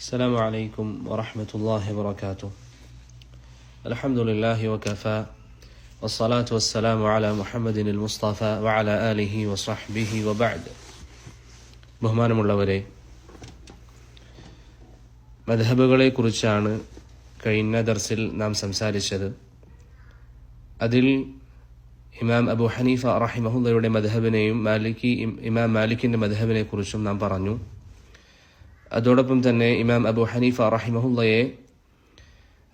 السلام عليكم ورحمة الله وبركاته. الحمد لله وكفى والصلاة والسلام على محمد المصطفى وعلى آله وصحبه وبعد. ബഹുമാനമുള്ളവരെ, മദ്ഹബുകളെ കുറിച്ചാണ് കഴിഞ്ഞ ദർസിൽ നാം സംസാരിച്ചത്. അതിൽ ഇമാം അബു ഹനീഫ റഹിമഹുല്ലയുടെ മദ്ഹബിനെയും ഇമാം മാലിക്കിന്റെ മദ്ഹബിനെ കുറിച്ചും നാം പറഞ്ഞു. അതോടൊപ്പം തന്നെ ഇമാം അബു ഹനീഫ റഹിമഹുല്ലയെ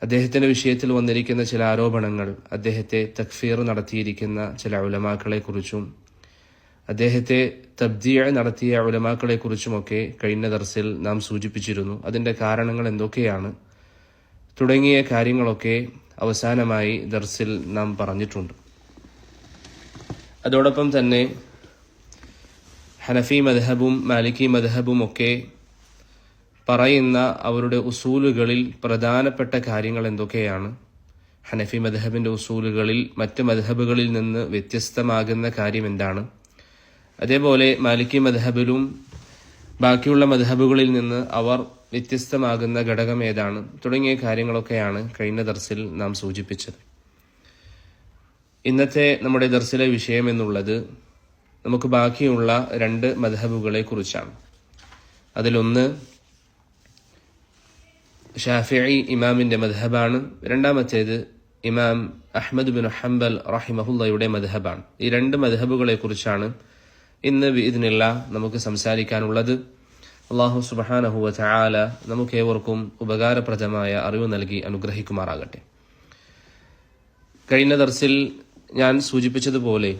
അദ്ദേഹത്തിന്റെ വിഷയത്തിൽ വന്നിരിക്കുന്ന ചില ആരോപണങ്ങൾ, അദ്ദേഹത്തെ തക്ഫീർ നടത്തിയിരിക്കുന്ന ചില ഉലമാക്കളെ കുറിച്ചും അദ്ദേഹത്തെ തബ്ദീഅ നടത്തിയ ഉലമാക്കളെ കുറിച്ചുമൊക്കെ കഴിഞ്ഞ ദർസിൽ നാം സൂചിപ്പിച്ചിരുന്നു. അതിന്റെ കാരണങ്ങൾ എന്തൊക്കെയാണ് തുടങ്ങിയ കാര്യങ്ങളൊക്കെ അവസാനമായി ദർസിൽ നാം പറഞ്ഞിട്ടുണ്ട്. അതോടൊപ്പം തന്നെ ഹനഫി മദ്ഹബും മാലിക്കി മദ്ഹബും ഒക്കെ പറയുന്ന അവരുടെ ഉസൂലുകളിൽ പ്രധാനപ്പെട്ട കാര്യങ്ങൾ എന്തൊക്കെയാണ്, ഹനഫി മദ്ഹബിന്റെ ഉസൂലുകളിൽ മറ്റ് മദ്ഹബുകളിൽ നിന്ന് വ്യത്യസ്തമാകുന്ന കാര്യം എന്താണ്, അതേപോലെ മാലിക്കി മദ്ഹബിലും ബാക്കിയുള്ള മദ്ഹബുകളിൽ നിന്ന് അവർ വ്യത്യസ്തമാകുന്ന ഘടകം ഏതാണ് തുടങ്ങിയ കാര്യങ്ങളൊക്കെയാണ് കഴിഞ്ഞ ദർസിൽ നാം സൂചിപ്പിച്ചത്. ഇന്നത്തെ നമ്മുടെ ദർസിലെ വിഷയം എന്നുള്ളത് നമുക്ക് ബാക്കിയുള്ള രണ്ട് മദ്ഹബുകളെ കുറിച്ചാണ്. അതിലൊന്ന് ഷാഫിഈ ഇമാമിന്റെ മദ്ഹബാണ്, രണ്ടാമത്തേത് ഇമാം അഹ്മദ് ബിൻ ഹംബൽ റഹിമഹുല്ലയുടെ മദ്ഹബാണ്. ഈ രണ്ട് മദ്ഹബുകളെ കുറിച്ചാണ് ഇന്ന് ബിഇദ്നില്ലാഹ് നമുക്ക് സംസാരിക്കാനുള്ളത്. അല്ലാഹു സുബ്ഹാനഹു വ തആല നമുക്കേവർക്കും ഉപകാരപ്രദമായ അറിവ് നൽകി അനുഗ്രഹിക്കുമാറാകട്ടെ. കഴിഞ്ഞ ദർസിൽ ഞാൻ സൂചിപ്പിച്ചതുപോലെ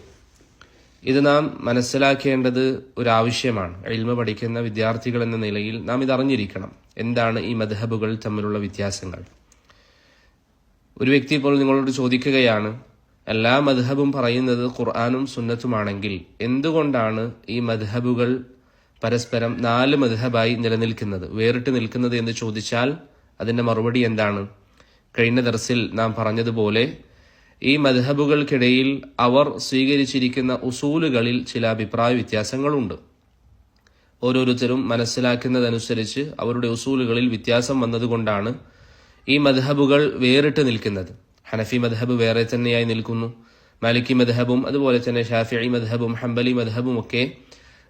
ഇത് നാം മനസ്സിലാക്കേണ്ടത് ഒരാവശ്യമാണ്. ഇൽമ പഠിക്കുന്ന വിദ്യാർത്ഥികൾ എന്ന നിലയിൽ നാം ഇതറിഞ്ഞിരിക്കണം. എന്താണ് ഈ മദ്ഹബുകൾ തമ്മിലുള്ള വ്യത്യാസങ്ങൾ? ഒരു വ്യക്തി ഇപ്പോൾ നിങ്ങളോട് ചോദിക്കുകയാണ്, എല്ലാ മദ്ഹബും പറയുന്നത് ഖുർആനും സുന്നത്തുമാണെങ്കിൽ എന്തുകൊണ്ടാണ് ഈ മദ്ഹബുകൾ പരസ്പരം 4 മദ്ഹബായി നിലനിൽക്കുന്നത്, വേറിട്ട് നിൽക്കുന്നത് എന്ന് ചോദിച്ചാൽ അതിന്റെ മറുപടി എന്താണ്? കഴിഞ്ഞ ദർസിൽ നാം പറഞ്ഞതുപോലെ ഈ മദ്ഹബുകൾക്കിടയിൽ അവർ സ്വീകരിച്ചിരിക്കുന്ന ഉസൂലുകളിൽ ചില അഭിപ്രായ വ്യത്യാസങ്ങളുണ്ട്. ഓരോരുത്തരും മനസ്സിലാക്കുന്നതനുസരിച്ച് അവരുടെ ഉസൂലുകളിൽ വ്യത്യാസം വന്നതുകൊണ്ടാണ് ഈ മദ്ഹബുകൾ വേറിട്ട് നിൽക്കുന്നത്. ഹനഫി മദ്ഹബ് വേറെ തന്നെയായി നിൽക്കുന്നു. മാലിക്കി മദ്ഹബും അതുപോലെ തന്നെ ഷാഫിഈ മദ്ഹബും ഹംബലി മദ്ഹബും ഒക്കെ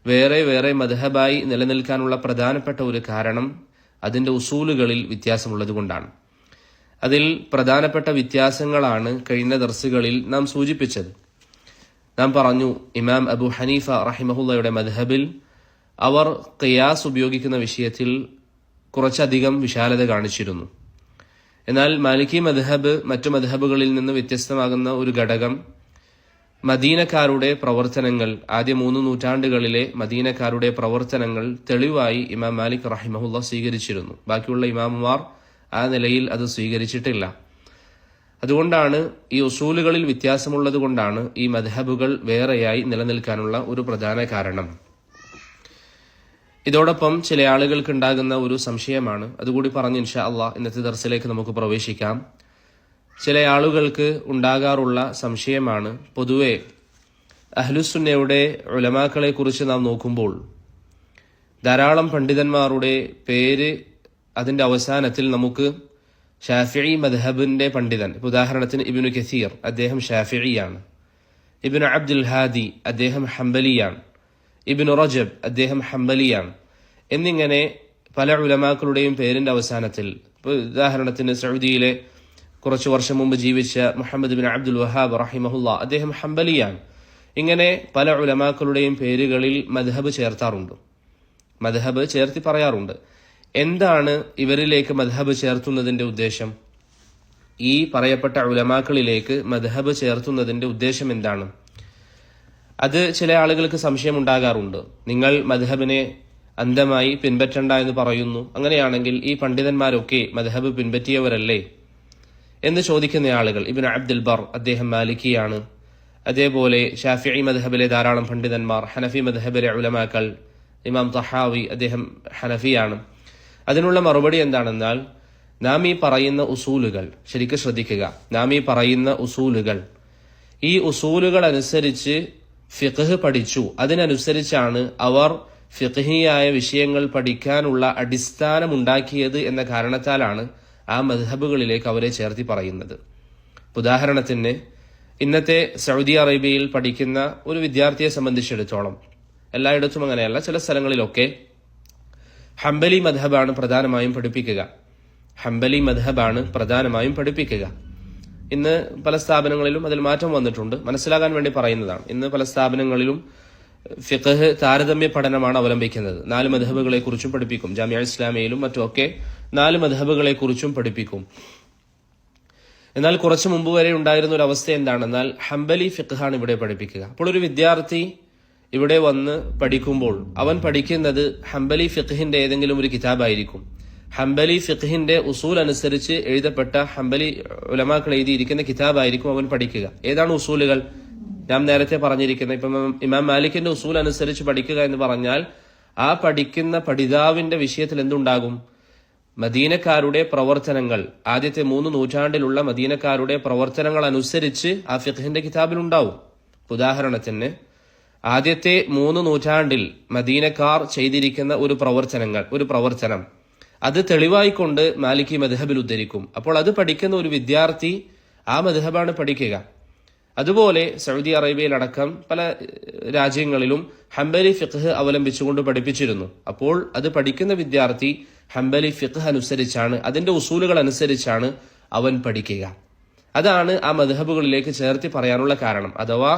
വേറെ വേറെ മദ്ഹബായി നിലനിൽക്കാനുള്ള പ്രധാനപ്പെട്ട ഒരു കാരണം അതിന്റെ ഉസൂലുകളിൽ വ്യത്യാസമുള്ളത് കൊണ്ടാണ്. അതിൽ പ്രധാനപ്പെട്ട വ്യത്യാസങ്ങളാണ് കഴിഞ്ഞ ദർസുകളിൽ നാം സൂചിപ്പിച്ചത്. നാം പറഞ്ഞു, ഇമാം അബു ഹനീഫ റഹിമഹുല്ലയുടെ മദ്ഹബിൽ അവർ ഖിയാസ് ഉപയോഗിക്കുന്ന വിഷയത്തിൽ കുറച്ചധികം വിശാലത കാണിച്ചിരുന്നു. എന്നാൽ മാലിക്കി മദ്ഹബ് മറ്റു മദ്ഹബുകളിൽ നിന്ന് വ്യത്യസ്തമാകുന്ന ഒരു ഘടകം മദീനക്കാരുടെ പ്രവർത്തനങ്ങൾ, ആദ്യ 3 നൂറ്റാണ്ടുകളിലെ മദീനക്കാരുടെ പ്രവർത്തനങ്ങൾ തെളിവായി ഇമാം മാലിക് റഹിമഹുല്ല സ്വീകരിച്ചിരുന്നു. ബാക്കിയുള്ള ഇമാമുമാർ ആ നിലയിൽ അത് സ്വീകരിച്ചിട്ടില്ല. അതുകൊണ്ടാണ് ഈ ഉസൂലുകളിൽ വ്യത്യാസമുള്ളത് കൊണ്ടാണ് ഈ മദ്ഹബുകൾ വേറെയായി നിലനിൽക്കാനുള്ള ഒരു പ്രധാന കാരണം. ഇതോടൊപ്പം ചില ആളുകൾക്ക് ഉണ്ടാകുന്ന ഒരു സംശയമാണ്, അതുകൂടി പറഞ്ഞ് ഇൻഷാ അള്ളാഹ് ഇന്നത്തെ ദർസിലേക്ക് നമുക്ക് പ്രവേശിക്കാം. ചില ആളുകൾക്ക് ഉണ്ടാകാറുള്ള സംശയമാണ്, പൊതുവെ അഹ്ലുസുന്നയുടെ ഉലമാക്കളെ കുറിച്ച് നാം നോക്കുമ്പോൾ ധാരാളം പണ്ഡിതന്മാരുടെ പേര് അതിന്റെ അവസാനത്തിൽ നമുക്ക് ഷാഫിഈ മദ്ഹബിന്റെ പണ്ഡിതൻ, ഉദാഹരണത്തിന് ഇബ്നു കസീർ, അദ്ദേഹം ഷാഫിഈയാണ്. ഇബ്നു അബ്ദുൽ ഹാദി, അദ്ദേഹം ഹംബലിയാണ്. ഇബ്നു റജബ്, അദ്ദേഹം ഹംബലിയാണ്. എന്നിങ്ങനെ പല ഉലമാക്കളുടെയും പേരിന്റെ അവസാനത്തിൽ, ഉദാഹരണത്തിന് സൗദിയിലെ കുറച്ചു വർഷം മുമ്പ് ജീവിച്ച മുഹമ്മദ് ബിൻ അബ്ദുൽ വഹാബ് റഹിമഹുല്ല, അദ്ദേഹം ഹംബലിയാണ്. ഇങ്ങനെ പല ഉലമാക്കളുടെയും പേരുകളിൽ മദ്ഹബ് ചേർത്താറുണ്ട്, മദ്ഹബ് ചേർത്തി പറയാറുണ്ട്. എന്താണ് ഇവരിലേക്ക് മദ്ഹബ് ചേർത്തുന്നതിന്റെ ഉദ്ദേശം? ഈ പറയപ്പെട്ട ഉലമാക്കളിലേക്ക് മദ്ഹബ് ചേർത്തുന്നതിന്റെ ഉദ്ദേശം എന്താണ്? അത് ചില ആളുകൾക്ക് സംശയം ഉണ്ടാകാറുണ്ട്. നിങ്ങൾ മദ്ഹബിനെ അന്ധമായി പിൻപറ്റണ്ട എന്ന് പറയുന്നു, അങ്ങനെയാണെങ്കിൽ ഈ പണ്ഡിതന്മാരൊക്കെ മദ്ഹബ് പിൻപറ്റിയവരല്ലേ എന്ന് ചോദിക്കുന്ന ആളുകൾ. ഇബ്നു അബ്ദുൽ ബർ, അദ്ദേഹം മാലിക്കിയാണ്. അതേപോലെ ഷാഫിഈ മദ്ഹബിലെ ധാരാളം പണ്ഡിതന്മാർ, ഹനഫി മദ്ഹബിലെ ഉലമാക്കൾ, ഇമാം തഹാവി, അദ്ദേഹം ഹനഫിയാണ്. അതിനുള്ള മറുപടി എന്താണെന്നാൽ, നാം ഈ പറയുന്ന ഉസൂലുകൾ ശരിക്കും ശ്രദ്ധിക്കുക. നാം ഈ പറയുന്ന ഉസൂലുകൾ, ഈ ഉസൂലുകൾ അനുസരിച്ച് ഫിഖ്ഹ് പഠിച്ചു, അതിനനുസരിച്ചാണ് അവർ ഫിഖ്ഹിയായ വിഷയങ്ങൾ പഠിക്കാനുള്ള അടിസ്ഥാനമുണ്ടാക്കിയത് എന്ന കാരണത്താലാണ് ആ മദ്ഹബുകളിലേക്ക് അവരെ ചേർത്തി പറയുന്നത്. ഉദാഹരണത്തിന് ഇന്നത്തെ സൗദി അറേബ്യയിൽ പഠിക്കുന്ന ഒരു വിദ്യാർത്ഥിയെ സംബന്ധിച്ചിടത്തോളം, എല്ലായിടത്തും അങ്ങനെയല്ല, ചില സ്ഥലങ്ങളിലൊക്കെ ഹംബലി മദ്ഹബാണ് പ്രധാനമായും പഠിപ്പിക്കുക. ഹംബലി മദ്ഹബാണ് പ്രധാനമായും പഠിപ്പിക്കുക. ഇന്ന് പല സ്ഥാപനങ്ങളിലും അതിൽ മാറ്റം വന്നിട്ടുണ്ട്. മനസ്സിലാകാൻ വേണ്ടി പറയുന്നതാണ്. ഇന്ന് പല സ്ഥാപനങ്ങളിലും ഫിഖ്ഹ് താരതമ്യ പഠനമാണ് അവലംബിക്കുന്നത്. 4 മദ്ഹബുകളെ കുറിച്ചും പഠിപ്പിക്കും. ജാമിഅ ഇസ്ലാമിയയിലും മറ്റുമൊക്കെ 4 മദ്ഹബുകളെ കുറിച്ചും പഠിപ്പിക്കും. എന്നാൽ കുറച്ചു മുമ്പ് വരെ ഉണ്ടായിരുന്ന ഒരു അവസ്ഥ എന്താണെന്നാൽ ഹംബലി ഫിഖ്ഹാണ് ഇവിടെ പഠിപ്പിക്കുക. അപ്പോൾ ഒരു വിദ്യാർത്ഥി ഇവിടെ വന്ന് പഠിക്കുമ്പോൾ അവൻ പഠിക്കുന്നത് ഹംബലി ഫിഖ്ഹിന്റെ ഏതെങ്കിലും ഒരു കിതാബായിരിക്കും. ഹംബലി ഫിഖ്ഹിന്റെ ഉസൂൽ അനുസരിച്ച് എഴുതപ്പെട്ട ഹംബലി ഉലമാക്കൾ എഴുതിയിരിക്കുന്ന കിതാബായിരിക്കും അവൻ പഠിക്കുക. ഏതാണ് ഉസൂലുകൾ? ഞാൻ നേരത്തെ പറഞ്ഞിരിക്കുന്ന ഇപ്പം ഇമാം മാലിക്കിന്റെ ഉസൂൽ അനുസരിച്ച് പഠിക്കുക എന്ന് പറഞ്ഞാൽ ആ പഠിക്കുന്ന പഠിതാവിന്റെ വിഷയത്തിൽ എന്തുണ്ടാകും? മദീനക്കാരുടെ പ്രവർത്തനങ്ങൾ, ആദ്യത്തെ 3 നൂറ്റാണ്ടിലുള്ള മദീനക്കാരുടെ പ്രവർത്തനങ്ങൾ അനുസരിച്ച് ആ ഫിഖ്ഹിന്റെ കിതാബിൽ ഉണ്ടാവും. ഉദാഹരണത്തിന് ആദ്യത്തെ 3 നൂറ്റാണ്ടിൽ മദീനക്കാർ ചെയ്തിരിക്കുന്ന ഒരു പ്രവർത്തനം അത് തെളിവായിക്കൊണ്ട് മാലിക്കി മദ്ഹബിൽ ഉദ്ധരിക്കും. അപ്പോൾ അത് പഠിക്കുന്ന ഒരു വിദ്യാർത്ഥി ആ മദ്ഹബാണ് പഠിക്കുക. അതുപോലെ സൗദി അറേബ്യയിലടക്കം പല രാജ്യങ്ങളിലും ഹംബലി ഫിഖ്ഹ് അവലംബിച്ചുകൊണ്ട് പഠിപ്പിച്ചിരുന്നു. അപ്പോൾ അത് പഠിക്കുന്ന വിദ്യാർത്ഥി ഹംബലി ഫിഖ്ഹ് അനുസരിച്ചാണ്, അതിന്റെ ഉസൂലുകൾ അനുസരിച്ചാണ് അവൻ പഠിക്കുക. അതാണ് ആ മദ്ഹബുകളിലേക്ക് ചേർത്തി പറയാനുള്ള കാരണം. അഥവാ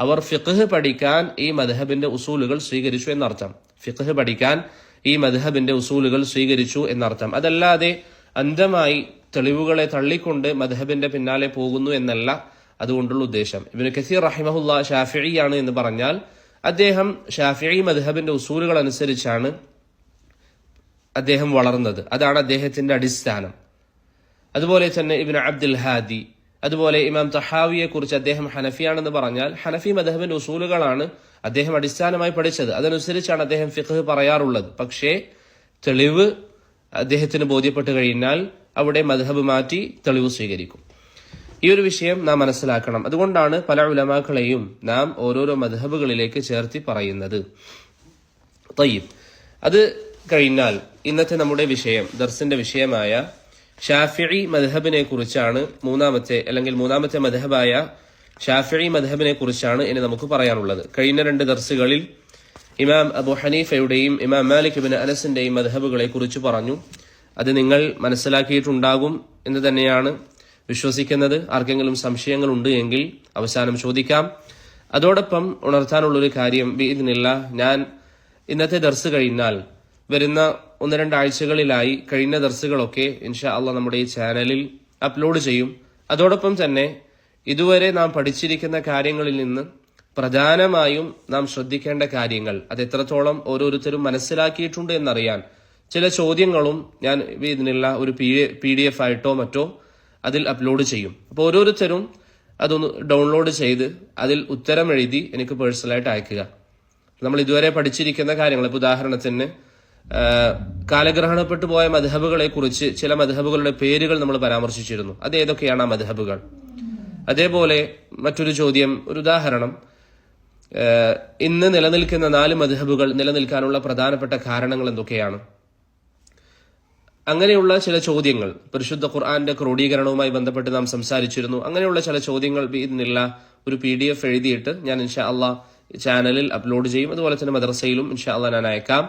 അവർ ഫിഖ്ഹ് പഠിക്കാൻ ഈ മദ്ഹബിന്റെ ഉസൂലുകൾ സ്വീകരിച്ചു എന്നർത്ഥം. ഫിഖ്ഹ് പഠിക്കാൻ ഈ മദ്ഹബിന്റെ ഉസൂലുകൾ സ്വീകരിച്ചു എന്നർത്ഥം. അതല്ലാതെ അന്ധമായി തെളിവുകളെ തള്ളിക്കൊണ്ട് മദ്ഹബിന്റെ പിന്നാലെ പോകുന്നു എന്നല്ല അതുകൊണ്ടുള്ള ഉദ്ദേശം. ഇബ്നു കസീർ റഹിമഹുല്ലാ ഷാഫിഈയാണ് എന്ന് പറഞ്ഞാൽ അദ്ദേഹം ഷാഫിഈ മദ്ഹബിന്റെ ഉസൂലുകൾ അനുസരിച്ചാണ് അദ്ദേഹം വളർന്നത്. അതാണ് അദ്ദേഹത്തിന്റെ അടിസ്ഥാനം. അതുപോലെ തന്നെ ഇബ്നു അബ്ദുൽ ഹാദി, അതുപോലെ ഇമാം തഹാവിയെ കുറിച്ച് അദ്ദേഹം ഹനഫിയാണെന്ന് പറഞ്ഞാൽ ഹനഫി മദ്ഹബിന്റെ ഉസൂലുകളാണ് അദ്ദേഹം അടിസ്ഥാനമായി പഠിച്ചത്. അതനുസരിച്ചാണ് അദ്ദേഹം ഫിഖ്ഹ് പറയാറുള്ളത്. പക്ഷേ തെളിവ് അദ്ദേഹത്തിന് ബോധ്യപ്പെട്ട് കഴിഞ്ഞാൽ അവിടെ മദ്ഹബ് മാറ്റി തെളിവ് സ്വീകരിക്കും. ഈ ഒരു വിഷയം നാം മനസ്സിലാക്കണം. അതുകൊണ്ടാണ് പല ഉലമാക്കളെയും നാം ഓരോരോ മദ്ഹബുകളിലേക്ക് ചേർത്തി പറയുന്നത്. തയ്യിബ്, അത് കഴിഞ്ഞാൽ ഇന്നത്തെ നമ്മുടെ വിഷയം, ദർസിന്റെ വിഷയമായ ഷാഫിഈ മദ്ഹബിനെ കുറിച്ചാണ്. മൂന്നാമത്തെ മദ്ഹബായ ഷാഫിഈ മദ്ഹബിനെ കുറിച്ചാണ് ഇനി നമുക്ക് പറയാനുള്ളത്. കഴിഞ്ഞ 2 ദർസുകളിൽ ഇമാം അബു ഹനീഫയുടെയും ഇമാം മാലിക് ഇബ്നു അനസിന്റെയും മദ്ഹബുകളെ കുറിച്ച് പറഞ്ഞു. അത് നിങ്ങൾ മനസ്സിലാക്കിയിട്ടുണ്ടാകും എന്ന് തന്നെയാണ് വിശ്വസിക്കുന്നത്. ആർക്കെങ്കിലും സംശയങ്ങൾ ഉണ്ട് എങ്കിൽ അവസാനം ചോദിക്കാം. അതോടൊപ്പം ഉണർത്താനുള്ളൊരു കാര്യം, ബിഇദ്നില്ലാഹ് ഞാൻ ഇന്നത്തെ ദർസ് കഴിഞ്ഞാൽ വരുന്ന 1-2 ആഴ്ചകളിലായി കഴിഞ്ഞ ദർസുകളൊക്കെ ഇൻഷാ അള്ളാഹ് നമ്മുടെ ഈ ചാനലിൽ അപ്ലോഡ് ചെയ്യും. അതോടൊപ്പം തന്നെ ഇതുവരെ നാം പഠിച്ചിരിക്കുന്ന കാര്യങ്ങളിൽ നിന്ന് പ്രധാനമായും നാം ശ്രദ്ധിക്കേണ്ട കാര്യങ്ങൾ, അത് എത്രത്തോളം ഓരോരുത്തരും മനസ്സിലാക്കിയിട്ടുണ്ട് എന്നറിയാൻ ചില ചോദ്യങ്ങളും ഞാൻ ബിഇദ്നില്ലാഹ് ഒരു PDF ആയിട്ടോ മറ്റോ അതിൽ അപ്ലോഡ് ചെയ്യും. അപ്പോൾ ഓരോരുത്തരും അതൊന്ന് ഡൗൺലോഡ് ചെയ്ത് അതിൽ ഉത്തരം എഴുതി എനിക്ക് പേഴ്സണലായിട്ട് അയക്കുക. നമ്മൾ ഇതുവരെ പഠിച്ചിരിക്കുന്ന കാര്യങ്ങൾ, ഇപ്പോൾ ഉദാഹരണത്തിന് കാലഗ്രഹണപ്പെട്ടു പോയ മദ്ഹബുകളെ കുറിച്ച് ചില മദ്ഹബുകളുടെ പേരുകൾ നമ്മൾ പരാമർശിച്ചിരുന്നു. അത് ഏതൊക്കെയാണ് ആ മദ്ഹബുകൾ? അതേപോലെ മറ്റൊരു ചോദ്യം, ഒരു ഉദാഹരണം, ഇന്ന് നിലനിൽക്കുന്ന 4 മദ്ഹബുകൾ നിലനിൽക്കാനുള്ള പ്രധാനപ്പെട്ട കാരണങ്ങൾ എന്തൊക്കെയാണ്? അങ്ങനെയുള്ള ചില ചോദ്യങ്ങൾ പരിശുദ്ധ ഖുർആന്റെ ക്രോഡീകരണവുമായി ബന്ധപ്പെട്ട് നാം സംസാരിച്ചിരുന്നു. അങ്ങനെയുള്ള ചില ചോദ്യങ്ങൾ ബിഇദ്നില്ലാഹ് ഒരു PDF എഴുതിയിട്ട് ഞാൻ ഇൻഷാ അള്ളാഹ് ചാനലിൽ അപ്ലോഡ് ചെയ്യും. അതുപോലെ തന്നെ മദ്രസയിലും ഇൻഷാ അള്ളാഹ് ഞാൻ അയക്കാം.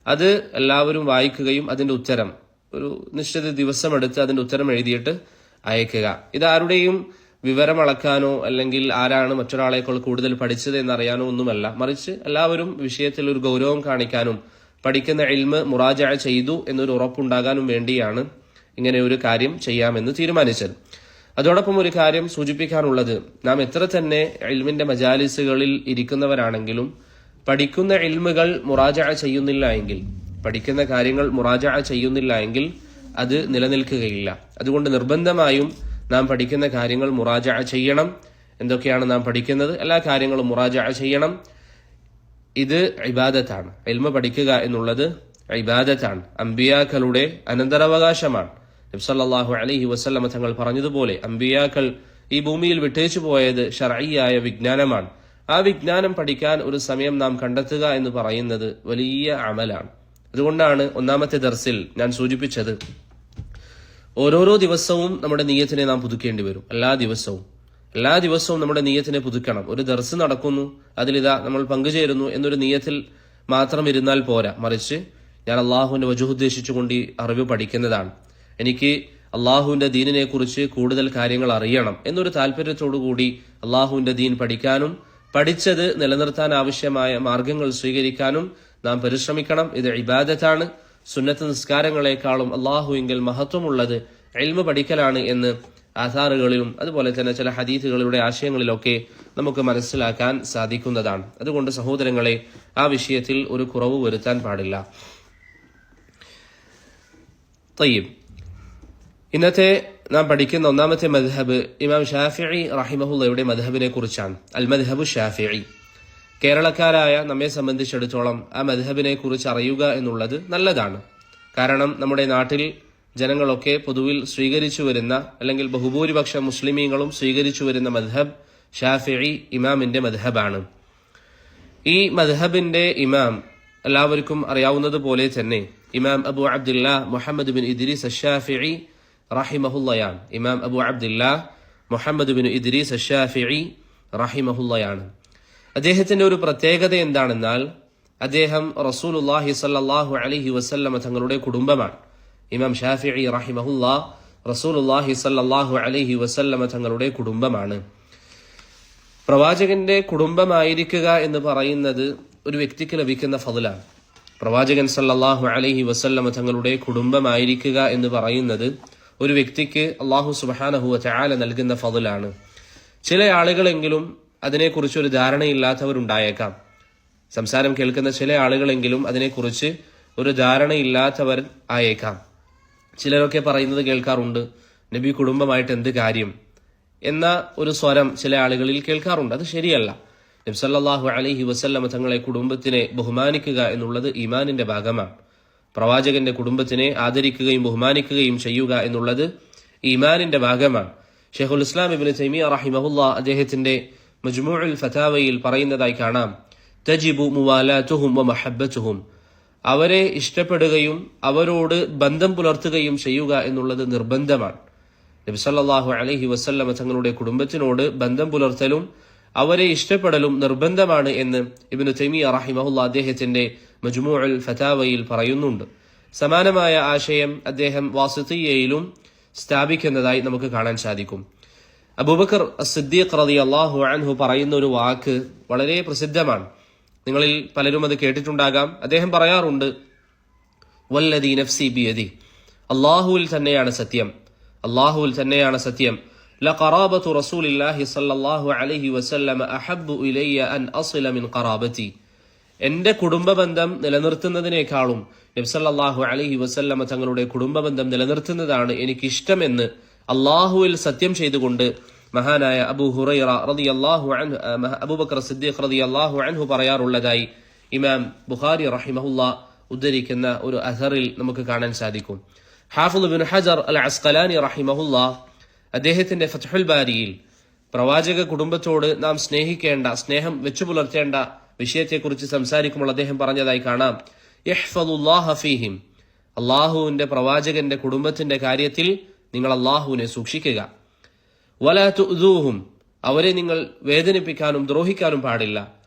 അത് എല്ലാവരും വായിക്കുകയും അതിന്റെ ഉത്തരം ഒരു നിശ്ചിത ദിവസം എടുത്ത് അതിന്റെ ഉത്തരം എഴുതിയിട്ട് അയക്കുക. ഇതാരുടെയും വിവരം അളക്കാനോ അല്ലെങ്കിൽ ആരാണ് മറ്റൊരാളേക്കാൾ കൂടുതൽ പഠിച്ചത് എന്നറിയാനോ ഒന്നുമല്ല, മറിച്ച് എല്ലാവരും വിഷയത്തിൽ ഒരു ഗൗരവം കാണിക്കാനും പഠിക്കുന്ന ഇൽമ് മുറാജഅ ചെയ്തു എന്നൊരു ഉറപ്പുണ്ടാകാനും വേണ്ടിയാണ് ഇങ്ങനെ ഒരു കാര്യം ചെയ്യാമെന്ന് തീരുമാനിച്ചത്. അതോടൊപ്പം ഒരു കാര്യം സൂചിപ്പിക്കാനുള്ളത്, നാം എത്ര തന്നെ ഇൽമിന്റെ മജാലിസുകളിൽ ഇരിക്കുന്നവരാണെങ്കിലും പഠിക്കുന്ന ഇൽമുകൾ മുറാജഅ ചെയ്യുന്നില്ല എങ്കിൽ, പഠിക്കുന്ന കാര്യങ്ങൾ മുറാജഅ ചെയ്യുന്നില്ല എങ്കിൽ അത് നിലനിൽക്കുകയില്ല. അതുകൊണ്ട് നിർബന്ധമായും നാം പഠിക്കുന്ന കാര്യങ്ങൾ മുറാജഅ ചെയ്യണം. എന്തൊക്കെയാണ് നാം പഠിക്കുന്നത്? എല്ലാ കാര്യങ്ങളും മുറാജഅ ചെയ്യണം. ഇത് ഇബാദത്താണ്. ഇൽമ പഠിക്കുക എന്നുള്ളത് ഇബാദത്താണ്, അംബിയാക്കളുടെ അനന്തരാവകാശമാണ്. നബി സല്ലല്ലാഹു അലൈഹി വസല്ലം തങ്ങൾ പറഞ്ഞതുപോലെ അംബിയാക്കൾ ഈ ഭൂമിയിൽ വിട്ടേച്ചു പോയത് ശർഈയായ വിജ്ഞാനമാണ്. ആ വിജ്ഞാനം പഠിക്കാൻ ഒരു സമയം നാം കണ്ടെത്തുക എന്ന് പറയുന്നത് വലിയ അമലാണ്. അതുകൊണ്ടാണ് ഒന്നാമത്തെ ദർസിൽ ഞാൻ സൂചിപ്പിച്ചത്, ഓരോരോ ദിവസവും നമ്മുടെ നിയ്യത്തിനെ നാം പുതുക്കേണ്ടി വരും. എല്ലാ ദിവസവും നമ്മുടെ നിയ്യത്തിനെ പുതുക്കണം. ഒരു ദർസ് നടക്കുന്നു, അതിലിതാ നമ്മൾ പങ്കുചേരുന്നു എന്നൊരു നിയ്യത്തിൽ മാത്രം ഇരുന്നാൽ പോരാ. മറിച്ച് ഞാൻ അള്ളാഹുവിന്റെ വജൂഹ് ഉദ്ദേശിച്ചുകൊണ്ട് ഈ അറിവ് പഠിക്കുന്നതാണ്, എനിക്ക് അള്ളാഹുവിന്റെ ദീനിനെ കുറിച്ച് കൂടുതൽ കാര്യങ്ങൾ അറിയണം എന്നൊരു താല്പര്യത്തോടു കൂടി അള്ളാഹുവിന്റെ ദീൻ പഠിക്കാനും പഠിച്ചത് നിലനിർത്താൻ ആവശ്യമായ മാർഗങ്ങൾ സ്വീകരിക്കാനും നാം പരിശ്രമിക്കണം. ഇത് ഇബാദത്താണ്. സുന്നത്ത് നിസ്കാരങ്ങളെക്കാളും അള്ളാഹുവിങ്കിൽ മഹത്വമുള്ളത് ഇൽമ പഠിക്കലാണ് എന്ന് ആധാറുകളിലും അതുപോലെ തന്നെ ചില ഹദീസുകളുടെ ആശയങ്ങളിലൊക്കെ നമുക്ക് മനസ്സിലാക്കാൻ സാധിക്കുന്നതാണ്. അതുകൊണ്ട് സഹോദരങ്ങളെ, ആ വിഷയത്തിൽ ഒരു കുറവ് വരുത്താൻ പാടില്ല. തയ്യിബ്, ഇന്നത്തെ നാം പഠിക്കുന്ന ഒന്നാമത്തെ മദ്ഹബ് ഇമാം ഷാഫിഈ റഹിമഹുള്ളയുടെ മദ്ഹബിനെ കുറിച്ചാണ്. അൽ മദ്ഹബു ഷാഫിഈ. കേരളക്കാരായ നമ്മെ സംബന്ധിച്ചിടത്തോളം ആ മദ്ഹബിനെ കുറിച്ച് അറിയുക എന്നുള്ളത് നല്ലതാണ്. കാരണം നമ്മുടെ നാട്ടിൽ ജനങ്ങളൊക്കെ പൊതുവിൽ സ്വീകരിച്ചു വരുന്ന, അല്ലെങ്കിൽ ബഹുഭൂരിപക്ഷം മുസ്ലിമീങ്ങളും സ്വീകരിച്ചു വരുന്ന മദ്ഹബ് ഷാഫിഈ ഇമാമിന്റെ മദ്ഹബാണ്. ഈ മദ്ഹബിന്റെ ഇമാം എല്ലാവർക്കും അറിയാവുന്നതുപോലെ തന്നെ ഇമാം അബു അബ്ദുല്ല മുഹമ്മദ് ബിൻ ഇദ്രീസ് അശ്ശാഫിഈ റഹിമഹുള്ളയാണ്. ഇമാം അബു അബ്ദുല്ല മുഹമ്മദ് ബിൻ ഇദ്രീസ് അശ്ശാഫിഈ റഹിമഹുള്ളയാണ്. അദ്ദേഹത്തിന്റെ ഒരു പ്രത്യേകത എന്താണെന്നാൽ, അദ്ദേഹം റസൂലുള്ളാഹി സ്വല്ലല്ലാഹു അലൈഹി വസല്ലമ തങ്ങളുടെ കുടുംബമാണ്. ഇമാം ഷാഫിഈ റഹിമഹുല്ലാ റസൂലുള്ളാഹി സ്വല്ലല്ലാഹു അലൈഹി വസല്ലമ തങ്ങളുടെ കുടുംബമാണ്. പ്രവാചകന്റെ കുടുംബമായിരിക്കുക എന്ന് പറയുന്നത് ഒരു വ്യക്തിക്ക് ലഭിക്കുന്ന ഫضലാണ്. പ്രവാചകൻ സല്ലല്ലാഹു അലൈഹി വസല്ലമ തങ്ങളുടെ കുടുംബമായിരിക്കുക എന്ന് പറയുന്നത് ഒരു വ്യക്തിക്ക് അല്ലാഹു സുബ്ഹാനഹു വ തആല നൽകുന്ന ഫضലാണ്. ചില ആളുകളെങ്കിലും അതിനെക്കുറിച്ചൊരു ധാരണയില്ലാത്തവരുണ്ടായേക്കാം. സംസാരം കേൾക്കുന്ന ചില ആളുകളെങ്കിലും അതിനെക്കുറിച്ച് ഒരു ധാരണയില്ലാത്തവർ ആയേക്കാം. ചിലരൊക്കെ പറയുന്നത് കേൾക്കാറുണ്ട്, നബി കുടുംബമായിട്ട് എന്ത് കാര്യം എന്ന ഒരു സ്വരം ചില ആളുകളിൽ കേൾക്കാറുണ്ട്. അത് ശരിയല്ല. നബി സല്ലല്ലാഹു അലൈഹി വസല്ലമ തങ്ങളെ കുടുംബത്തിനെ ബഹുമാനിക്കുക എന്നുള്ളത് ഈമാനിന്റെ ഭാഗമാണ്. പ്രവാചകന്റെ കുടുംബത്തിനെ ആദരിക്കുകയും ബഹുമാനിക്കുകയും ചെയ്യുക എന്നുള്ളത് ഈമാനിന്റെ ഭാഗമാണ്. ഷെയ്ഖുൽ ഇസ്ലാം ഇബ്നു തൈമിയ്യ റഹിമഹുല്ലാ അദ്ദേഹത്തിന്റെ മജ്മൂഉൽ ഫതാവയിൽ പറയുന്നതായി കാണാം, തജിബു മുവാലാതുഹും വ മഹബ്ബതുഹും. അവരെ ഇഷ്ടപ്പെടുകയും അവരോട് ബന്ധം പുലർത്തുകയും ചെയ്യുക എന്നുള്ളത് നിർബന്ധമാണ്. നബി സല്ലല്ലാഹു അലൈഹി വസല്ലമ തങ്ങളുടെ കുടുംബത്തിനോട് ബന്ധം പുലർത്തലും അവരെ ഇഷ്ടപ്പെടലും നിർബന്ധമാണ് എന്ന് ഇബ്നു തൈമിയ്യ റഹിമഹുല്ലാ അദ്ദേഹത്തിന്റെ മജ്മൂഉൽ ഫതാവയിൽ പറയുന്നുണ്ട്. സമാനമായ ആശയം അദ്ദേഹം വാസിത്തിയയിലും സ്ഥാപിക്കുന്നതായി നമുക്ക് കാണാൻ സാധിക്കും. അബൂബക്കർ അസ്-സിദ്ദീഖ് റളിയല്ലാഹു അൻഹു പറയുന്ന ഒരു വാക്ക് വളരെ പ്രസിദ്ധമാണ്. നിങ്ങളിൽ പലരും അത് കേട്ടിട്ടുണ്ടാകാം. അദ്ദേഹം പറയാറുണ്ട്, വല്ലദീ നഫ്സി ബിയദി, അല്ലാഹുവിൽ തന്നെയാണ് സത്യം, അല്ലാഹുവിൽ തന്നെയാണ് സത്യം, ലഖറാബതു റസൂലില്ലാഹി സ്വല്ലല്ലാഹു അലൈഹി വസല്ലമ അഹബ്ബു ഇലയ്യ അൻ അസില മിൻ ഖറാബതി. എന്റെ കുടുംബബന്ധം നിലനിർത്തുന്നതിനേക്കാളും നബി സല്ലല്ലാഹു അലൈഹി വസല്ലമ തങ്ങളുടെ കുടുംബബന്ധം നിലനിർത്തുന്നതാണ് എനിക്കിഷ്ടമെന്ന് അള്ളാഹുവിൽ സത്യം ചെയ്തുകൊണ്ട് മഹാനായ അബൂ ഹുറൈറ റളിയല്ലാഹു അൻഹു, അബൂബക്കർ സിദ്ദീഖ് റളിയല്ലാഹു അൻഹു പറയാറുള്ളതായി ഇമാം ബുഖാരി റഹിമഹുല്ലാ ഉദ്ധരിക്കുന്ന ഒരു അഥറിൽ നമുക്ക് കാണാൻ സാധിക്കും. ഹാഫിദ് ഇബ്നു ഹജർ അൽ അസ്ഖലാനി റഹിമഹുല്ലാ അദ്ദേഹത്തിന്റെ ഫത്ഹുൽ ബാരിയിൽ പ്രവാചക കുടുംബത്തോട് നാം സ്നേഹം വെച്ചു പുലർത്തേണ്ട വിഷയത്തെക്കുറിച്ച് സംസാരിക്കുമ്പോൾ അദ്ദേഹം പറഞ്ഞതായി കാണാം, യഹ്ഫദുല്ലാഹ ഫീഹിം, അള്ളാഹുവിന്റെ പ്രവാചകന്റെ കുടുംബത്തിന്റെ കാര്യത്തിൽ നിങ്ങൾ അള്ളാഹുവിനെ സൂക്ഷിക്കുക. വലാ തുഅ്ദൂഹും, അവരെ നിങ്ങൾ വേദനിപ്പിക്കാനും ദ്രോഹിക്കാനും പാടില്ല.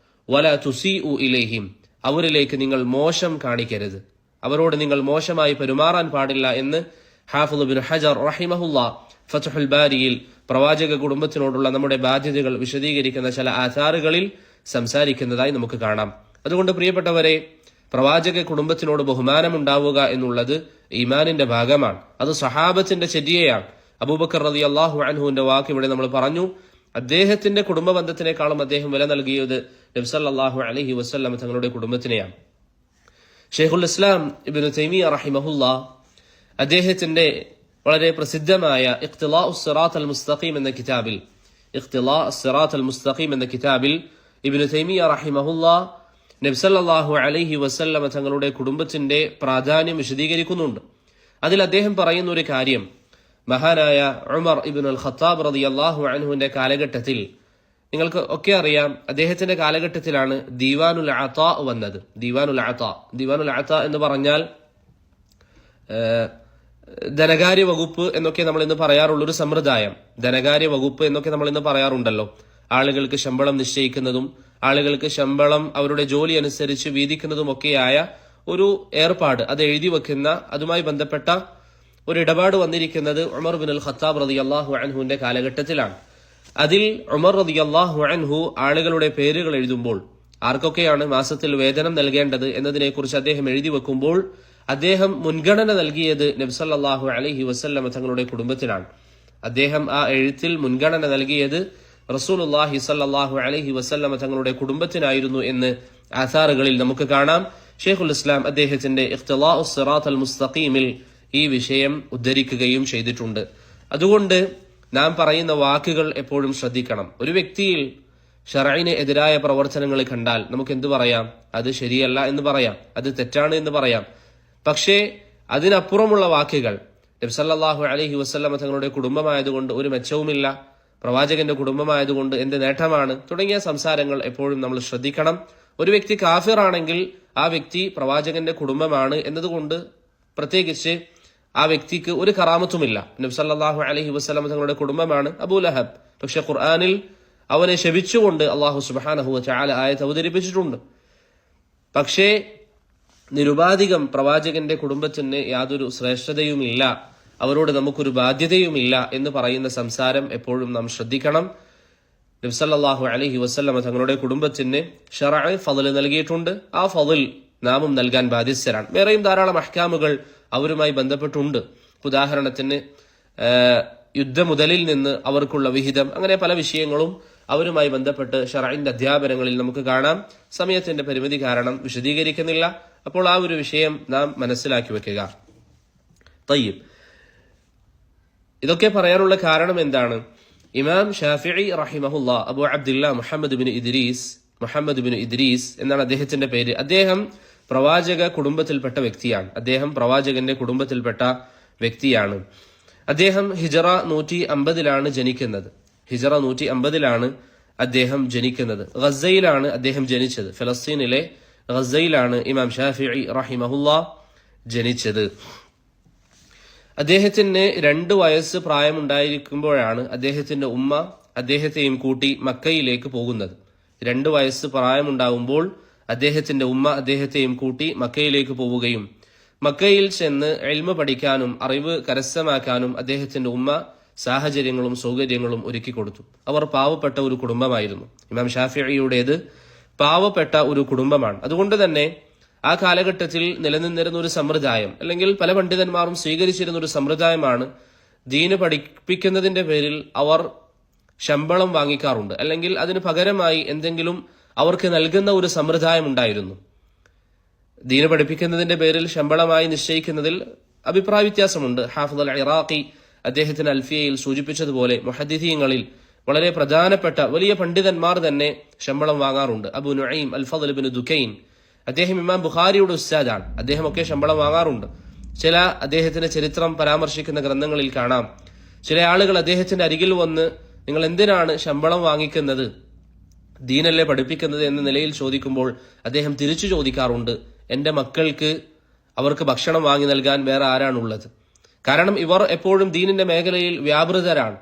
വലാ തുസീഉ ഇലൈഹിം, അവരിലേക്ക് നിങ്ങൾ മോശം കാണിക്കരുത്, അവരോട് നിങ്ങൾ മോശമായി പെരുമാറാൻ പാടില്ല എന്ന് ഹാഫിദ് ഇബ്നു ഹജർ റഹിമഹുല്ലാ ഫത്ഹുൽ ബാരിയിൽ പ്രവാചക കുടുംബത്തിനോടുള്ള നമ്മുടെ ബാധ്യതകൾ വിശദീകരിക്കുന്ന ചില ആധാറുകളിൽ സംസാരിക്കുന്നതായി നമുക്ക് കാണാം. അതുകൊണ്ട് പ്രിയപ്പെട്ടവരെ, പ്രവാചക കുടുംബത്തിനോട് ബഹുമാനമുണ്ടാവുക എന്നുള്ളത് ഈമാനിന്റെ ഭാഗമാണ്. അത് സഹാബത്തിന്റെ ചര്യയാണ്. അബൂബക്കർ റളിയല്ലാഹു അൻഹുവിന്റെ വാക്ക് ഇവിടെ നമ്മൾ പറഞ്ഞു. അദ്ദേഹത്തിന്റെ കുടുംബ ബന്ധത്തിനേക്കാളും അദ്ദേഹം വില നൽകിയത് നബി സല്ലല്ലാഹു അലൈഹി വസല്ലം തങ്ങളുടെ കുടുംബത്തിനെയാണ്. ഷെയ്ഖുൽ ഇസ്ലാം ഇബ്നു തൈമിയ്യ റഹിമഹുല്ലാ അദ്ദേഹത്തിന്റെ വളരെ പ്രസിദ്ധമായ ഇഖ്തിലാഉസ് സിറാത്തൽ മുസ്തഖീം എന്ന കിതാബിൽ ഇബ്നു തൈമിയ്യ റഹിമഹുല്ലാ നബി സല്ലല്ലാഹു അലൈഹി വസല്ലം തങ്ങളുടെ കുടുംബത്തിന്റെ പ്രാധാന്യം വിശദീകരിക്കുന്നുണ്ട്. അതിൽ അദ്ദേഹം പറയുന്ന ഒരു കാര്യം, മഹാനായ ഉമർ ഇബ്നുൽ ഖത്താബ് റളിയല്ലാഹു അൻഹുവിന്റെ കാലഘട്ടത്തിൽ നിങ്ങൾക്ക് ഒക്കെ അറിയാം, അദ്ദേഹത്തിന്റെ കാലഘട്ടത്തിലാണ് ദീവാനുൽ അതാ വന്നത്. ദീവാനുൽ അതാ എന്ന് പറഞ്ഞാൽ ധനകാര്യ വകുപ്പ് എന്നൊക്കെ നമ്മൾ ഇന്ന് പറയാറുള്ളൊരു സമ്പ്രദായം. ധനകാര്യ വകുപ്പ് എന്നൊക്കെ നമ്മൾ ഇന്ന് പറയാറുണ്ടല്ലോ. ആളുകൾക്ക് ശമ്പളം നിശ്ചയിക്കുന്നതും ആളുകൾക്ക് ശമ്പളം അവരുടെ ജോലി അനുസരിച്ച് വീതിക്കുന്നതുമൊക്കെയായ ഒരു ഏർപ്പാട്, അത് എഴുതി വെക്കുന്ന, അതുമായി ബന്ധപ്പെട്ട ഒരു ഇടപാട് വന്നിരിക്കുന്നത് ഉമർ ബിൻ അൽ ഖത്താബ് റളിയല്ലാഹു അൻഹുവിന്റെ കാലഘട്ടത്തിലാണ്. അതിൽ ഉമർ റളിയല്ലാഹു അൻഹു ആളുകളുടെ പേരുകൾ എഴുതുമ്പോൾ ആർക്കൊക്കെയാണ് മാസത്തിൽ വേതനം നൽകേണ്ടത് എന്നതിനെക്കുറിച്ച് അദ്ദേഹം എഴുതി വെക്കുമ്പോൾ അദ്ദേഹം മുൻഗണന നൽകിയത് നബി സല്ലല്ലാഹു അലൈഹി വസല്ലം തങ്ങളുടെ കുടുംബത്തിനാണ്. അദ്ദേഹം ആ എഴുത്തിൽ മുൻഗണന നൽകിയത് റസൂലുള്ളാഹി സ്വല്ലല്ലാഹു അലൈഹി വസല്ലം തങ്ങളുടെ കുടുംബത്തിനായിരുന്നു എന്ന് ആസാറുകളിൽ നമുക്ക് കാണാം. ഷെയ്ഖുൽ ഇസ്ലാം അദ്ദേഹത്തിന്റെ ഇഖ്തിലാഉസ് സിറാത്തൽ മുസ്തഖീമിൽ ഈ വിഷയം ഉദ്ധരിക്കുകയും ചെയ്തിട്ടുണ്ട്. അതുകൊണ്ട് നാം പറയുന്ന വാക്കുകൾ എപ്പോഴും ശ്രദ്ധിക്കണം. ഒരു വ്യക്തിയിൽ ശർഇന് എതിരായ പ്രവർത്തനങ്ങൾ കണ്ടാൽ നമുക്ക് എന്ത് പറയാം? അത് ശരിയല്ല എന്ന് പറയാം, അത് തെറ്റാണ് എന്ന് പറയാം. പക്ഷേ അതിനപ്പുറമുള്ള വാക്കുകൾ, നബി സല്ലല്ലാഹു അലൈഹി വസല്ലം തങ്ങളുടെ കുടുംബമായതുകൊണ്ട് ഒരു മെച്ചവുമില്ല, പ്രവാചകന്റെ കുടുംബമായതുകൊണ്ട് എന്ത് നേട്ടമാണ്, തുടങ്ങിയ സംസാരങ്ങൾ എപ്പോഴും നമ്മൾ ശ്രദ്ധിക്കണം. ഒരു വ്യക്തി കാഫിറാണെങ്കിൽ ആ വ്യക്തി പ്രവാചകന്റെ കുടുംബമാണ് എന്നതുകൊണ്ട് പ്രത്യേകിച്ച് ആ വ്യക്തിക്ക് ഒരു കറാമത്തുമില്ല. നബി സല്ലല്ലാഹു അലൈഹി വസല്ലം തങ്ങളുടെ കുടുംബമാണ് അബൂലഹബ്. പക്ഷെ ഖുർആനിൽ അവനെ ശപിച്ചുകൊണ്ട് അല്ലാഹു സുബ്ഹാനഹു വതആല ആയത്ത് അവതരിപ്പിച്ചിട്ടുണ്ട്. പക്ഷേ നിരുപാധികം പ്രവാചകന്റെ കുടുംബത്തിന് യാതൊരു ശ്രേഷ്ഠതയുമില്ല, അവരോട് നമുക്കൊരു ബാധ്യതയുമില്ല എന്ന് പറയുന്ന സംസാരം എപ്പോഴും നാം ശ്രദ്ധിക്കണം. നബി സല്ലല്ലാഹു അലൈഹി വസല്ലം തങ്ങളുടെ കുടുംബത്തിന് ശർഅ് ഫളൽ നൽകിയിട്ടുണ്ട്. ആ ഫളൽ നാമും നൽകാൻ ബാധ്യസ്ഥരാണ്. വേറെയും ധാരാളം അഹ്കാമുകൾ അവരുമായി ബന്ധപ്പെട്ടുണ്ട്. ഉദാഹരണത്തിന് യുദ്ധമുതലിൽ നിന്ന് അവർക്കുള്ള വിഹിതം, അങ്ങനെ പല വിഷയങ്ങളും അവരുമായി ബന്ധപ്പെട്ട് ശർഇന്റെ അധ്യാപനങ്ങളിൽ നമുക്ക് കാണാം. സമയത്തിന്റെ പരിമിതി കാരണം വിശദീകരിക്കുന്നില്ല. അപ്പോൾ ആ ഒരു വിഷയം നാം മനസ്സിലാക്കി വെക്കുക. തയ്യിബ്, ഇതൊക്കെ പറയാനുള്ള കാരണം എന്താണ്? ഇമാം ഷാഫിഈ റഹിമഹുല്ലാ, അബൂ അബ്ദുല്ലാ മുഹമ്മദ് ബിൻ ഇദ്രീസ് എന്നാണ് അദ്ദേഹത്തിന്റെ പേര്. അദ്ദേഹം പ്രവാചക കുടുംബത്തിൽപ്പെട്ട വ്യക്തിയാണ്. അദ്ദേഹം പ്രവാചകന്റെ കുടുംബത്തിൽപ്പെട്ട വ്യക്തിയാണ്. അദ്ദേഹം ഹിജറ 150 ജനിക്കുന്നത്. ഹിജറ 150 അദ്ദേഹം ജനിക്കുന്നത്. ഗസയിലാണ് അദ്ദേഹം ജനിച്ചത്. ഫലസ്തീനിലെ ഗസയിലാണ് ഇമാം ഷാഫിഈ റഹിമഹുല്ലാ ജനിച്ചത്. അദ്ദേഹത്തിന് 2 വയസ്സ് പ്രായമുണ്ടായിരിക്കുമ്പോഴാണ് അദ്ദേഹത്തിന്റെ ഉമ്മ അദ്ദേഹത്തെയും കൂട്ടി മക്കയിലേക്ക് പോകുന്നത്. 2 വയസ്സ് പ്രായമുണ്ടാകുമ്പോൾ അദ്ദേഹത്തിന്റെ ഉമ്മ അദ്ദേഹത്തെയും കൂട്ടി മക്കയിലേക്ക് പോവുകയും മക്കയിൽ ചെന്ന് ഇൽമ പഠിക്കാനും അറിവ് കരസ്ഥമാക്കാനും അദ്ദേഹത്തിന്റെ ഉമ്മ സാഹചര്യങ്ങളും സൗകര്യങ്ങളും ഒരുക്കി കൊടുത്തു. അവർ പാവപ്പെട്ട ഒരു കുടുംബമായിരുന്നു. ഇമാം ഷാഫിഈയുടേത് പാവപ്പെട്ട ഒരു കുടുംബമാണ്. അതുകൊണ്ട് തന്നെ ആ കാലഘട്ടത്തിൽ നിലനിന്നിരുന്ന ഒരു സമ്പ്രദായം, അല്ലെങ്കിൽ പല പണ്ഡിതന്മാരും സ്വീകരിച്ചിരുന്ന ഒരു സമ്പ്രദായമാണ്, ദീന് പഠിപ്പിക്കുന്നതിന്റെ പേരിൽ അവർ ശമ്പളം വാങ്ങിക്കാറുണ്ട്, അല്ലെങ്കിൽ അതിന് പകരമായി എന്തെങ്കിലും അവർക്ക് നൽകുന്ന ഒരു സമ്പ്രദായം ഉണ്ടായിരുന്നു. ദീന് പഠിപ്പിക്കുന്നതിന്റെ പേരിൽ ശമ്പളമായി നിശ്ചയിക്കുന്നതിൽ അഭിപ്രായ വ്യത്യാസമുണ്ട്. ഹാഫിദ് അൽ ഇറാഖി അദ്ദേഹത്തിന് അൽഫിയയിൽ സൂചിപ്പിച്ചതുപോലെ മുഹദ്ദിഥീങ്ങളിൽ വളരെ പ്രധാനപ്പെട്ട വലിയ പണ്ഡിതന്മാർ തന്നെ ശമ്പളം വാങ്ങാറുണ്ട്. അബൂ നുഈം അൽ ഫദ്ൽ ഇബ്നു ദുകൈൻ, അദ്ദേഹം ഇമാം ബുഖാരിയുടെ ഉസ്താദാണ്. അദ്ദേഹമൊക്കെ ശമ്പളം വാങ്ങാറുണ്ട്. ചില അദ്ദേഹത്തിന്റെ ചരിത്രം പരാമർശിക്കുന്ന ഗ്രന്ഥങ്ങളിൽ കാണാം, ചില ആളുകൾ അദ്ദേഹത്തിന്റെ അരികിൽ വന്ന് നിങ്ങൾ എന്തിനാണ് ശമ്പളം വാങ്ങിക്കുന്നത്, ദീനല്ലേ പഠിപ്പിക്കുന്നത് എന്ന നിലയിൽ ചോദിക്കുമ്പോൾ അദ്ദേഹം തിരിച്ചു ചോദിക്കാറുണ്ട്, എന്റെ മക്കൾക്ക് അവർക്ക് ഭക്ഷണം വാങ്ങി നൽകാൻ വേറെ ആരാണുള്ളത്? കാരണം ഇവർ എപ്പോഴും ദീനിന്റെ മേഖലയിൽ വ്യാപൃതരാണ്.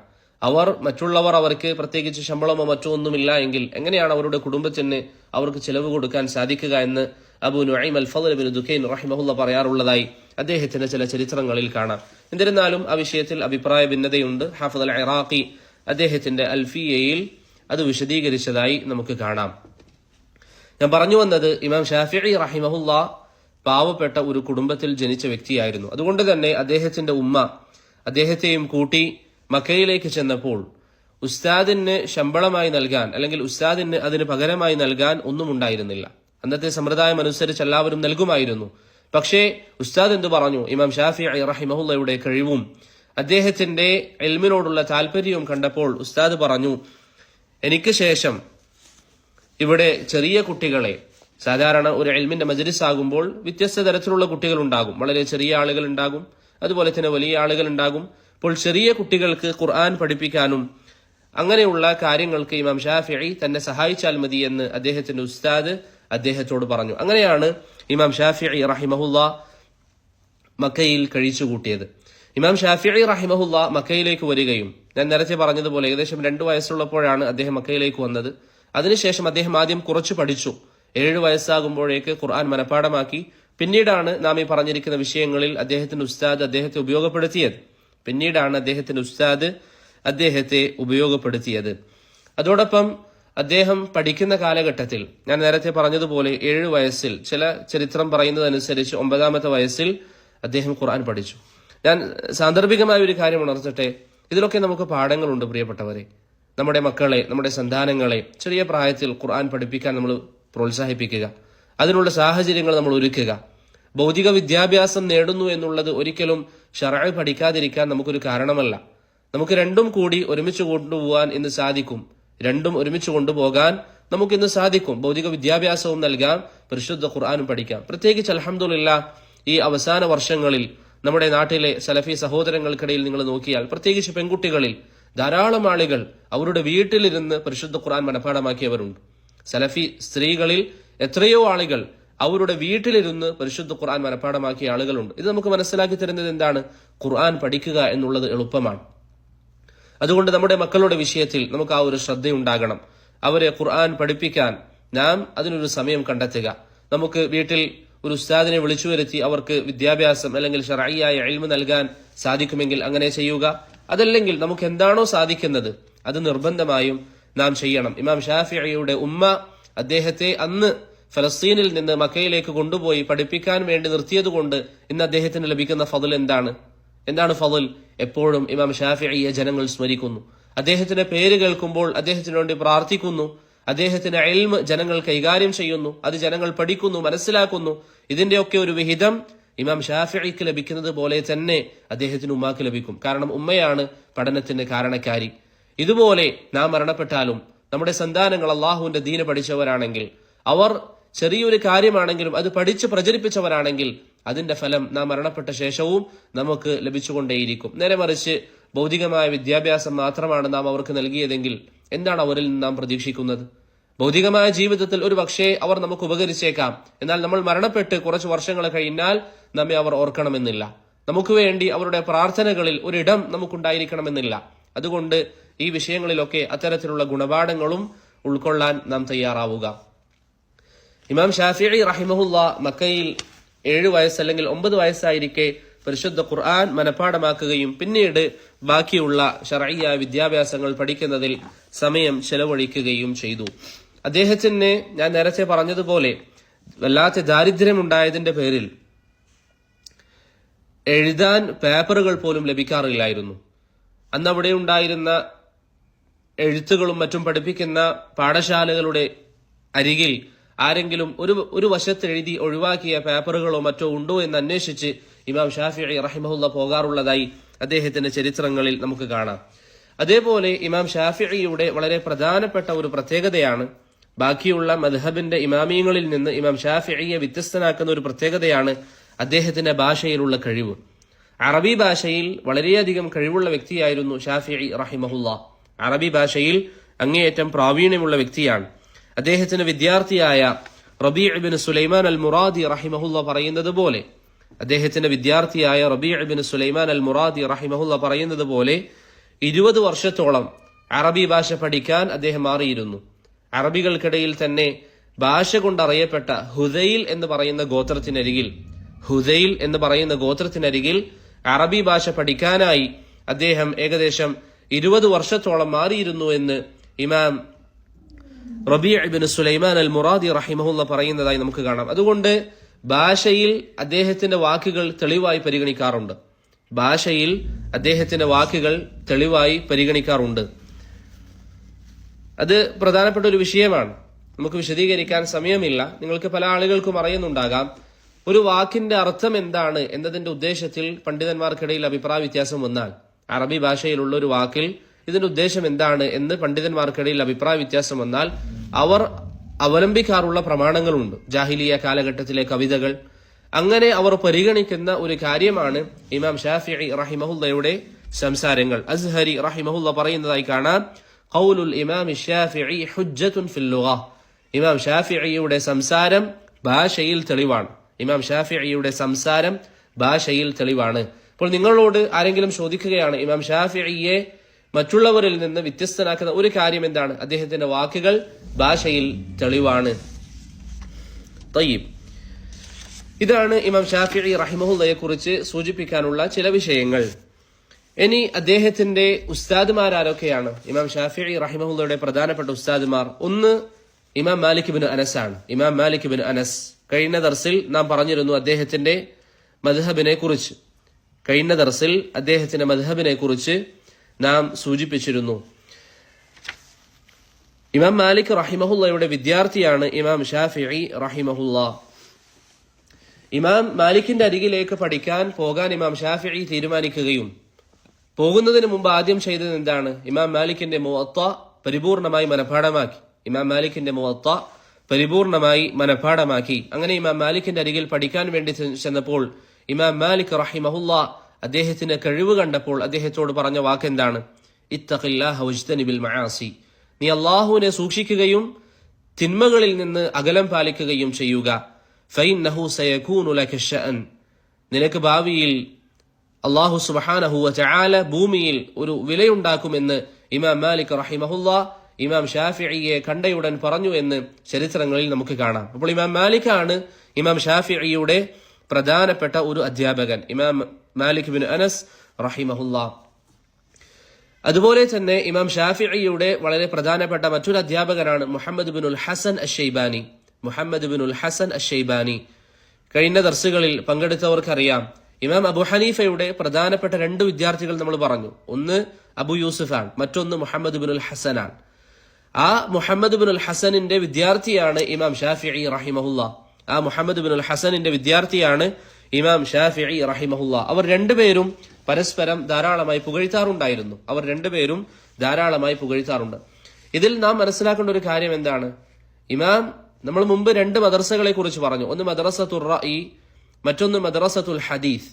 മറ്റുള്ളവർ അവർക്ക് പ്രത്യേകിച്ച് ശമ്പളമോ മറ്റോ ഒന്നുമില്ല എങ്കിൽ എങ്ങനെയാണ് അവരുടെ കുടുംബത്തിന് അവർക്ക് ചിലവ് കൊടുക്കാൻ സാധിക്കുക എന്ന് അബൂ നുഈം അൽ ഫദ്ൽ ഇബ്നു ദുകൈൻ റഹിമഹുല്ലാ പറയാറുള്ളതായി അദ്ദേഹത്തിന്റെ ചില ചരിത്രങ്ങളിൽ കാണാം. എന്നിരുന്നാലും ആ വിഷയത്തിൽ അഭിപ്രായ ഭിന്നതയുണ്ട്. ഹാഫിദ് അൽ ഇറാഖി അദ്ദേഹത്തിന്റെ അൽഫിയയിൽ അത് വിശദീകരിച്ചതായി നമുക്ക് കാണാം. ഞാൻ പറഞ്ഞു വന്നത്, ഇമാം ഷാഫിഈ റഹിമഹുല്ലാ പാവപ്പെട്ട ഒരു കുടുംബത്തിൽ ജനിച്ച വ്യക്തിയായിരുന്നു. അതുകൊണ്ട് തന്നെ അദ്ദേഹത്തിന്റെ ഉമ്മ അദ്ദേഹത്തെയും കൂട്ടി മക്കയിലേക്ക് ചെന്നപ്പോൾ ഉസ്താദിന് ശമ്പളമായി നൽകാൻ, അല്ലെങ്കിൽ ഉസ്താദിന് അതിന് പകരമായി നൽകാൻ ഒന്നും ഉണ്ടായിരുന്നില്ല. അന്നത്തെ സമ്പ്രദായം അനുസരിച്ച് എല്ലാവരും നൽകുമായിരുന്നു. പക്ഷേ ഉസ്താദ് എന്തു പറഞ്ഞു? ഇമാം ഷാഫിഈ റഹിമഹുല്ലയുടെ കഴിവും അദ്ദേഹത്തിന്റെ ഇൽമിനോടുള്ള താല്പര്യവും കണ്ടപ്പോൾ ഉസ്താദ് പറഞ്ഞു, എനിക്ക് ശേഷം ഇവിടെ ചെറിയ കുട്ടികളെ, സാധാരണ ഒരു ഇൽമിന്റെ മജ്ലിസ് ആകുമ്പോൾ വ്യത്യസ്ത തരത്തിലുള്ള കുട്ടികൾ ഉണ്ടാകും. വളരെ ചെറിയ ആളുകൾ ഉണ്ടാകും, അതുപോലെ തന്നെ വലിയ ആളുകൾ ഉണ്ടാകും. അപ്പോൾ ചെറിയ കുട്ടികൾക്ക് ഖുർആൻ പഠിപ്പിക്കാനും അങ്ങനെയുള്ള കാര്യങ്ങൾക്ക് ഇമാം ഷാഫിഈ തന്നെ സഹായിച്ചാൽ മതി എന്ന് അദ്ദേഹത്തിന്റെ ഉസ്താദ് അദ്ദേഹത്തോട് പറഞ്ഞു. അങ്ങനെയാണ് ഇമാം ഷാഫിഈ റഹിമഹുല്ലാ മക്കയിൽ കഴിച്ചുകൂട്ടിയത്. ഇമാം ഷാഫിഈ റഹിമഹുല്ലാ മക്കയിലേക്ക് വരികയും ഞാൻ നേരത്തെ പറഞ്ഞതുപോലെ ഏകദേശം 2 വയസ്സുള്ളപ്പോഴാണ് അദ്ദേഹം മക്കയിലേക്ക് വന്നത്. അതിനുശേഷം അദ്ദേഹം ആദ്യം കുറച്ചു പഠിച്ചു. 7 വയസ്സാകുമ്പോഴേക്ക് ഖുർആൻ മനഃപ്പാടമാക്കി. പിന്നീടാണ് നാം ഈ പറഞ്ഞിരിക്കുന്ന വിഷയങ്ങളിൽ അദ്ദേഹത്തിന്റെ ഉസ്താദ് അദ്ദേഹത്തെ ഉപയോഗപ്പെടുത്തിയത്. അതോടൊപ്പം അദ്ദേഹം പഠിക്കുന്ന കാലഘട്ടത്തിൽ ഞാൻ നേരത്തെ പറഞ്ഞതുപോലെ 7 വയസ്സിൽ, ചില ചരിത്രം പറയുന്നതനുസരിച്ച് 9ാമത്തെ വയസ്സിൽ അദ്ദേഹം ഖുർആൻ പഠിച്ചു. ഞാൻ സാന്ദർഭികമായ ഒരു കാര്യം ഉണർത്തട്ടെ. ഇതിലൊക്കെ നമുക്ക് പാഠങ്ങളുണ്ട് പ്രിയപ്പെട്ടവരെ. നമ്മുടെ മക്കളെ, നമ്മുടെ സന്താനങ്ങളെ ചെറിയ പ്രായത്തിൽ ഖുർആൻ പഠിപ്പിക്കാൻ നമ്മൾ പ്രോത്സാഹിപ്പിക്കുക, അതിനുള്ള സാഹചര്യങ്ങൾ നമ്മൾ ഒരുക്കുക. ഭൗതിക വിദ്യാഭ്യാസം നേടുന്നു എന്നുള്ളത് ഒരിക്കലും ശർഅ് പഠിക്കാതിരിക്കാൻ നമുക്കൊരു കാരണമല്ല. നമുക്ക് രണ്ടും കൂടി ഒരുമിച്ച് കൊണ്ടുപോകാൻ ഇന്ന് സാധിക്കും. രണ്ടും ഒരുമിച്ച് കൊണ്ടുപോകാൻ നമുക്ക് ഇന്ന് സാധിക്കും. ഭൗതിക വിദ്യാഭ്യാസവും നൽകാം, പരിശുദ്ധ ഖുർആനും പഠിക്കാം. പ്രത്യേകിച്ച് അൽഹംദുലില്ലാഹ് ഈ അവസാന വർഷങ്ങളിൽ നമ്മുടെ നാട്ടിലെ സലഫി സഹോദരങ്ങൾക്കിടയിൽ നിങ്ങൾ നോക്കിയാൽ, പ്രത്യേകിച്ച് പെൺകുട്ടികളിൽ ധാരാളം ആളുകൾ അവരുടെ വീട്ടിലിരുന്ന് പരിശുദ്ധ ഖുർആൻ മനഃപ്പാടമാക്കിയവരുണ്ട്. സലഫി സ്ത്രീകളിൽ എത്രയോ ആളുകൾ അവരുടെ വീട്ടിലിരുന്ന് പരിശുദ്ധ ഖുർആൻ മനഃപ്പാടമാക്കിയ ആളുകളുണ്ട്. ഇത് നമുക്ക് മനസ്സിലാക്കി തരുന്നത് എന്താണ്? ഖുർആൻ പഠിക്കുക എന്നുള്ളത് എളുപ്പമാണ്. അതുകൊണ്ട് നമ്മുടെ മക്കളുടെ വിഷയത്തിൽ നമുക്ക് ആ ഒരു ശ്രദ്ധയുണ്ടാകണം. അവരെ ഖുർആൻ പഠിപ്പിക്കാൻ നാം അതിനൊരു സമയം കണ്ടെത്തുക. നമുക്ക് വീട്ടിൽ ഒരു ഉസ്താദിനെ വിളിച്ചു വരുത്തി അവർക്ക് വിദ്യാഭ്യാസം അല്ലെങ്കിൽ ശർഈയായ ഇൽമ് നൽകാൻ സാധിക്കുമെങ്കിൽ അങ്ങനെ ചെയ്യുക. അതല്ലെങ്കിൽ നമുക്ക് എന്താണോ സാധിക്കുന്നത് അത് നിർബന്ധമായും നാം ചെയ്യണം. ഇമാം ഷാഫിഈയുടെ ഉമ്മ അദ്ദേഹത്തെ അന്ന് ഫലസ്തീനിൽ നിന്ന് മക്കയിലേക്ക് കൊണ്ടുപോയി പഠിപ്പിക്കാൻ വേണ്ടി നിർത്തിയതുകൊണ്ട് ഇന്ന് അദ്ദേഹത്തിന് ലഭിക്കുന്ന ഫضൽ എന്താണ് ഫضൽ? എപ്പോഴും ഇമാം ഷാഫിഈയെ ജനങ്ങൾ സ്മരിക്കുന്നു. അദ്ദേഹത്തിന്റെ പേര് കേൾക്കുമ്പോൾ അദ്ദേഹത്തിന് വേണ്ടി പ്രാർത്ഥിക്കുന്നു. അദ്ദേഹത്തിന്റെ ഇൽമ് ജനങ്ങൾ കൈകാര്യം ചെയ്യുന്നു, അത് ജനങ്ങൾ പഠിക്കുന്നു, മനസ്സിലാക്കുന്നു. ഇതിന്റെയൊക്കെ ഒരു വിഹിതം ഇമാം ഷാഫിഈക്ക് ലഭിക്കുന്നത് പോലെ തന്നെ അദ്ദേഹത്തിന് ഉമ്മാക്ക് ലഭിക്കും. കാരണം ഉമ്മയാണ് പഠനത്തിന്റെ കാരണക്കാരി. ഇതുപോലെ നാം മരണപ്പെട്ടാലും നമ്മുടെ സന്താനങ്ങൾ അള്ളാഹുവിന്റെ ദീന് പഠിച്ചവരാണെങ്കിൽ, അവർ ചെറിയൊരു കാര്യമാണെങ്കിലും അത് പഠിച്ച് പ്രചരിപ്പിച്ചവരാണെങ്കിൽ അതിന്റെ ഫലം നാം മരണപ്പെട്ട ശേഷവും നമുക്ക് ലഭിച്ചുകൊണ്ടേയിരിക്കും. നേരെ മറിച്ച് ഭൗതികമായ വിദ്യാഭ്യാസം മാത്രമാണ് നാം അവർക്ക് നൽകിയതെങ്കിൽ എന്താണ് അവരിൽ നിന്ന് നാം പ്രതീക്ഷിക്കുന്നത്? ഭൗതികമായ ജീവിതത്തിൽ ഒരു പക്ഷേ അവർ നമുക്ക് ഉപകരിച്ചേക്കാം, എന്നാൽ നമ്മൾ മരണപ്പെട്ട് കുറച്ച് വർഷങ്ങൾ കഴിഞ്ഞാൽ നമ്മെ അവർ ഓർക്കണമെന്നില്ല. നമുക്ക് വേണ്ടി അവരുടെ പ്രാർത്ഥനകളിൽ ഒരിടം നമുക്കുണ്ടായിരിക്കണമെന്നില്ല. അതുകൊണ്ട് ഈ വിഷയങ്ങളിലൊക്കെ അത്തരത്തിലുള്ള ഗുണപാഠങ്ങളും ഉൾക്കൊള്ളാൻ നാം തയ്യാറാവുക. ഇമാം ഷാഫിഈ റഹിമഹുല്ലാ മക്കയിൽ 7 വയസ്സ് അല്ലെങ്കിൽ 9 വയസ്സായിരിക്കെ പരിശുദ്ധ ഖുർആൻ മനഃപ്പാടമാക്കുകയും പിന്നീട് ബാക്കിയുള്ള ശർഈയായ വിദ്യാഭ്യാസങ്ങൾ പഠിക്കുന്നതിൽ സമയം ചെലവഴിക്കുകയും ചെയ്തു. അദ്ദേഹത്തിന് ഞാൻ നേരത്തെ പറഞ്ഞതുപോലെ വല്ലാത്ത ദാരിദ്ര്യമുണ്ടായതിന്റെ പേരിൽ എഴുതാൻ പേപ്പറുകൾ പോലും ലഭിക്കാറില്ലായിരുന്നു. അന്ന് അവിടെ ഉണ്ടായിരുന്ന എഴുത്തുകളും മറ്റും പഠിപ്പിക്കുന്ന പാഠശാലകളുടെ അരികിൽ ആരെങ്കിലും ഒരു വശത്ത് എഴുതി ഒഴിവാക്കിയ പേപ്പറുകളോ മറ്റോ ഉണ്ടോ എന്ന് അന്വേഷിച്ച് ഇമാം ഷാഫിഈ റഹിമഹുല്ല പോകാറുള്ളതായി അദ്ദേഹത്തിന്റെ ചരിത്രങ്ങളിൽ നമുക്ക് കാണാം. അതേപോലെ ഇമാം ഷാഫിഈയുടെ വളരെ പ്രധാനപ്പെട്ട ഒരു പ്രത്യേകതയാണ്, ബാക്കിയുള്ള മദ്ഹബിന്റെ ഇമാമിയങ്ങളിൽ നിന്ന് ഇമാം ഷാഫിഈയെ വ്യത്യസ്തനാക്കുന്ന ഒരു പ്രത്യേകതയാണ് അദ്ദേഹത്തിന്റെ ഭാഷയിലുള്ള കഴിവ്. അറബി ഭാഷയിൽ വളരെയധികം കഴിവുള്ള വ്യക്തിയായിരുന്നു ഷാഫിഈ റഹിമഹുല്ല. അറബി ഭാഷയിൽ അങ്ങേയറ്റം പ്രാവീണ്യമുള്ള വ്യക്തിയാണ്. അദ്ദേഹത്തിന്റെ വിദ്യാർത്ഥിയായ റബീഉ ഇബ്നു സുലൈമാൻ അൽ മുറാദി റഹിമഹുല്ല പറയുന്നത് പോലെ 20 വർഷത്തോളം അറബി ഭാഷ പഠിക്കാൻ അദ്ദേഹം മാറിയിരുന്നു. അറബികൾക്കിടയിൽ തന്നെ ഭാഷ കൊണ്ടറിയപ്പെട്ട ഹുദൈൽ എന്ന് പറയുന്ന ഗോത്രത്തിനരികിൽ അറബി ഭാഷ പഠിക്കാനായി അദ്ദേഹം ഏകദേശം 20 വർഷത്തോളം മാറിയിരുന്നു എന്ന് ഇമാം റബീഉ ഇബ്നു സുലൈമാൻ അൽ മുറാദി റഹിമഹുല്ല പറയുന്നതായി നമുക്ക് കാണാം. അതുകൊണ്ട് ഭാഷയിൽ അദ്ദേഹത്തിന്റെ വാക്കുകൾ തെളിവായി പരിഗണിക്കാറുണ്ട്. അത് പ്രധാനപ്പെട്ട ഒരു വിഷയമാണ്. നമുക്ക് വിശദീകരിക്കാൻ സമയമില്ല. നിങ്ങൾക്ക് പല ആളുകൾക്കും അറിയുന്നുണ്ടാകാം, ഒരു വാക്കിന്റെ അർത്ഥം എന്താണ് എന്നതിന്റെ ഉദ്ദേശത്തിൽ പണ്ഡിതന്മാർക്കിടയിൽ അഭിപ്രായ വ്യത്യാസം വന്നാൽ, അറബി ഭാഷയിലുള്ള ഒരു വാക്കിൽ ഇതിന്റെ ഉദ്ദേശം എന്താണ് എന്ന് പണ്ഡിതന്മാർക്കിടയിൽ അഭിപ്രായ വ്യത്യാസം വന്നാൽ അവർ അവലംബിക്കാറുള്ള പ്രമാണങ്ങളുണ്ട്. ജാഹിലിയ കാലഘട്ടത്തിലെ കവിതകൾ, അങ്ങനെ അവർ പരിഗണിക്കുന്ന ഒരു കാര്യമാണ് ഇമാം ഷാഫിഈ റഹിമഹുല്ലയുടെ സംസാരങ്ങൾ. അസ്ഹരി റഹിമഹുല്ല പറയുന്നതായി കാണാം, ഖൗലുൽ ഇമാം ഷാഫിഈ ഹുജ്ജത്തുൻ ഫിൽ ലുഗ. ഇമാം ഷാഫിഈയുടെ സംസാരം ഭാഷയിൽ തെളിവാണ്. ഇമാം ഷാഫിഈയുടെ സംസാരം ഭാഷയിൽ തെളിവാണ്. അപ്പോൾ നിങ്ങളോട് ആരെങ്കിലും ചോദിക്കുകയാണ് ഇമാം ഷാഫിഈയെ മറ്റുള്ളവരിൽ നിന്ന് വ്യത്യസ്തനാക്കുന്ന ഒരു കാര്യം എന്താണ്? അദ്ദേഹത്തിന്റെ വാക്കുകൾ ഭാഷയിൽ തെളിവാണ്. തയ്യിബ്, ഇതാണ് ഇമാം ഷാഫിഈ റഹിമഹുല്ലയെ കുറിച്ച് സൂചിപ്പിക്കാനുള്ള ചില വിഷയങ്ങൾ. ഇനി അദ്ദേഹത്തിന്റെ ഉസ്താദുമാരൊക്കെയാണ്? ഇമാം ഷാഫിഈ റഹിമഹുല്ലയുടെ പ്രധാനപ്പെട്ട ഉസ്താദുമാർ ഒന്ന് ഇമാം മാലിക് ഇബ്നു അനസ് ആണ്. ഇമാം മാലിക് ഇബ്നു അനസ് കഴിഞ്ഞ ദർസിൽ നാം പറഞ്ഞിരുന്നു അദ്ദേഹത്തിന്റെ മദ്ഹബിനെ കുറിച്ച്. നാം സൂചിപ്പിച്ചിരുന്നു. ഇമാം മാലിക് റഹിമഹുല്ലയുടെ വിദ്യാർത്ഥിയാണ് ഇമാം ഷാഫിഈ റഹിമഹുല്ല. ഇമാം മാലിക്കിന്റെ അരികിലേക്ക് പഠിക്കാൻ പോകാൻ ഇമാം ഷാഫിഈ തീരുമാനിക്കുകയും പോകുന്നതിന് മുമ്പ് ആദ്യം ചെയ്തത് എന്താണ്? ഇമാം മാലിക്കിന്റെ മുവത്ത പരിപൂർണമായി മനഃപാഠമാക്കി. അങ്ങനെ ഇമാം മാലിക്കിന്റെ അരികിൽ പഠിക്കാൻ വേണ്ടി ചെന്നപ്പോൾ ഇമാം മാലിക് റഹിമഹുല്ല അദ്ദേഹത്തിന്റെ കഴിവ് കണ്ടപ്പോൾ അദ്ദേഹത്തോട് പറഞ്ഞ വാക്ക് എന്താണ്? ഇത്തഖില്ലാഹ വജ്തനിബിൽ മആസി. നീ അല്ലാഹുവിനെ സൂക്ഷിക്കുകയും തിന്മകളിൽ നിന്ന് അകലം പാലിക്കുകയും ചെയ്യുക. ഫഇന്നഹു സയകൂനു ലക ശഅൻ. നിനക്ക് ഭാവിയിൽ അല്ലാഹു സുബ്ഹാനഹു വ തആല ഭൂമിയിൽ ഒരു വിലയുണ്ടാക്കുമെന്ന് ഇമാം മാലിക് റഹിമഹുല്ല ഇമാം ഷാഫിഈയെ കണ്ടയുടൻ പറഞ്ഞു എന്ന് ചരിത്രങ്ങളിൽ നമുക്ക് കാണാം. അപ്പോൾ ഇമാം മാലിക്കാണ് ഇമാം ഷാഫിഈയുടെ പ്രധാനപ്പെട്ട ഒരു അധ്യാപകൻ, ഇമാം മാലിക് ബിൻ അനസ് റഹിമഹുല്ല. അതുപോലെ തന്നെ ഇമാം ഷാഫിഈയുടെ വളരെ പ്രധാനപ്പെട്ട മറ്റൊരു അധ്യാപകനാണ് മുഹമ്മദ് ബിനുൽ ഹസൻ അശ്ശൈബാനി. കഴിഞ്ഞ ദർസുകളിൽ പങ്കെടുത്തവർക്കറിയാം, ഇമാം അബു ഹനീഫയുടെ പ്രധാനപ്പെട്ട രണ്ട് വിദ്യാർത്ഥികൾ നമ്മൾ പറഞ്ഞു. ഒന്ന് അബു യൂസുഫാണ്, മറ്റൊന്ന് മുഹമ്മദ് ബിനുൽ ഹസനാണ്. ആ മുഹമ്മദ് ബിനുൽ ഹസനിന്റെ വിദ്യാർത്ഥിയാണ് ഇമാം ഷാഫിഈ റഹിമഹുല്ല. അവർ രണ്ടുപേരും പരസ്പരം ധാരാളമായി പുകഴ്ത്താറുണ്ട്. ഇതിൽ നാം മനസ്സിലാക്കേണ്ട ഒരു കാര്യം എന്താണ്? നമ്മൾ മുമ്പ് രണ്ട് മദ്രസകളെ കുറിച്ച് പറഞ്ഞു. ഒന്ന് മദ്രസത്തുർ റഈ, മറ്റൊന്ന് മദ്രസത്തുൽ ഹദീസ്.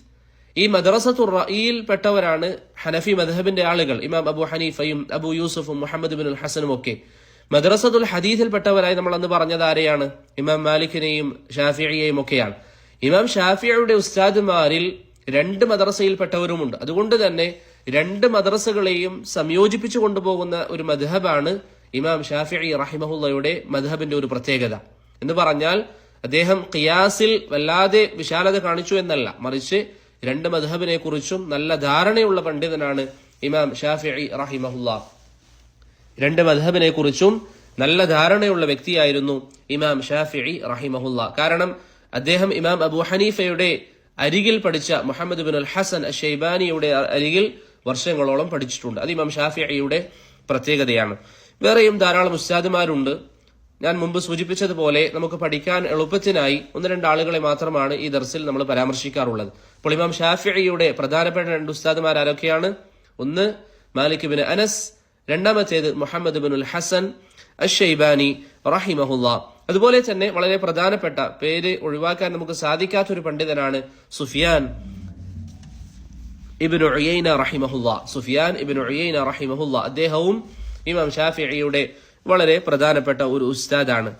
ഈ മദ്രസത്തുർ റഈയിൽ പെട്ടവരാണ് ഹനഫി മദ്ഹബിന്റെ ആളുകൾ, ഇമാം അബു ഹനീഫയും അബു യൂസുഫും മുഹമ്മദ് ബിനുൽ ഹസനും ഒക്കെ. മദ്രസത്തുൽ ഹദീസിൽ പെട്ടവരായി നമ്മൾ അന്ന് പറഞ്ഞത് ആരെയാണ്? ഇമാം മാലിക്കിനെയും ഷാഫിഈയെയും ഒക്കെയാണ്. ഇമാം ഷാഫിഈയുടെ ഉസ്താദുമാരിൽ രണ്ട് മദ്രസയിൽപ്പെട്ടവരുമുണ്ട്. അതുകൊണ്ട് തന്നെ രണ്ട് മദ്രസകളെയും സംയോജിപ്പിച്ചു കൊണ്ടുപോകുന്ന ഒരു മദ്ഹബാണ് ഇമാം ഷാഫിഈ റഹിമഹുല്ലയുടെ മദ്ഹബിന്റെ ഒരു പ്രത്യേകത. എന്ന് പറഞ്ഞാൽ അദ്ദേഹം ഖിയാസിൽ വല്ലാതെ വിശാലത കാണിച്ചു എന്നല്ല, മറിച്ച് രണ്ട് മദ്ഹബിനെ കുറിച്ചും നല്ല ധാരണയുള്ള പണ്ഡിതനാണ് ഇമാം ഷാഫിഈ റഹിമഹുല്ല. രണ്ട് മദ്ഹബിനെ കുറിച്ചും നല്ല ധാരണയുള്ള വ്യക്തിയായിരുന്നു ഇമാം ഷാഫിഈ റഹിമഹുല്ല. കാരണം അദ്ദേഹം ഇമാം അബു ഹനീഫയുടെ അരികിൽ പഠിച്ച മുഹമ്മദ് ബിനുൽ ഹസൻ അശ്ശൈബാനിയുടെ അരികിൽ വർഷങ്ങളോളം പഠിച്ചിട്ടുണ്ട്. അത് ഇമാം ഷാഫിഈയുടെ പ്രത്യേകതയാണ്. വേറെയും ധാരാളം ഉസ്താദുമാരുണ്ട്. ഞാൻ മുമ്പ് സൂചിപ്പിച്ചതുപോലെ നമുക്ക് പഠിക്കാൻ എളുപ്പത്തിനായി ഒന്ന് രണ്ട് ആളുകളെ മാത്രമാണ് ഈ ദർസിൽ നമ്മൾ പരാമർശിക്കാറുള്ളത്. അപ്പോൾ ഇമാം ഷാഫിഈയുടെ പ്രധാനപ്പെട്ട രണ്ട് ഉസ്താദുമാർ ആരൊക്കെയാണ്? ഒന്ന് മാലിക് ബിൻ അനസ്, രണ്ടാമത്തേത് മുഹമ്മദ് ബിനുൽ ഹസൻ അശ്ശൈബാനി റഹിമഹുല്ല. അതുപോലെ തന്നെ വളരെ പ്രധാനപ്പെട്ട, പേര് ഒഴിവാക്കാൻ നമുക്ക് സാധിക്കാത്തൊരു പണ്ഡിതനാണ് സുഫിയാൻ ഇബ്നു ഉയൈന റഹിമഹുല്ല. അദ്ദേഹവും ഇമാം ഷാഫിഈയുടെ വളരെ പ്രധാനപ്പെട്ട ഒരു ഉസ്താദാണ്.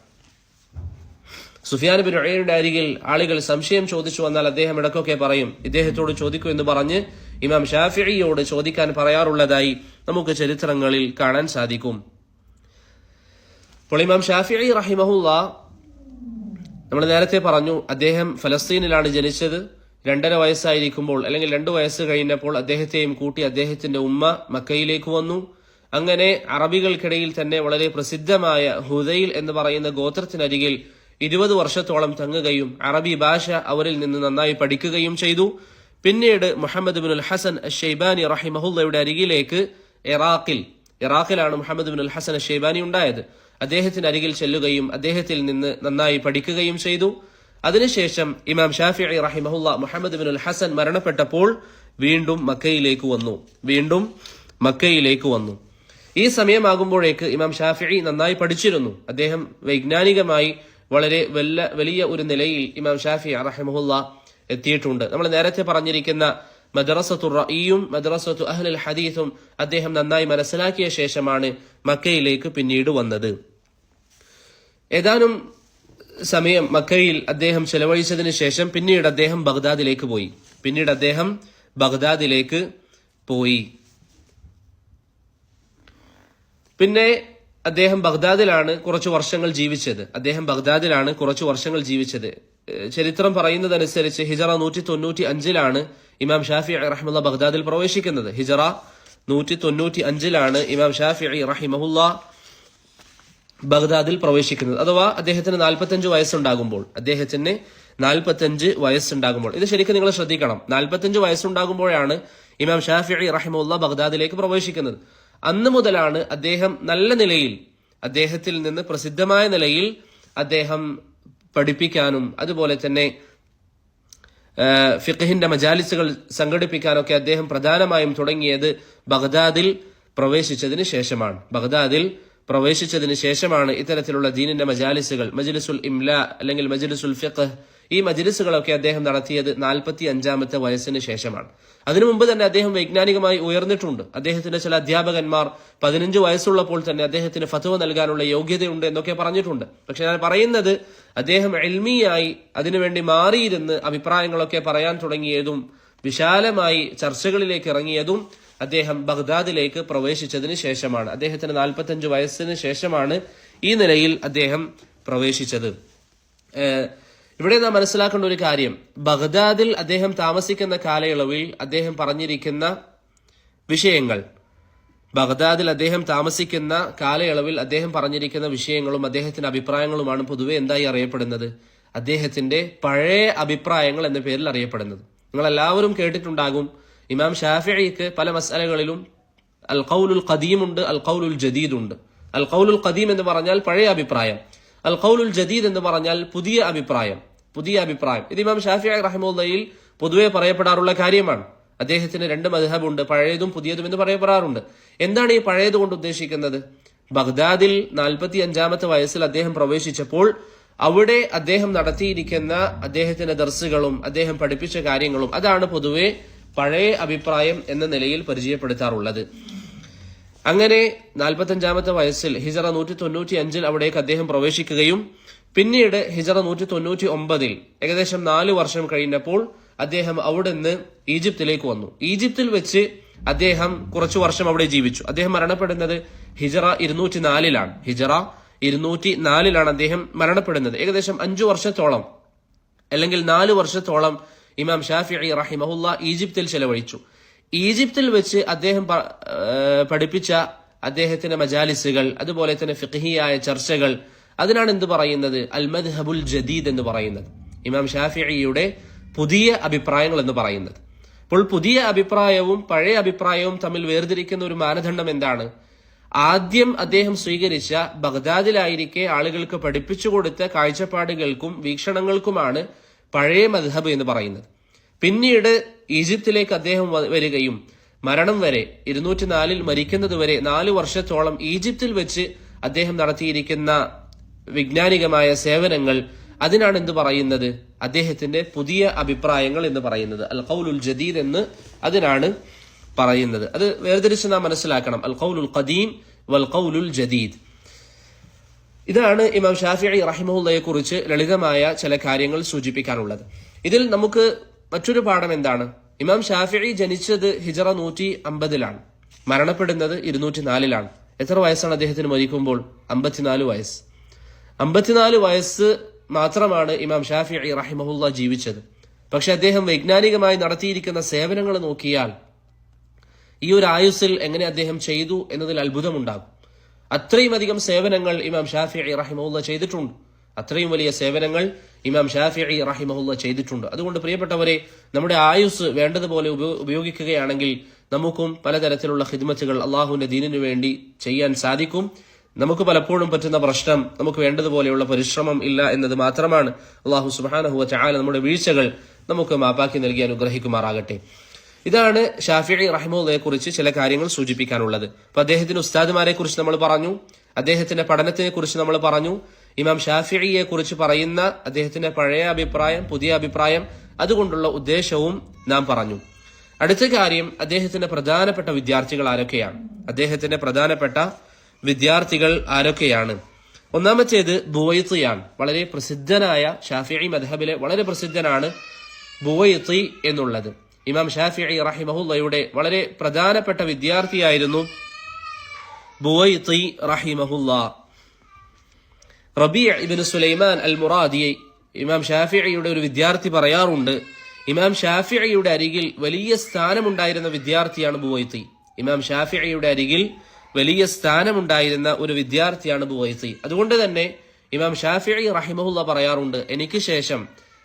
സുഫിയാൻ ഇബ്നു ഉയൈനയുടെ അരികിൽ ആളുകൾ സംശയം ചോദിച്ചു വന്നാൽ അദ്ദേഹം ഇടയ്ക്കൊക്കെ പറയും, ഇദ്ദേഹത്തോട് ചോദിക്കൂ എന്ന് പറഞ്ഞ് ഇമാം ഷാഫിഈയോട് ചോദിക്കാൻ പറയാറുള്ളതായി നമുക്ക് ചരിത്രങ്ങളിൽ കാണാൻ സാധിക്കും. അപ്പോൾ ഇമാം ഷാഫിഈ റഹിമഹുല്ല, നമ്മൾ നേരത്തെ പറഞ്ഞു, അദ്ദേഹം ഫലസ്തീനിലാണ് ജനിച്ചത്. 2.5 വയസ്സായിരിക്കുമ്പോൾ അല്ലെങ്കിൽ 2 വയസ്സ് കഴിഞ്ഞപ്പോൾ അദ്ദേഹത്തെയും കൂട്ടി അദ്ദേഹത്തിന്റെ ഉമ്മ മക്കയിലേക്ക് വന്നു. അങ്ങനെ അറബികൾക്കിടയിൽ തന്നെ വളരെ പ്രസിദ്ധമായ ഹുദൈൽ എന്ന് പറയുന്ന ഗോത്രത്തിനരികിൽ 20 വർഷത്തോളം തങ്ങുകയും അറബി ഭാഷ അവരിൽ നിന്ന് നന്നായി പഠിക്കുകയും ചെയ്തു. പിന്നീട് മുഹമ്മദ് ബിനുൽ ഹസൻ അശ്ശൈബാനി റഹിമഹുല്ലയുടെ അരികിലേക്ക് ഇറാഖിലാണ് മുഹമ്മദ് ബിനുൽ ഹസൻ അശ്ശൈബാനി ഉണ്ടായത്. അദ്ദേഹത്തിന്റെ അരികിൽ ചെല്ലുകയും അദ്ദേഹത്തിൽ നിന്ന് നന്നായി പഠിക്കുകയും ചെയ്തു. അതിനുശേഷം ഇമാം ഷാഫിഈ റഹിമഹുല്ല മുഹമ്മദ് ബിനുൽ ഹസൻ മരണപ്പെട്ടപ്പോൾ വീണ്ടും മക്കയിലേക്ക് വന്നു. ഈ സമയമാകുമ്പോഴേക്ക് ഇമാം ഷാഫിഈ നന്നായി പഠിച്ചിരുന്നു. അദ്ദേഹം വൈജ്ഞാനികമായി വളരെ വലിയ ഒരു നിലയിൽ ഇമാം ഷാഫിഈ റഹിമഹുല്ല എത്തിയിട്ടുണ്ട്. നമ്മൾ നേരത്തെ പറഞ്ഞിരിക്കുന്ന മദ്റസത്തുർ റഈയും മദ്റസത്തു അഹ്ലുൽ ഹദീസും അദ്ദേഹം നന്നായി മനസ്സിലാക്കിയ ശേഷമാണ് മക്കയിലേക്ക് പിന്നീട് വന്നത്. ഏതാനും സമയം മക്കയിൽ അദ്ദേഹം ചെലവഴിച്ചതിന് ശേഷം പിന്നീട് അദ്ദേഹം ബഗ്ദാദിലേക്ക് പോയി. പിന്നെ അദ്ദേഹം ബഗ്ദാദിലാണ് കുറച്ചു വർഷങ്ങൾ ജീവിച്ചത്. ചരിത്രം പറയുന്നതനുസരിച്ച് ഹിജറ 195 ഇമാം ഷാഫിഈ റഹിമഹുല്ലാ ബഗ്ദാദിൽ പ്രവേശിക്കുന്നത്. ഹിജറ 195 ഇമാം ഷാഫിഈ റഹിമഹുല്ലാ ബഗ്ദാദിൽ പ്രവേശിക്കുന്നത്. അഥവാ അദ്ദേഹത്തിന് 45 വയസ്സുണ്ടാകുമ്പോൾ. ഇത് ശരിക്കും നിങ്ങൾ ശ്രദ്ധിക്കണം. 45 വയസ്സുണ്ടാകുമ്പോഴാണ് ഇമാം ഷാഫിഈ റഹിമഹുല്ലാ ബഗ്ദാദിലേക്ക് പ്രവേശിക്കുന്നത്. അന്ന് മുതലാണ് അദ്ദേഹം നല്ല നിലയിൽ, അദ്ദേഹത്തിൽ നിന്ന് പ്രസിദ്ധമായ നിലയിൽ അദ്ദേഹം പഠിപ്പിക്കാനും അതുപോലെ തന്നെ ഫിഖ്ഹിന്റെ മജാലിസുകൾ സംഘടിപ്പിക്കാനൊക്കെ അദ്ദേഹം പ്രധാനമായും തുടങ്ങിയത് ബഗ്ദാദിൽ പ്രവേശിച്ചതിന് ശേഷമാണ് ഇത്തരത്തിലുള്ള ദീനിന്റെ മജാലിസുകൾ, മജ്ലിസുൽ ഇംലാ അല്ലെങ്കിൽ മജ്ലിസുൽ ഫിഖ്, ഈ മജ്ലിസുകളൊക്കെ അദ്ദേഹം നടത്തിയത് 45-ാമത്തെ വയസ്സിന് ശേഷമാണ്. അതിനു മുമ്പ് തന്നെ അദ്ദേഹം വൈജ്ഞാനികമായി ഉയർന്നിട്ടുണ്ട്. അദ്ദേഹത്തിന്റെ ചില അധ്യാപകന്മാർ 15 വയസ്സുള്ളപ്പോൾ തന്നെ അദ്ദേഹത്തിന് ഫത്വ നൽകാനുള്ള യോഗ്യതയുണ്ട് എന്നൊക്കെ പറഞ്ഞിട്ടുണ്ട്. പക്ഷെ ഞാൻ പറയുന്നത്, അദ്ദേഹം ഇൽമിയായി അതിനുവേണ്ടി മാറിയിരുന്ന് അഭിപ്രായങ്ങളൊക്കെ പറയാൻ തുടങ്ങിയതും വിശാലമായി ചർച്ചകളിലേക്ക് ഇറങ്ങിയതും അദ്ദേഹം ബഗ്ദാദിലേക്ക് പ്രവേശിച്ചതിന് ശേഷമാണ്. അദ്ദേഹത്തിന് 45 വയസ്സിന് ശേഷമാണ് ഈ നിലയിൽ അദ്ദേഹം പ്രവേശിച്ചത്. ഇവിടെ നാം മനസ്സിലാക്കേണ്ട ഒരു കാര്യം, ബഗ്ദാദിൽ അദ്ദേഹം താമസിക്കുന്ന കാലയളവിൽ അദ്ദേഹം പറഞ്ഞിരിക്കുന്ന വിഷയങ്ങളും അദ്ദേഹത്തിന്റെ അഭിപ്രായങ്ങളുമാണ് പൊതുവെ എന്തായി അറിയപ്പെടുന്നത്? അദ്ദേഹത്തിന്റെ പഴയ അഭിപ്രായങ്ങൾ എന്ന പേരിൽ അറിയപ്പെടുന്നത്. നിങ്ങൾ എല്ലാവരും കേട്ടിട്ടുണ്ടാകും, ഇമാം ഷാഫിഈക്ക് പല മസ്അലകളിലും അൽ ഖൗലുൽ ഖദീം ഉണ്ട്, അൽ ഖൗലുൽ ജദീദ് ഉണ്ട്. അൽ ഖൗലുൽ ഖദീം എന്ന് പറഞ്ഞാൽ പഴയ അഭിപ്രായം, അൽ ഖൗലുൽ ജദീദ് എന്ന് പറഞ്ഞാൽ പുതിയ അഭിപ്രായം. ഇത് ഇമാം ഷാഫിഈ റഹിമഹുല്ലാഹയിൽ പൊതുവെ പറയപ്പെടാറുള്ള കാര്യമാണ്. അദ്ദേഹത്തിന് 2 മദ്ഹബുണ്ട്, പഴയതും പുതിയതും എന്ന് പറയപ്പെടാറുണ്ട്. എന്താണ് ഈ പഴയത് കൊണ്ട് ഉദ്ദേശിക്കുന്നത്? ബഗ്ദാദിൽ 45-ാമത്തെ വയസ്സിൽ അദ്ദേഹം പ്രവേശിച്ചപ്പോൾ അവിടെ അദ്ദേഹം നടത്തിയിരിക്കുന്ന അദ്ദേഹത്തിന്റെ ദർസുകളും അദ്ദേഹം പഠിപ്പിച്ച കാര്യങ്ങളും അതാണ് പൊതുവെ പഴയ അഭിപ്രായം എന്ന നിലയിൽ പരിചയപ്പെടുത്താറുള്ളത്. അങ്ങനെ 45-ാമത്തെ വയസ്സിൽ ഹിജറ 195 അവിടേക്ക് അദ്ദേഹം പ്രവേശിക്കുകയും പിന്നീട് ഹിജറ 199 ഏകദേശം 4 വർഷം കഴിഞ്ഞപ്പോൾ അദ്ദേഹം അവിടെ നിന്ന് ഈജിപ്തിലേക്ക് വന്നു. ഈജിപ്തിൽ വെച്ച് അദ്ദേഹം കുറച്ചു വർഷം അവിടെ ജീവിച്ചു. അദ്ദേഹം മരണപ്പെടുന്നത് ഹിജറ 204 അദ്ദേഹം മരണപ്പെടുന്നത്. ഏകദേശം 5 വർഷത്തോളം അല്ലെങ്കിൽ 4 വർഷത്തോളം ഇമാം ഷാഫിഈ റഹിമഹുല്ലാ ഈജിപ്തിൽ ചെലവഴിച്ചു. ഈജിപ്തിൽ വെച്ച് അദ്ദേഹം പഠിപ്പിച്ച അദ്ദേഹത്തിന്റെ മജാലിസുകൾ, അതുപോലെ തന്നെ ഫിഖ്ഹിയായ ചർച്ചകൾ, അതിനാണ് എന്ത് പറയുന്നത്? അൽ മദ്ഹബുൽ ജദീദ് എന്ന് പറയുന്നത്, ഇമാം ഷാഫിഈയുടെ പുതിയ അഭിപ്രായങ്ങൾ എന്ന് പറയുന്നത്. അപ്പോൾ പുതിയ അഭിപ്രായവും പഴയ അഭിപ്രായവും തമ്മിൽ വേർതിരിക്കുന്ന ഒരു മാനദണ്ഡം എന്താണ്? ആദ്യം അദ്ദേഹം സ്വീകരിച്ച ബഗ്ദാദിലായിരിക്കെ ആളുകൾക്ക് പഠിപ്പിച്ചു കൊടുത്ത കാഴ്ചപ്പാടുകൾക്കും വീക്ഷണങ്ങൾക്കുമാണ് പഴയ മദ്ഹബ് എന്ന് പറയുന്നത്. പിന്നീട് ഈജിപ്തിലേക്ക് അദ്ദേഹം വരികയും മരണം വരെ 204 മരിക്കുന്നത് വരെ 4 വർഷത്തോളം ഈജിപ്തിൽ വെച്ച് അദ്ദേഹം നടത്തിയിരിക്കുന്ന വൈജ്ഞാനികമായ സേവനങ്ങൾ, അതിനാണ് എന്ത് പറയുന്നത്? അദ്ദേഹത്തിന്റെ പുതിയ അഭിപ്രായങ്ങൾ എന്ന് പറയുന്നത്. അൽ ഖൗലുൽ ജദീദ് എന്ന് അതിനാണ് പറയുന്നത്. അത് വേർതിരിച്ച് നാം മനസ്സിലാക്കണം. അൽ ഖൗലുൽ ഖദീം വൽ ഖൗലുൽ ജദീദ്. ഇതാണ് ഇമാം ഷാഫിഈ റഹിമഹുല്ലയെ കുറിച്ച് ലളിതമായ ചില കാര്യങ്ങൾ സൂചിപ്പിക്കാനുള്ളത്. ഇതിൽ നമുക്ക് മറ്റൊരു പാഠം എന്താണ്? ഇമാം ഷാഫിഈ ജനിച്ചത് ഹിജറ 150 മരണപ്പെടുന്നത് 204 എത്ര വയസ്സാണ് അദ്ദേഹത്തിന് മരിക്കുമ്പോൾ? 54 വയസ്സ്. 54 വയസ്സ് മാത്രമാണ് ഇമാം ഷാഫിഈ റഹിമഹുല്ല ജീവിച്ചത്. പക്ഷെ അദ്ദേഹം വൈജ്ഞാനികമായി നടത്തിയിരിക്കുന്ന സേവനങ്ങൾ നോക്കിയാൽ ഈ ഒരു ആയുസ്സിൽ എങ്ങനെ അദ്ദേഹം ചെയ്തു എന്നതിൽ അത്ഭുതമുണ്ടാകും. അത്രയും അധികം സേവനങ്ങൾ ഇമാം ഷാഫിഈ റഹിമഹുല്ല ചെയ്തിട്ടുണ്ട്. അത്രയും വലിയ സേവനങ്ങൾ ഇമാം ഷാഫിഈ റഹിമഹുല്ല ചെയ്തിട്ടുണ്ട്. അതുകൊണ്ട് പ്രിയപ്പെട്ടവരെ, നമ്മുടെ ആയുസ് വേണ്ടതുപോലെ ഉപയോഗിക്കുകയാണെങ്കിൽ നമുക്കും പലതരത്തിലുള്ള ഖിദ്മത്തുകൾ അള്ളാഹുവിന്റെ ദീനിനു വേണ്ടി ചെയ്യാൻ സാധിക്കും. നമുക്ക് പലപ്പോഴും പറ്റുന്ന പ്രശ്നം നമുക്ക് വേണ്ടതുപോലെയുള്ള പരിശ്രമം ഇല്ല എന്നത് മാത്രമാണ്. അള്ളാഹു സുബ്ഹാനഹു വ തആല നമ്മുടെ വീഴ്ചകൾ നമുക്ക് മാപ്പാക്കി നൽകി അനുഗ്രഹിക്കുമാറാകട്ടെ. ഇതാണ് ഷാഫിഈ റഹിമഹുല്ലയെ കുറിച്ച് ചില കാര്യങ്ങൾ സൂചിപ്പിക്കാനുള്ളത്. അപ്പൊ അദ്ദേഹത്തിന്റെ ഉസ്താദുമാരെ കുറിച്ച് നമ്മൾ പറഞ്ഞു, അദ്ദേഹത്തിന്റെ പഠനത്തിനെ കുറിച്ച് നമ്മൾ പറഞ്ഞു, ഇമാം ഷാഫിഈയെ കുറിച്ച് പറയുന്ന അദ്ദേഹത്തിന്റെ പഴയ അഭിപ്രായം, പുതിയ അഭിപ്രായം, അതുകൊണ്ടുള്ള ഉദ്ദേശവും നാം പറഞ്ഞു. അടുത്ത കാര്യം, അദ്ദേഹത്തിന്റെ പ്രധാനപ്പെട്ട വിദ്യാർത്ഥികൾ ആരൊക്കെയാണ്? ഒന്നാമത്തേത് ബുവൈത്തിയാണ്. വളരെ പ്രസിദ്ധനായ ഷാഫിഈ മദ്ഹബിലെ വളരെ പ്രസിദ്ധനാണ് ബുവൈത്തി എന്നുള്ളത്. ഇമാം ഷാഫിഈ റഹിമഹുല്ലയുടെ വളരെ പ്രധാനപ്പെട്ട വിദ്യാർത്ഥിയായിരുന്നു ബുവൈത്തി റഹിമഹുല്ല. റബീഅ് ഇബ്നു സുലൈമാൻ അൽ മുറാദി, ഇമാം ഷാഫിഈയുടെ ഒരു വിദ്യാർത്ഥി, പറയാറുണ്ട്, ഇമാം ഷാഫിഈയുടെ അരികിൽ വലിയ സ്ഥാനമുണ്ടായിരുന്ന വിദ്യാർത്ഥിയാണ് ബുവൈത്തി. ഇമാം ഷാഫിഈയുടെ അരികിൽ വലിയ സ്ഥാനമുണ്ടായിരുന്ന ഒരു വിദ്യാർത്ഥിയാണ് ബുവൈത്തി. അതുകൊണ്ട് തന്നെ ഇമാം ഷാഫിഈ റഹിമഹുല്ല പറയാറുണ്ട്, എനിക്ക് ശേഷം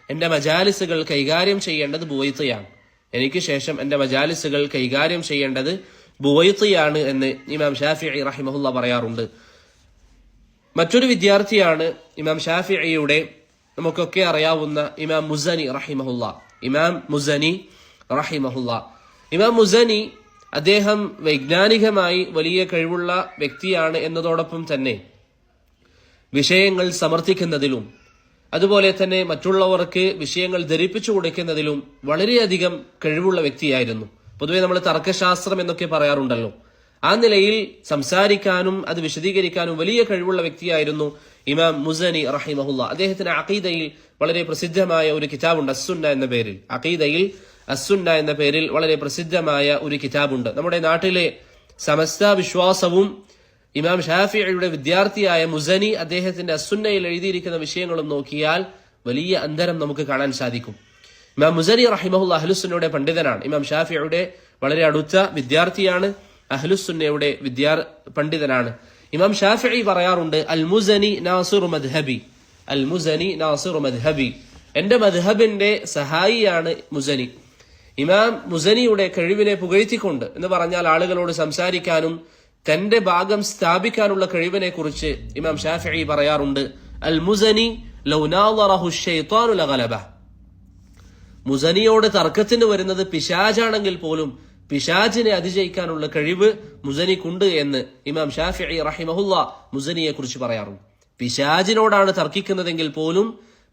എന്റെ മജാലിസുകൾ കൈകാര്യം ചെയ്യേണ്ടത് ബുവൈത്തിയാണ്. എന്ന് ഇമാം ഷാഫിഈ റഹിമഹുല്ല പറയാറുണ്ട്. മറ്റൊരു വിദ്യാർത്ഥിയാണ് ഇമാം ഷാഫിഈയുടെ നമുക്കൊക്കെ അറിയാവുന്ന ഇമാം മുസനി റഹിമഹുല്ല. ഇമാം മുസനി അദ്ദേഹം വൈജ്ഞാനികമായി വലിയ കഴിവുള്ള വ്യക്തിയാണ് എന്നതോടൊപ്പം തന്നെ വിഷയങ്ങൾ സമർത്ഥിക്കുന്നതിലും അതുപോലെ തന്നെ മറ്റുള്ളവർക്ക് വിഷയങ്ങൾ ധരിപ്പിച്ചു കൊടുക്കുന്നതിലും വളരെയധികം കഴിവുള്ള വ്യക്തിയായിരുന്നു. പൊതുവെ നമ്മൾ തർക്കശാസ്ത്രം എന്നൊക്കെ പറയാറുണ്ടല്ലോ, ആ നിലയിൽ സംസാരിക്കാനും അത് വിശദീകരിക്കാനും വലിയ കഴിവുള്ള വ്യക്തിയായിരുന്നു ഇമാം മുസനി റഹിമഹുല്ല. അദ്ദേഹത്തിന് അഖീദയിൽ വളരെ പ്രസിദ്ധമായ ഒരു കിതാബുണ്ട്, അസ്സുന്ന എന്ന പേരിൽ വളരെ പ്രസിദ്ധമായ ഒരു കിതാബുണ്ട്. നമ്മുടെ നാട്ടിലെ സമസ്ത വിശ്വാസവും ഇമാം ഷാഫിഈയുടെ വിദ്യാർത്ഥിയായ മുസനി അദ്ദേഹത്തിന്റെ അസ്സുന്നയിൽ എഴുതിയിരിക്കുന്ന വിഷയങ്ങളും നോക്കിയാൽ വലിയ അന്തരം നമുക്ക് കാണാൻ സാധിക്കും. ഇമാം മുസനി റഹിമഹുല്ല അഹ്ലുസുന്നയുടെ പണ്ഡിതനാണ്. ഇമാം ഷാഫിഈയുടെ വളരെ അടുത്ത വിദ്യാർത്ഥിയാണ്, അഹ്ലുസുന്നയുടെ പണ്ഡിതനാണ്. ഇമാം ഷാഫിഈ പറയാറുണ്ട്, അൽ മുസനി നാസിറു മദ്ഹബി, എന്റെ മദ്ഹബിന്റെ സഹായിയാണ് മുസനി. ഇമാം മുസനിയുടെ കഴിവിനെ പുകഴ്ത്തിക്കൊണ്ട്, എന്ന് പറഞ്ഞാൽ ആളുകളോട് സംസാരിക്കാനും തന്റെ ഭാഗം സ്ഥാപിക്കാനുള്ള കഴിവിനെ കുറിച്ച് ഇമാം ഷാഫിഈ പറയാറുണ്ട്, അൽ മുസനി ലൗ നാളറഹു ശൈത്വാനു ലഗലബഹ്, മുസനിയോട് തർക്കത്തിന് വരുന്നത് പിശാചാണെങ്കിൽ പോലും പിശാചിനെ അതിജയിക്കാനുള്ള കഴിവ് മുസനിക്കുണ്ട് എന്ന് ഇമാം ഷാഫിഈ റഹിമഹുല്ല മുസനിയെ കുറിച്ച് പറയാറുണ്ട്. പിശാചിനോടാണ് തർക്കിക്കുന്നതെങ്കിൽ പോലും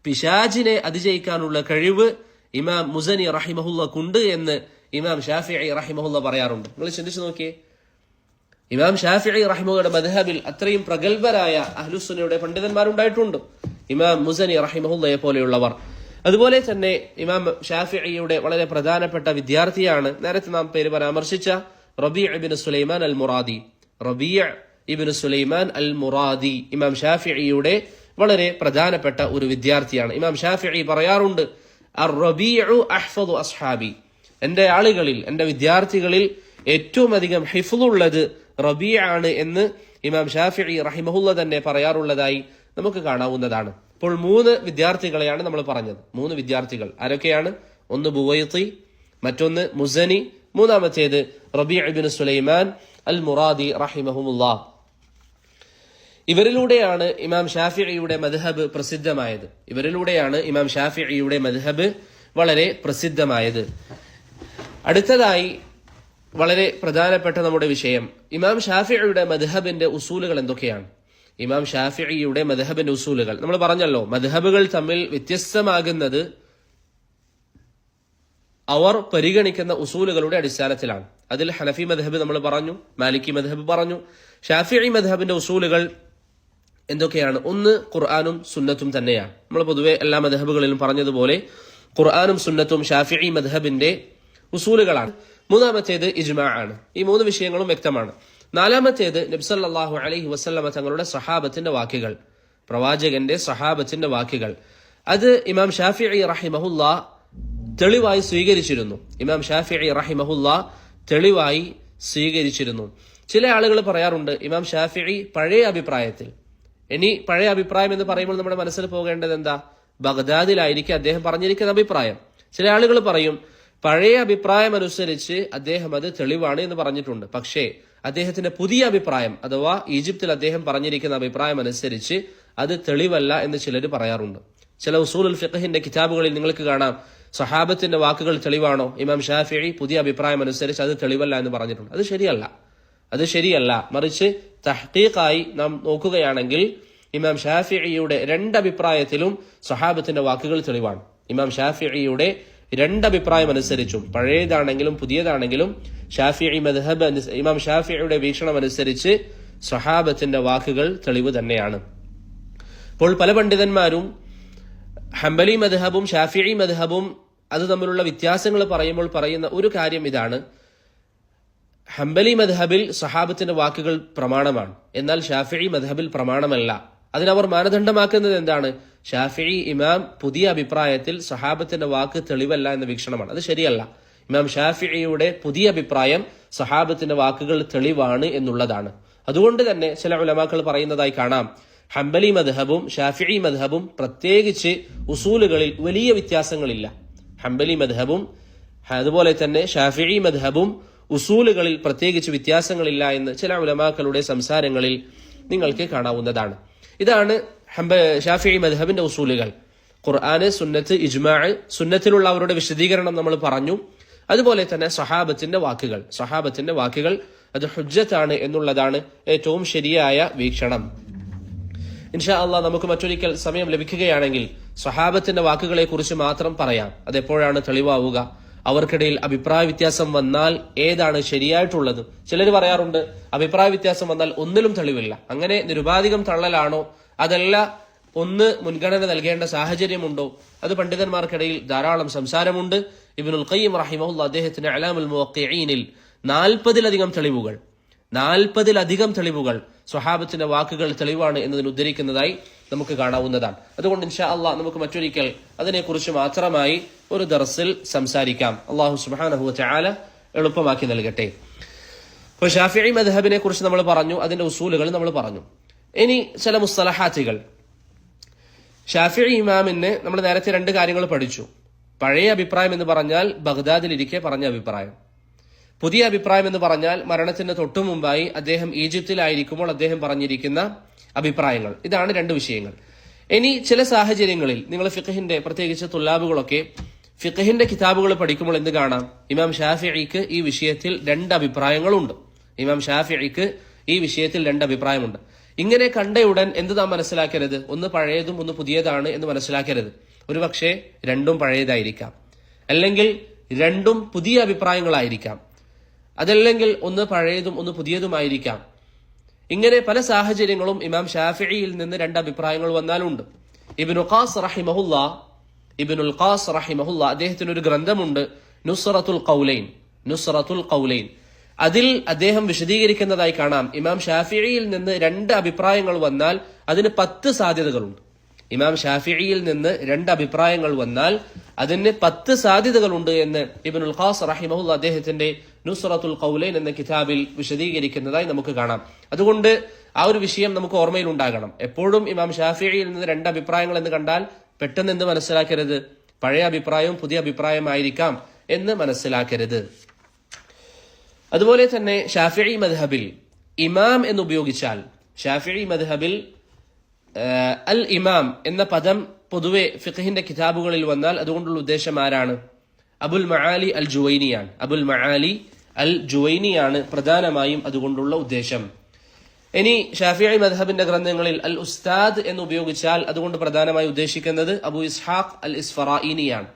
പിശാചിനെ അതിജയിക്കാനുള്ള കഴിവ് ഇമാം മുസനി റഹിമഹുല്ലക്കുണ്ട് എന്ന് ഇമാം ഷാഫിഈ റഹിമഹുല്ല പറയാറുണ്ട്. നിങ്ങൾ ചിന്തിച്ചു നോക്കിയേ, ഇമാം ഷാഫിഈ റഹിമഹുല്ലയുടെ മദ്ഹബിൽ അത്രയും പ്രഗത്ഭരായ അഹ്ലുസുന്നയുടെ പണ്ഡിതന്മാരുണ്ടായിട്ടുണ്ട്, ഇമാം മുസനി റഹിമഹുല്ലയെ പോലെയുള്ളവർ. അതുപോലെ തന്നെ ഇമാം ഷാഫിഈയുടെ വളരെ പ്രധാനപ്പെട്ട വിദ്യാർത്ഥിയാണ് നേരത്തെ നാം പേര് പരാമർശിച്ച റബീഅ് ഇബ്നു സുലൈമാൻ അൽ മുറാദി. ഇമാം ഷാഫിഈയുടെ വളരെ പ്രധാനപ്പെട്ട ഒരു വിദ്യാർത്ഥിയാണ്. ഇമാം ഷാഫിഈ പറയാറുണ്ട്, അർ-റബീഉ അഹ്ഫദു അസ്ഹാബി, എന്റെ വിദ്യാർത്ഥികളിൽ ഏറ്റവും അധികം ഹിഫ്ളുള്ളത് റബീഅ് ആണ് എന്ന് ഇമാം ഷാഫിഈ റഹിമഹുല്ല തന്നെ പറയാറുള്ളതായി നമുക്ക് കാണാവുന്നതാണ്. ഇപ്പോൾ 3 വിദ്യാർത്ഥികളെയാണ് നമ്മൾ പറഞ്ഞത്. 3 വിദ്യാർത്ഥികൾ ആരൊക്കെയാണ്? ഒന്ന് ബുവൈത്തി, മറ്റൊന്ന് മുസനി, മൂന്നാമത്തേത് റബീഅ് ഇബ്നു സുലൈമാൻ അൽ മുറാദി റഹിമഹുമുല്ലാ. ഇവരിലൂടെയാണ് ഇമാം ഷാഫിഈയുടെ മദ്ഹബ് വളരെ പ്രസിദ്ധമായത്. അടുത്തതായി വളരെ പ്രധാനപ്പെട്ട നമ്മുടെ വിഷയം, ഇമാം ഷാഫിഈയുടെ മദ്ഹബിന്റെ ഉസൂലുകൾ എന്തൊക്കെയാണ്? ഇമാം ഷാഫിഈയുടെ മദ്ഹബിന്റെ ഉസൂലുകൾ നമ്മൾ പറഞ്ഞല്ലോ, മദ്ഹബുകൾ തമ്മിൽ വ്യത്യസ്തമാകുന്നത് അവർ പരിഗണിക്കുന്ന ഉസൂലുകളുടെ അടിസ്ഥാനത്തിലാണ്. അതിൽ ഹനഫി മദ്ഹബ് നമ്മൾ പറഞ്ഞു, മാലിക്കി മദ്ഹബ് പറഞ്ഞു. ഷാഫിഈ മദ്ഹബിന്റെ ഉസൂലുകൾ എന്തൊക്കെയാണ്? ഒന്ന് ഖുർആനും സുന്നത്തും തന്നെയാണ്. നമ്മൾ പൊതുവെ എല്ലാ മദ്ഹബുകളിലും പറഞ്ഞതുപോലെ ഖുർആനും സുന്നത്തും ഷാഫിഈ മദ്ഹബിന്റെ ഉസൂലുകളാണ്. മൂന്നാമത്തേത് ഇജ്മാ ആണ്. ഈ 3 വിഷയങ്ങളും വ്യക്തമാണ്. നാലാമത്തേത് നബി സല്ലല്ലാഹു അലൈഹി വസല്ലമ തങ്ങളുടെ സഹാബത്തിന്റെ വാക്കുകൾ, പ്രവാചകന്റെ സഹാബത്തിന്റെ വാക്കുകൾ. അത് ഇമാം ഷാഫിഈ റഹിമഹുല്ല തെളിവായി സ്വീകരിച്ചിരുന്നു. ചില ആളുകൾ പറയാറുണ്ട് ഇമാം ഷാഫിഈ പഴയ അഭിപ്രായത്തിൽ. ഇനി പഴയ അഭിപ്രായം എന്ന് പറയുമ്പോൾ നമ്മുടെ മനസ്സിൽ പോകേണ്ടത് എന്താ? ബഗ്ദാദിലായിരിക്കും അദ്ദേഹം പറഞ്ഞിരിക്കുന്ന അഭിപ്രായം. ചില ആളുകൾ പറയും പഴയ അഭിപ്രായം അനുസരിച്ച് അദ്ദേഹം അത് തെളിവാണ് എന്ന് പറഞ്ഞിട്ടുണ്ട്. പക്ഷേ അദ്ദേഹത്തിന്റെ പുതിയ അഭിപ്രായം അഥവാ ഈജിപ്തിൽ അദ്ദേഹം പറഞ്ഞിരിക്കുന്ന അഭിപ്രായം അനുസരിച്ച് അത് തെളിവല്ല എന്ന് ചിലർ പറയാറുണ്ട്. ചില ഉസൂലുൽ ഫിഖ്ഹിന്റെ കിതാബുകളിൽ നിങ്ങൾക്ക് കാണാം, സഹാബത്തിന്റെ വാക്കുകൾ തെളിവാണോ? ഇമാം ഷാഫിഈ പുതിയ അഭിപ്രായം അനുസരിച്ച് അത് തെളിവല്ല എന്ന് പറഞ്ഞിട്ടുണ്ട്. അത് ശരിയല്ല. മറിച്ച് തഹ്ഖീഖായി നാം നോക്കുകയാണെങ്കിൽ ഇമാം ഷാഫിഈയുടെ 2 അഭിപ്രായത്തിലും സഹാബത്തിന്റെ വാക്കുകൾ തെളിവാണ്. ഇമാം ഷാഫിഈയുടെ രണ്ടഭിപ്രായം അനുസരിച്ചും, പഴയതാണെങ്കിലും പുതിയതാണെങ്കിലും ഷാഫിഈ മദ്ഹബ്, ഇമാം ഷാഫിഈയുടെ വീക്ഷണം അനുസരിച്ച് സ്വഹാബത്തിന്റെ വാക്കുകൾ തെളിവ് തന്നെയാണ്. അപ്പോൾ പല പണ്ഡിതന്മാരും ഹംബലി മദ്ഹബും ഷാഫിഈ മദ്ഹബും അത് തമ്മിലുള്ള വ്യത്യാസങ്ങൾ പറയുമ്പോൾ പറയുന്ന ഒരു കാര്യം ഇതാണ്: ഹംബലി മദ്ഹബിൽ സ്വഹാബത്തിന്റെ വാക്കുകൾ പ്രമാണമാണ്, എന്നാൽ ഷാഫിഈ മദ്ഹബിൽ പ്രമാണമല്ല. അതിനവർ മാനദണ്ഡമാക്കുന്നത് എന്താണ്? ഷാഫിഈ ഇമാം പുതിയ അഭിപ്രായത്തിൽ സ്വഹാബത്തിന്റെ വാക്ക് തെളിവല്ല എന്ന വീക്ഷണമാണ്. അത് ശരിയല്ല. ഇമാം ഷാഫിഈയുടെ പുതിയ അഭിപ്രായം സ്വഹാബത്തിന്റെ വാക്കുകൾ തെളിവാണ് എന്നുള്ളതാണ്. അതുകൊണ്ട് തന്നെ ചില ഉലമാക്കൾ പറയുന്നതായി കാണാം, ഹംബലി മദ്ഹബും ഷാഫിഈ മദ്ഹബും പ്രത്യേകിച്ച് ഉസൂലുകളിൽ വലിയ വ്യത്യാസങ്ങളില്ല. ഹംബലി മദ്ഹബും അതുപോലെ തന്നെ ഷാഫിഈ മദ്ഹബും ഉസൂലുകളിൽ പ്രത്യേകിച്ച് വ്യത്യാസങ്ങളില്ല എന്ന് ചില ഉലമാക്കളുടെ സംസാരങ്ങളിൽ നിങ്ങൾക്ക് കാണാവുന്നതാണ്. ഇതാണ് ഷാഫിഈ മദ്ഹബിന്റെ ഉസൂലുകൾ. ഖുർആന്, സുന്നത്ത്, ഇജ്മാഅ്, സുന്നത്തിലുള്ള അവരുടെ വിശദീകരണം നമ്മൾ പറഞ്ഞു. അതുപോലെ തന്നെ സ്വഹാബത്തിന്റെ വാക്കുകൾ അത് ഹുജ്ജത്താണ് എന്നുള്ളതാണ് ഏറ്റവും ശരിയായ വീക്ഷണം. ഇൻഷാ അള്ളാഹ് നമുക്ക് മറ്റൊരിക്കൽ സമയം ലഭിക്കുകയാണെങ്കിൽ സ്വഹാബത്തിന്റെ വാക്കുകളെ കുറിച്ച് മാത്രം പറയാം. അതെപ്പോഴാണ് തെളിവാവുക? അവർക്കിടയിൽ അഭിപ്രായ വ്യത്യാസം വന്നാൽ ഏതാണ് ശരിയായിട്ടുള്ളത്? ചിലർ പറയാറുണ്ട് അഭിപ്രായ വ്യത്യാസം വന്നാൽ ഒന്നിലും തെളിവില്ല. അങ്ങനെ നിരുപാധികം തള്ളലാണോ? അതല്ല ഒന്ന് മുൻഗണന നൽകേണ്ട സാഹചര്യമുണ്ടോ? അത് പണ്ഡിതന്മാർക്കിടയിൽ ധാരാളം സംസാരമുണ്ട്. ഇബ്നുൽ ഖയ്യിം റഹിമഹുല്ലാഹ് അദ്ദേഹത്തിന്റെ അലാമുൽ മുവഖ്ഖിഈനിൽ 40-ലധികം തെളിവുകൾ സ്വഹാബത്തിന്റെ വാക്കുകൾ തെളിവാണ് എന്നതിന് ഉദ്ധരിക്കുന്നതായി നമുക്ക് കാണാവുന്നതാണ്. അതുകൊണ്ട് ഇൻഷാ അള്ളാഹ് നമുക്ക് മറ്റൊരിക്കൽ അതിനെക്കുറിച്ച് മാത്രമായി ഒരു ദർസിൽ സംസാരിക്കാം. അള്ളാഹു സുബ്ഹാനഹു വ തആല എളുപ്പമാക്കി നൽകട്ടെ. അപ്പോൾ ഷാഫിഈ മദ്ഹബിനെ കുറിച്ച് നമ്മൾ പറഞ്ഞു, അതിന്റെ ഉസൂലുകൾ നമ്മൾ പറഞ്ഞു. ഇനി ചില മുസ്തലഹാത്തുകൾ. ഷാഫിഈ ഇമാമിന് നമ്മൾ നേരത്തെ 2 കാര്യങ്ങൾ പഠിച്ചു. പഴയ അഭിപ്രായം എന്ന് പറഞ്ഞാൽ ബഗ്ദാദിലിരിക്കെ പറഞ്ഞ അഭിപ്രായം. പുതിയ അഭിപ്രായം എന്ന് പറഞ്ഞാൽ മരണത്തിന് തൊട്ടു മുമ്പായി അദ്ദേഹം ഈജിപ്തിലായിരിക്കുമ്പോൾ അദ്ദേഹം പറഞ്ഞിരിക്കുന്ന അഭിപ്രായങ്ങൾ. ഇതാണ് 2 വിഷയങ്ങൾ. ഇനി ചില സാഹചര്യങ്ങളിൽ നിങ്ങൾ ഫിഖഹിന്റെ, പ്രത്യേകിച്ച് തുല്ലാബുകളൊക്കെ ഫിഖഹിന്റെ കിതാബുകൾ പഠിക്കുമ്പോൾ എന്ത് കാണാം? ഇമാം ഷാഫിഈക്ക് ഈ വിഷയത്തിൽ 2 അഭിപ്രായങ്ങളുണ്ട്. ഇങ്ങനെ കണ്ടയുടൻ എന്ത് നാം മനസ്സിലാക്കരുത്? ഒന്ന് പഴയതും ഒന്ന് പുതിയതാണ് എന്ന് മനസ്സിലാക്കരുത്. ഒരുപക്ഷെ 2ഉം പഴയതായിരിക്കാം, അല്ലെങ്കിൽ 2ഉം പുതിയ അഭിപ്രായങ്ങളായിരിക്കാം, അതല്ലെങ്കിൽ ഒന്ന് പഴയതും ഒന്ന് പുതിയതുമായിരിക്കാം. ഇങ്ങനെ പല സാഹചര്യങ്ങളും ഇമാം ഷാഫിഈയിൽ നിന്ന് 2 അഭിപ്രായങ്ങൾ വന്നാലുണ്ട്. ഇബ്നുൽ ഖാസ് റഹിമഹുല്ലാ അദ്ദേഹത്തിന് ഒരു ഗ്രന്ഥമുണ്ട്, നുസ്റത്തുൽ ഖൗലൈൻ. അതിൽ അദ്ദേഹം വിശദീകരിക്കുന്നതായി കാണാം, ഇമാം ഷാഫിഈയിൽ നിന്ന് 2 അഭിപ്രായങ്ങൾ വന്നാൽ അതിന് 10 സാധ്യതകളുണ്ട്. ഇമാം ഷാഫിഈയിൽ നിന്ന് 2 അഭിപ്രായങ്ങൾ വന്നാൽ അതിന് 10 സാധ്യതകളുണ്ട് എന്ന് ഇബ്നുൽ ഖാസ് റഹിമഹുല്ലാ അദ്ദേഹത്തിന്റെ നുസ്റത്തുൽ ഖൗലൈൻ എന്ന കിതാബിൽ വിശദീകരിക്കുന്നതായി നമുക്ക് കാണാം. അതുകൊണ്ട് ആ ഒരു വിഷയം നമുക്ക് ഓർമ്മയിൽ ഉണ്ടാകണം. എപ്പോഴും ഇമാം ഷാഫിഈയിൽ നിന്ന് 2 അഭിപ്രായങ്ങൾ എന്ന് കണ്ടാൽ പെട്ടെന്ന് എന്ത് മനസ്സിലാക്കരുത്? പഴയ അഭിപ്രായവും പുതിയ അഭിപ്രായമായിരിക്കാം എന്ന് മനസ്സിലാക്കരുത്. അതുപോലെ തന്നെ ഷാഫിഈ മദ്ഹബിൽ ഇമാം എന്ന് ഉപയോഗിച്ചാൽ, ഷാഫിഈ മദ്ഹബിൽ അൽ ഇമാം എന്ന പദം പൊതുവെ ഫിഖഹിന്റെ കിതാബുകളിൽ വന്നാൽ അതുകൊണ്ടുള്ള ഉദ്ദേശം ആരാണ്? അബുൽ മആലി അൽ ജുവൈനിയാണ് പ്രധാനമായും അതുകൊണ്ടുള്ള ഉദ്ദേശം. ഇനി ഷാഫിഈ മദ്ഹബിന്റെ ഗ്രന്ഥങ്ങളിൽ അൽ ഉസ്താദ് എന്ന് ഉപയോഗിച്ചാൽ അതുകൊണ്ട് പ്രധാനമായി ഉദ്ദേശിക്കുന്നത് അബു ഇസ്ഹാഖ് അൽ ഇസ്ഫറായിനിയാണ്.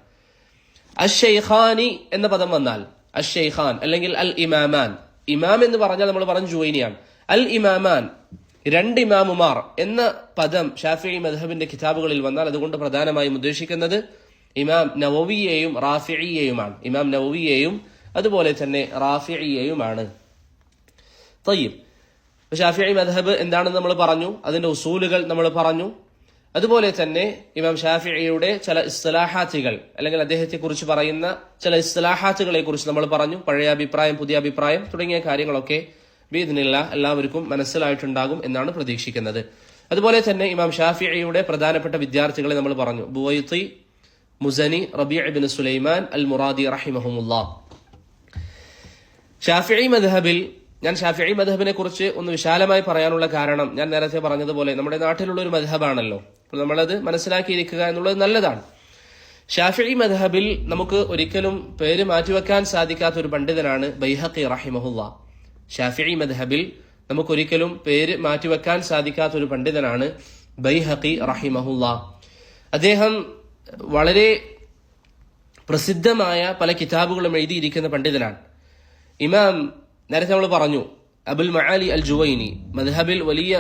അശ്ശൈഖാനി എന്ന പദം വന്നാൽ, അശ്ശൈഖാൻ അല്ലെങ്കിൽ അൽ ഇമാമാൻ, ഇമാം എന്ന് പറഞ്ഞാൽ നമ്മൾ പറഞ്ഞു ജുവൈനിയാണ്. അൽ ഇമാമാൻ, 2 ഇമാമുമാർ എന്ന പദം ഷാഫിഈ മദ്ഹബിന്റെ കിതാബുകളിൽ വന്നാൽ അതുകൊണ്ട് പ്രധാനമായും ഉദ്ദേശിക്കുന്നത് ഇമാം നവവിയെയും റാഫിഈയെയുമാണ്. ഇമാം നവവിയെയും അതുപോലെ തന്നെ റാഫിഈയെയുമാണ്. തയ്യിബ്, ഷാഫിഈ മദ്ഹബ് എന്താണെന്ന് നമ്മൾ പറഞ്ഞു, അതിന്റെ ഉസൂലുകൾ നമ്മൾ പറഞ്ഞു. അതുപോലെ തന്നെ ഇമാം ഷാഫിഈയുടെ ചില ഇസ്തിലാഹാത്തുകൾ അല്ലെങ്കിൽ അദ്ദേഹത്തെ കുറിച്ച് പറയുന്ന ചില ഇസ്തിലാഹാത്തുകളെ കുറിച്ച് നമ്മൾ പറഞ്ഞു. പഴയ അഭിപ്രായം, പുതിയ അഭിപ്രായം തുടങ്ങിയ കാര്യങ്ങളൊക്കെ ബിഇദ്നില്ലാഹ് എല്ലാവർക്കും മനസ്സിലായിട്ടുണ്ടാകും എന്നാണ് പ്രതീക്ഷിക്കുന്നത്. അതുപോലെ തന്നെ ഇമാം ഷാഫിഈയുടെ പ്രധാനപ്പെട്ട വിദ്യാർത്ഥികളെ നമ്മൾ പറഞ്ഞു, ബുവൈത്തി, മുസനി, റബീഅ് ഇബ്നു സുലൈമാൻ അൽ മുറാദി റഹിമഹുമുല്ലാഹ്. ഷാഫിഈ മദ്ഹബിൽ, ഞാൻ ഷാഫിഈ മദ്ഹബിനെ കുറിച്ച് ഒന്ന് വിശാലമായി പറയാനുള്ള കാരണം ഞാൻ നേരത്തെ പറഞ്ഞതുപോലെ നമ്മുടെ നാട്ടിലുള്ള ഒരു മദ്ഹബാണല്ലോ, അപ്പോൾ നമ്മളത് മനസ്സിലാക്കിയിരിക്കുക എന്നുള്ളത് നല്ലതാണ്. ഷാഫിഈ മദ്ഹബിൽ നമുക്ക് ഒരിക്കലും പേര് മാറ്റിവെക്കാൻ സാധിക്കാത്ത ഒരു പണ്ഡിതനാണ് ബൈഹഖി റഹിമഹുല്ലാഹ്. ഷാഫിഈ മദ്ഹബിൽ നമുക്കൊരിക്കലും പേര് മാറ്റിവെക്കാൻ സാധിക്കാത്ത ഒരു പണ്ഡിതനാണ് ബൈഹഖി റഹിമഹുല്ലാഹ്. അദ്ദേഹം വളരെ പ്രസിദ്ധമായ പല കിതാബുകളും എഴുതിയിരിക്കുന്ന പണ്ഡിതനാണ്. ഇമാം നേരത്തെ നമ്മൾ പറഞ്ഞു അബുൽ മആലി അൽ ജുവൈനി മദ്ഹബിൽ വലിയ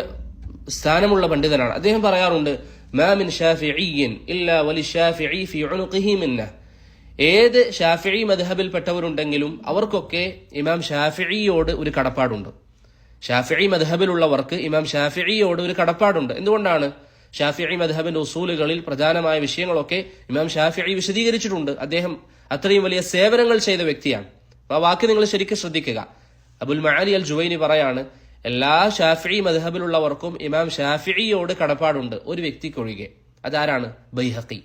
സ്ഥാനമുള്ള പണ്ഡിതനാണ്. അദ്ദേഹം പറയാറുണ്ട്, മാ മിൻ ഷാഫിഇയ്യിൻ ഇല്ലാ വലിശാഫിഇ ഫീ ഉനുഖിഹി മിന്നഹ്. ഏത് ഷാഫിഈ മദ്ഹബിൽപ്പെട്ടവരുണ്ടെങ്കിലും അവർക്കൊക്കെ ഇമാം ഷാഫിഈയോട് ഒരു കടപ്പാടുണ്ട്. ഷാഫിഈ മദ്ഹബിലുള്ളവർക്ക് ഇമാം ഷാഫിഈയോട് ഒരു കടപ്പാടുണ്ട്. എന്തുകൊണ്ടാണ്? ഷാഫിഈ മദ്ഹബിന്റെ ഉസൂലുകളിൽ പ്രധാനമായ വിഷയങ്ങളൊക്കെ ഇമാം ഷാഫിഈ വിശദീകരിച്ചിട്ടുണ്ട്. അദ്ദേഹം അത്രയും വലിയ സേവനങ്ങൾ ചെയ്ത വ്യക്തിയാണ്. ആ വാക്ക് നിങ്ങൾ ശരിക്കും ശ്രദ്ധിക്കുക. അബുൽ മആലി അൽ ജുവൈനി പറയാണ്, എല്ലാ ഷാഫിഈ മദ്ഹബിലുള്ളവർക്കും ഇമാം ഷാഫിഈയോട് കടപ്പാടുണ്ട്, ഒരു വ്യക്തിക്കൊഴികെ. അതാരാണ്? ബൈഹഖി.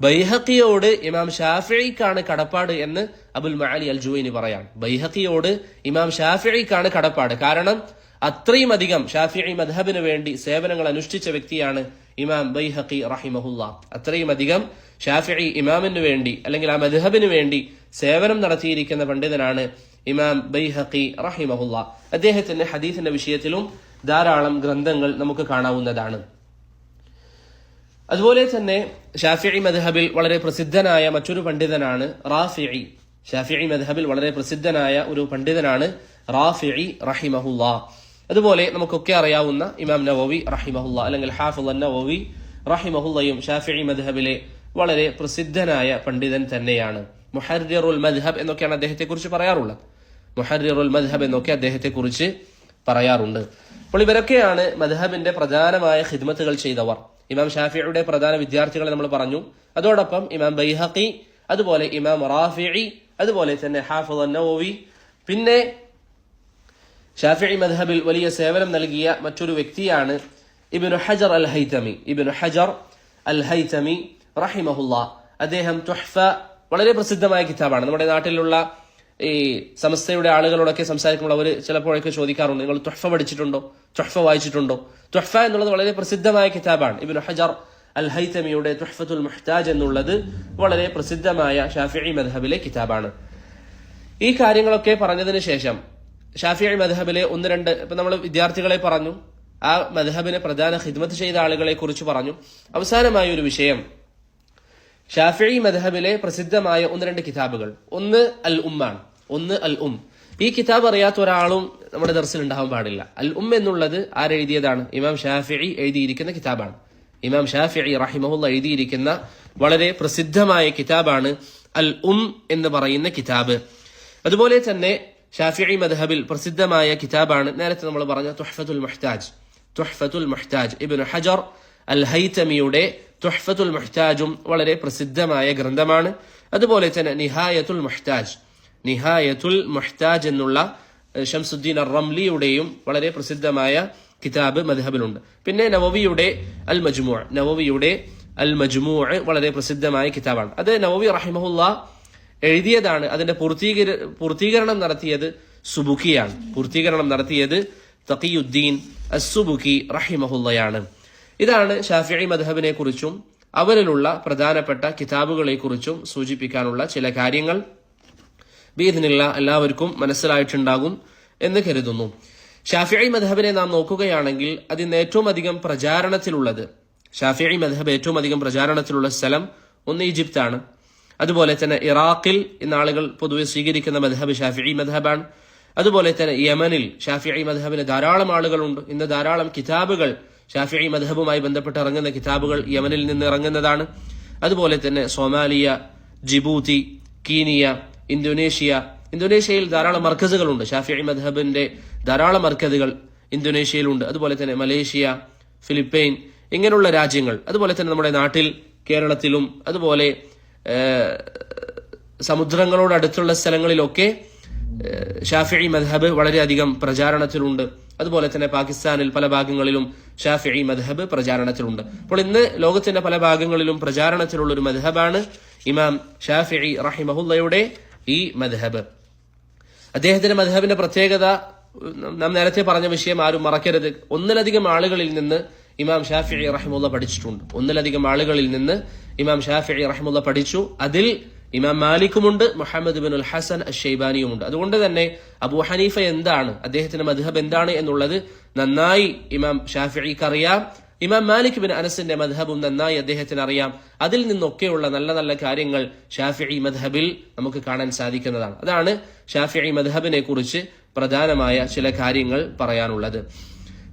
ബൈഹഖിയോട് ഇമാം ഷാഫിഈക്കാണ് കടപ്പാട് എന്ന് അബുൽ മആലി അൽ ജുവൈനി പറയാണ്. ബൈഹഖിയോട് ഇമാം ഷാഫിഈക്കാണ് കടപ്പാട്. കാരണം അത്രയും അധികം ഷാഫിഈ മദ്ഹബിന് വേണ്ടി സേവനങ്ങൾ അനുഷ്ഠിച്ച വ്യക്തിയാണ് ഇമാം ബൈഹഖി റഹിമഹുല്ലാ. അത്രയും അധികം ഷാഫിഈ ഇമാമിന് വേണ്ടി അല്ലെങ്കിൽ ആ മദ്ഹബിന് വേണ്ടി സേവനം നടത്തിയിരിക്കുന്ന പണ്ഡിതനാണ് ഇമാം ബൈഹഖി റഹിമഹുല്ലാ. അദ്ദേഹത്തിന്റെ ഹദീസിന്റെ വിഷയത്തിലും ധാരാളം ഗ്രന്ഥങ്ങൾ നമുക്ക് കാണാവുന്നതാണ്. അതുപോലെ തന്നെ ഷാഫിഈ മദ്ഹബിൽ വളരെ പ്രസിദ്ധനായ മറ്റൊരു പണ്ഡിതനാണ് റാഫിഈ. ഷാഫിഈ മദ്ഹബിൽ വളരെ പ്രസിദ്ധനായ ഒരു പണ്ഡിതനാണ് റാഫിഈ റഹിമഹുല്ലാ. അതുപോലെ നമുക്കൊക്കെ അറിയാവുന്ന ഇമാം നവവി റഹിമഹുല്ലാ അല്ലെങ്കിൽ ഹാഫിള് നവവി റഹിമഹുല്ലയും ഷാഫിഈ മദ്ഹബിലെ വളരെ പ്രസിദ്ധനായ പണ്ഡിതൻ തന്നെയാണ്. മുഹർറിറുൽ മദ്ഹബ് എന്നൊക്കെയാണ് അദ്ദേഹത്തെ കുറിച്ച് പറയാറുള്ളത്. മുഹർറിറുൽ മദ്ഹബ് എന്നൊക്കെ അദ്ദേഹത്തെ കുറിച്ച് പറയാറുണ്ട്. അപ്പോൾ ഇവരൊക്കെയാണ് മദ്ഹബിന്റെ പ്രധാനമായ ഖിദ്മത്തുകൾ ചെയ്തവർ. ഇമാം ഷാഫിഈയുടെ പ്രധാന വിദ്യാർത്ഥികളെ നമ്മൾ പറഞ്ഞു. അതോടൊപ്പം ഇമാം ബൈഹഖി, അതുപോലെ ഇമാം റാഫിഈ, അതുപോലെ തന്നെ ഹാഫിള് നവവി, പിന്നെ ഷാഫിഈ മദ്ഹബിൽ വലിയ സേവനം നൽകിയ മറ്റൊരു വ്യക്തിയാണ് ഇബ്നു ഹജർ അൽ ഹൈതമി. ഇബ്നു ഹജർ അൽ ഹൈതമി റഹിമഹുല്ലാ. അദ്ദേഹം തുഹ്ഫ വളരെ പ്രസിദ്ധമായ കിതാബാണ്. നമ്മുടെ നാട്ടിലുള്ള ഈ സമസ്തയുടെ ആളുകളോടൊക്കെ സംസാരിക്കുമ്പോൾ അവർ ചിലപ്പോഴൊക്കെ ചോദിക്കാറുണ്ട്, നിങ്ങൾ തുഹ്ഫ പഠിച്ചിട്ടുണ്ടോ, തുഹ്ഫ വായിച്ചിട്ടുണ്ടോ? തുഹ്ഫ എന്നുള്ളത് വളരെ പ്രസിദ്ധമായ കിതാബാണ്. ഇബ്നു ഹജർ അൽ ഹൈതമിയുടെ തുഹ്ഫത്തുൽ മുഹ്താജ് എന്നുള്ളത് വളരെ പ്രസിദ്ധമായ ഷാഫിഈ മദ്ഹബിലെ കിതാബാണ്. ഈ കാര്യങ്ങളൊക്കെ പറഞ്ഞതിന് ശേഷം ഷാഫിഈ മദ്ഹബിലെ ഒന്ന് രണ്ട് ഇപ്പൊ നമ്മൾ വിദ്യാർത്ഥികളെ പറഞ്ഞു, ആ മദ്ഹബിനെ പ്രധാന ഖിദ്മത്ത് ചെയ്ത ആളുകളെ കുറിച്ച് പറഞ്ഞു. അവസാനമായ ഒരു വിഷയം ഷാഫിഈ മദ്ഹബിലെ പ്രസിദ്ധമായ ഒന്ന് രണ്ട് കിതാബുകൾ. ഒന്ന് അൽ ഉമ്മാണ്. ഒന്ന് അൽ ഉം. ഈ കിതാബ് അറിയാത്ത ഒരാളും നമ്മുടെ ദർസിൽ ഉണ്ടാവാൻ പാടില്ല. അൽ ഉം എന്നുള്ളത് ആരെഴുതിയതാണ്? ഇമാം ഷാഫിഈ എഴുതിയിരിക്കുന്ന കിതാബാണ്. ഇമാം ഷാഫിഈ റഹിമഹുല്ലാ എഴുതിയിരിക്കുന്ന വളരെ പ്രസിദ്ധമായ കിതാബാണ് അൽ ഉം എന്ന് പറയുന്ന കിതാബ്. അതുപോലെ തന്നെ ഷാഫിഈ മദ്ഹബിൽ പ്രസിദ്ധമായ കിതാബാണ് നേരത്തെ നമ്മൾ പറഞ്ഞ തുഹ്ഫത്തുൽ മുഹ്താജ്. തുഹ്ഫത്തുൽ മുഹ്താജ് ഇബ്നു ഹജർ അൽ ഹൈതമിയുടെ തുഹ്ഫത്തുൽ മുഹ്താജും വളരെ പ്രസിദ്ധമായ ഗ്രന്ഥമാണ്. അതുപോലെ തന്നെ നിഹായത്തുൽ മുഹ്താജ്. നിഹായത്തുൽ മുഹ്താജ് എന്നുള്ള ഷംസുദ്ദീൻ അർ റംലിയുടെയും വളരെ പ്രസിദ്ധമായ കിതാബ് മദ്ഹബിലുണ്ട്. പിന്നെ നവവിയുടെ അൽ മജ്മൂ'. നവവിയുടെ അൽ മജ്മൂ' വളരെ പ്രസിദ്ധമായ കിതാബാണ്. അത് നവവി റഹിമഹുല്ലാ എഴുതിയതാണ്. അതിന്റെ പൂർത്തീകരണം നടത്തിയത് സുബുക്കിയാണ്. പൂർത്തീകരണം നടത്തിയത് തഖിയുദ്ദീൻ അസ്സുബുക്കി റഹിമഹുല്ലയാണ്. ഇതാണ് ഷാഫിഈ മദ്ഹബിനെ കുറിച്ചും അവരിലുള്ള പ്രധാനപ്പെട്ട കിതാബുകളെ കുറിച്ചും സൂചിപ്പിക്കാനുള്ള ചില കാര്യങ്ങൾ. ബിഇദ്നില്ലാ എല്ലാവർക്കും മനസ്സിലായിട്ടുണ്ടാകും എന്ന് കരുതുന്നു. ഷാഫിഈ മദ്ഹബിനെ നാം നോക്കുകയാണെങ്കിൽ അതിന് ഏറ്റവും അധികം പ്രചാരണത്തിലുള്ളത്, ഷാഫിഈ മദ്ഹബ് ഏറ്റവും അധികം പ്രചാരണത്തിലുള്ള സ്ഥലം ഒന്ന് ഈജിപ്താണ്. അതുപോലെ തന്നെ ഇറാഖിൽ ഇന്ന് ആളുകൾ പൊതുവെ സ്വീകരിക്കുന്ന മദ്ഹബ് ഷാഫിഈ മദ്ഹബാണ്. അതുപോലെ തന്നെ യമനിൽ ഷാഫിഈ മദ്ഹബിന് ധാരാളം ആളുകളുണ്ട്. ഇന്ന് ധാരാളം കിതാബുകൾ ഷാഫിഈ മദ്ഹബുമായി ബന്ധപ്പെട്ട് ഇറങ്ങുന്ന കിതാബുകൾ യമനിൽ നിന്ന് ഇറങ്ങുന്നതാണ്. അതുപോലെ തന്നെ സൊമാലിയ, ജിബൂത്തി, കീനിയ, ഇന്തോനേഷ്യയിൽ ധാരാളം മർക്കസുകളുണ്ട്. ഷാഫിഈ മദ്ഹബിന്റെ ധാരാളം മർക്കസുകൾ ഇന്തോനേഷ്യയിലുണ്ട്. അതുപോലെ തന്നെ മലേഷ്യ, ഫിലിപ്പൈൻ ഇങ്ങനെയുള്ള രാജ്യങ്ങൾ, അതുപോലെ തന്നെ നമ്മുടെ നാട്ടിൽ കേരളത്തിലും അതുപോലെ സമുദ്രങ്ങളോട് അടുത്തുള്ള സ്ഥലങ്ങളിലൊക്കെ ഷാഫിഈ മദ്ഹബ് വളരെയധികം പ്രചാരണത്തിലുണ്ട്. അതുപോലെ തന്നെ പാകിസ്ഥാനിൽ പല ഭാഗങ്ങളിലും ഷാഫിഈ മദ്ഹബ് പ്രചാരണത്തിലുണ്ട്. അപ്പോൾ ഇന്ന് ലോകത്തിന്റെ പല ഭാഗങ്ങളിലും പ്രചാരണത്തിലുള്ള ഒരു മദ്ഹബാണ് ഇമാം ഷാഫിഈ റഹിമഹുല്ലയുടെ ഈ മദ്ഹബ്. അദ്ദേഹത്തിന്റെ മദ്ഹബിന്റെ പ്രത്യേകത നാം നേരത്തെ പറഞ്ഞ വിഷയം ആരും മറക്കരുത്. ഒന്നിലധികം ആളുകളിൽ നിന്ന് ഇമാം ഷാഫിഈ റഹിമഹുല്ല പഠിച്ചിട്ടുണ്ട്. ഒന്നിലധികം ആളുകളിൽ നിന്ന് ഇമാം ഷാഫിഈ റഹിമഹുല്ല പഠിച്ചു. അതിൽ ഇമാം മാലിക്കുമുണ്ട്, മുഹമ്മദ് ബിൻ അൽ ഹസൻ അശ്ശൈബാനിയുമുണ്ട്. അതുകൊണ്ട് തന്നെ അബൂ ഹനീഫ എന്താണ്, അദ്ദേഹത്തിന്റെ മദ്ഹബ് എന്താണ് എന്നുള്ളത് നന്നായി ഇമാം ഷാഫിഈക്ക് അറിയാം. ഇമാം മാലിക് ബിൻ അനസിന്റെ മദ്ഹബും നന്നായി അദ്ദേഹത്തിന് അറിയാം. അതിൽ നിന്നൊക്കെയുള്ള നല്ല നല്ല കാര്യങ്ങൾ ഷാഫിഈ മദ്ഹബിൽ നമുക്ക് കാണാൻ സാധിക്കുന്നതാണ്. അതാണ് ഷാഫിഈ മദ്ഹബിനെ കുറിച്ച് പ്രധാനമായ ചില കാര്യങ്ങൾ പറയാനുള്ളത്.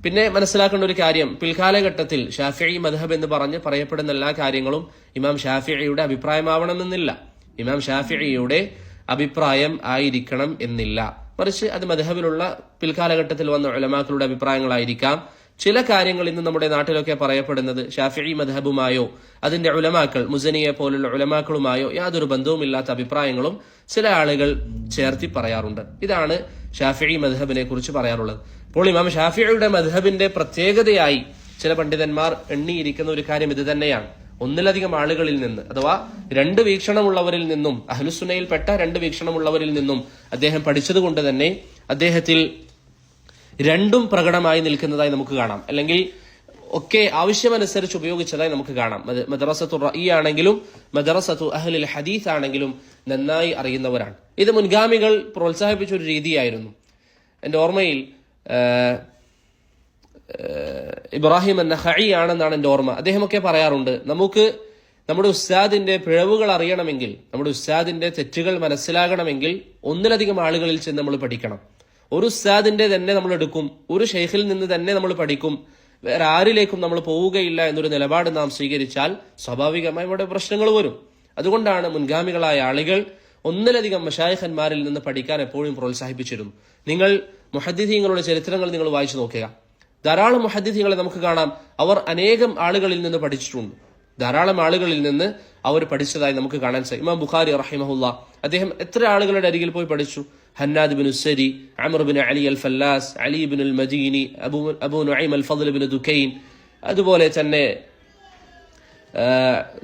പിന്നെ മനസ്സിലാക്കേണ്ട ഒരു കാര്യം, പിൽക്കാലഘട്ടത്തിൽ ഷാഫിഈ മദ്ഹബ് എന്ന് പറഞ്ഞ് പറയപ്പെടുന്ന എല്ലാ കാര്യങ്ങളും ഇമാം ഷാഫിഈയുടെ അഭിപ്രായമാവണമെന്നില്ല, ഇമാം ഷാഫിഈയുടെ അഭിപ്രായം ആയിരിക്കണം എന്നില്ല. മറിച്ച് അത് മദ്ഹബിലുള്ള പിൽക്കാലഘട്ടത്തിൽ വന്ന ഉലമാക്കളുടെ അഭിപ്രായങ്ങളായിരിക്കാം. ചില കാര്യങ്ങൾ ഇന്ന് നമ്മുടെ നാട്ടിലൊക്കെ പറയപ്പെടുന്നത് ഷാഫിഈ മദ്ഹബുമായോ അതിന്റെ ഉലമാക്കൾ മുസനിയെ പോലുള്ള ഉലമാക്കളുമായോ യാതൊരു ബന്ധവുമില്ലാത്ത അഭിപ്രായങ്ങളും ചില ആളുകൾ ചേർത്തി പറയാറുണ്ട്. ഇതാണ് ഷാഫിഈ മദ്ഹബിനെ കുറിച്ച് പറയാറുള്ളത്. അപ്പോൾ ഇമാം ഷാഫിഈയുടെ മദ്ഹബിന്റെ പ്രത്യേകതയായി ചില പണ്ഡിതന്മാർ എണ്ണിയിരിക്കുന്ന ഒരു കാര്യം ഇത് തന്നെയാണ്. ഒന്നിലധികം ആളുകളിൽ നിന്ന്, അഥവാ രണ്ട് വീക്ഷണമുള്ളവരിൽ നിന്നും, അഹ്ലുസുന്നയിൽപ്പെട്ട രണ്ട് വീക്ഷണമുള്ളവരിൽ നിന്നും അദ്ദേഹം പഠിച്ചതുകൊണ്ട് തന്നെ അദ്ദേഹത്തിൽ രണ്ടും പ്രകടമായി നിൽക്കുന്നതായി നമുക്ക് കാണാം, അല്ലെങ്കിൽ ഒക്കെ ആവശ്യമനുസരിച്ച് ഉപയോഗിച്ചതായി നമുക്ക് കാണാം. മദ്റസത്തു റഈ ആണെങ്കിലും മദ്റസത്തു അഹ്ലുൽ ഹദീസ് ആണെങ്കിലും നന്നായി അറിയുന്നവരാണ്. ഇത് മുൻഗാമികൾ പ്രോത്സാഹിപ്പിച്ച ഒരു രീതിയായിരുന്നു. എന്റെ ഓർമ്മയിൽ ഇബ്രാഹിം അൻ-നഖഈ ആണെന്നാണ് എന്റെ ഓർമ്മ. അദ്ദേഹമൊക്കെ പറയാറുണ്ട്, നമുക്ക് നമ്മുടെ ഉസ്താദിന്റെ പിഴവുകൾ അറിയണമെങ്കിൽ, നമ്മുടെ ഉസ്താദിന്റെ തെറ്റുകൾ മനസ്സിലാകണമെങ്കിൽ ഒന്നിലധികം ആളുകളിൽ ചെന്ന് നമ്മൾ പഠിക്കണം. ഒരു ഉസ്താദിന്റെ തന്നെ നമ്മൾ എടുക്കും, ഒരു ഷെയ്ഖിൽ നിന്ന് തന്നെ നമ്മൾ പഠിക്കും, വേറെ ആരിലേക്കും നമ്മൾ പോവുകയില്ല എന്നൊരു നിലപാട് നാം സ്വീകരിച്ചാൽ സ്വാഭാവികമായി ഇവിടെ പ്രശ്നങ്ങൾ വരും. അതുകൊണ്ടാണ് മുൻഗാമികളായ ആളുകൾ ഒന്നിലധികം മശായിഖന്മാരിൽ നിന്ന് പഠിക്കാൻ എപ്പോഴും പ്രോത്സാഹിപ്പിച്ചിരുന്നു. നിങ്ങൾ മുഹദ്ദിഥീങ്ങളുടെ ചരിത്രങ്ങൾ നിങ്ങൾ വായിച്ചു നോക്കുക. ധാരാളം മുഹദ്ദിഥീങ്ങളെ നമുക്ക് കാണാം, അവർ അനേകം ആളുകളിൽ നിന്ന് പഠിച്ചിട്ടുണ്ട്, ധാരാളം ആളുകളിൽ നിന്ന് അവർ പഠിച്ചതായി നമുക്ക് കാണാൻ സാധിക്കും. ഇമാം ബുഖാരി റഹിമഹുല്ല അദ്ദേഹം എത്ര ആളുകളുടെ അരികിൽ പോയി പഠിച്ചു? ഹന്നാദ് ബിൻ ഉസ്സരി, അമർ ബിൻ അലി അൽ ഫല്ലാസ്, അലി ബിൻ അൽ മദീനി, അബൂ നുഐം അൽ ഫദ്ൽ ബിൻ ദുകൈൻ, അതുപോലെ തന്നെ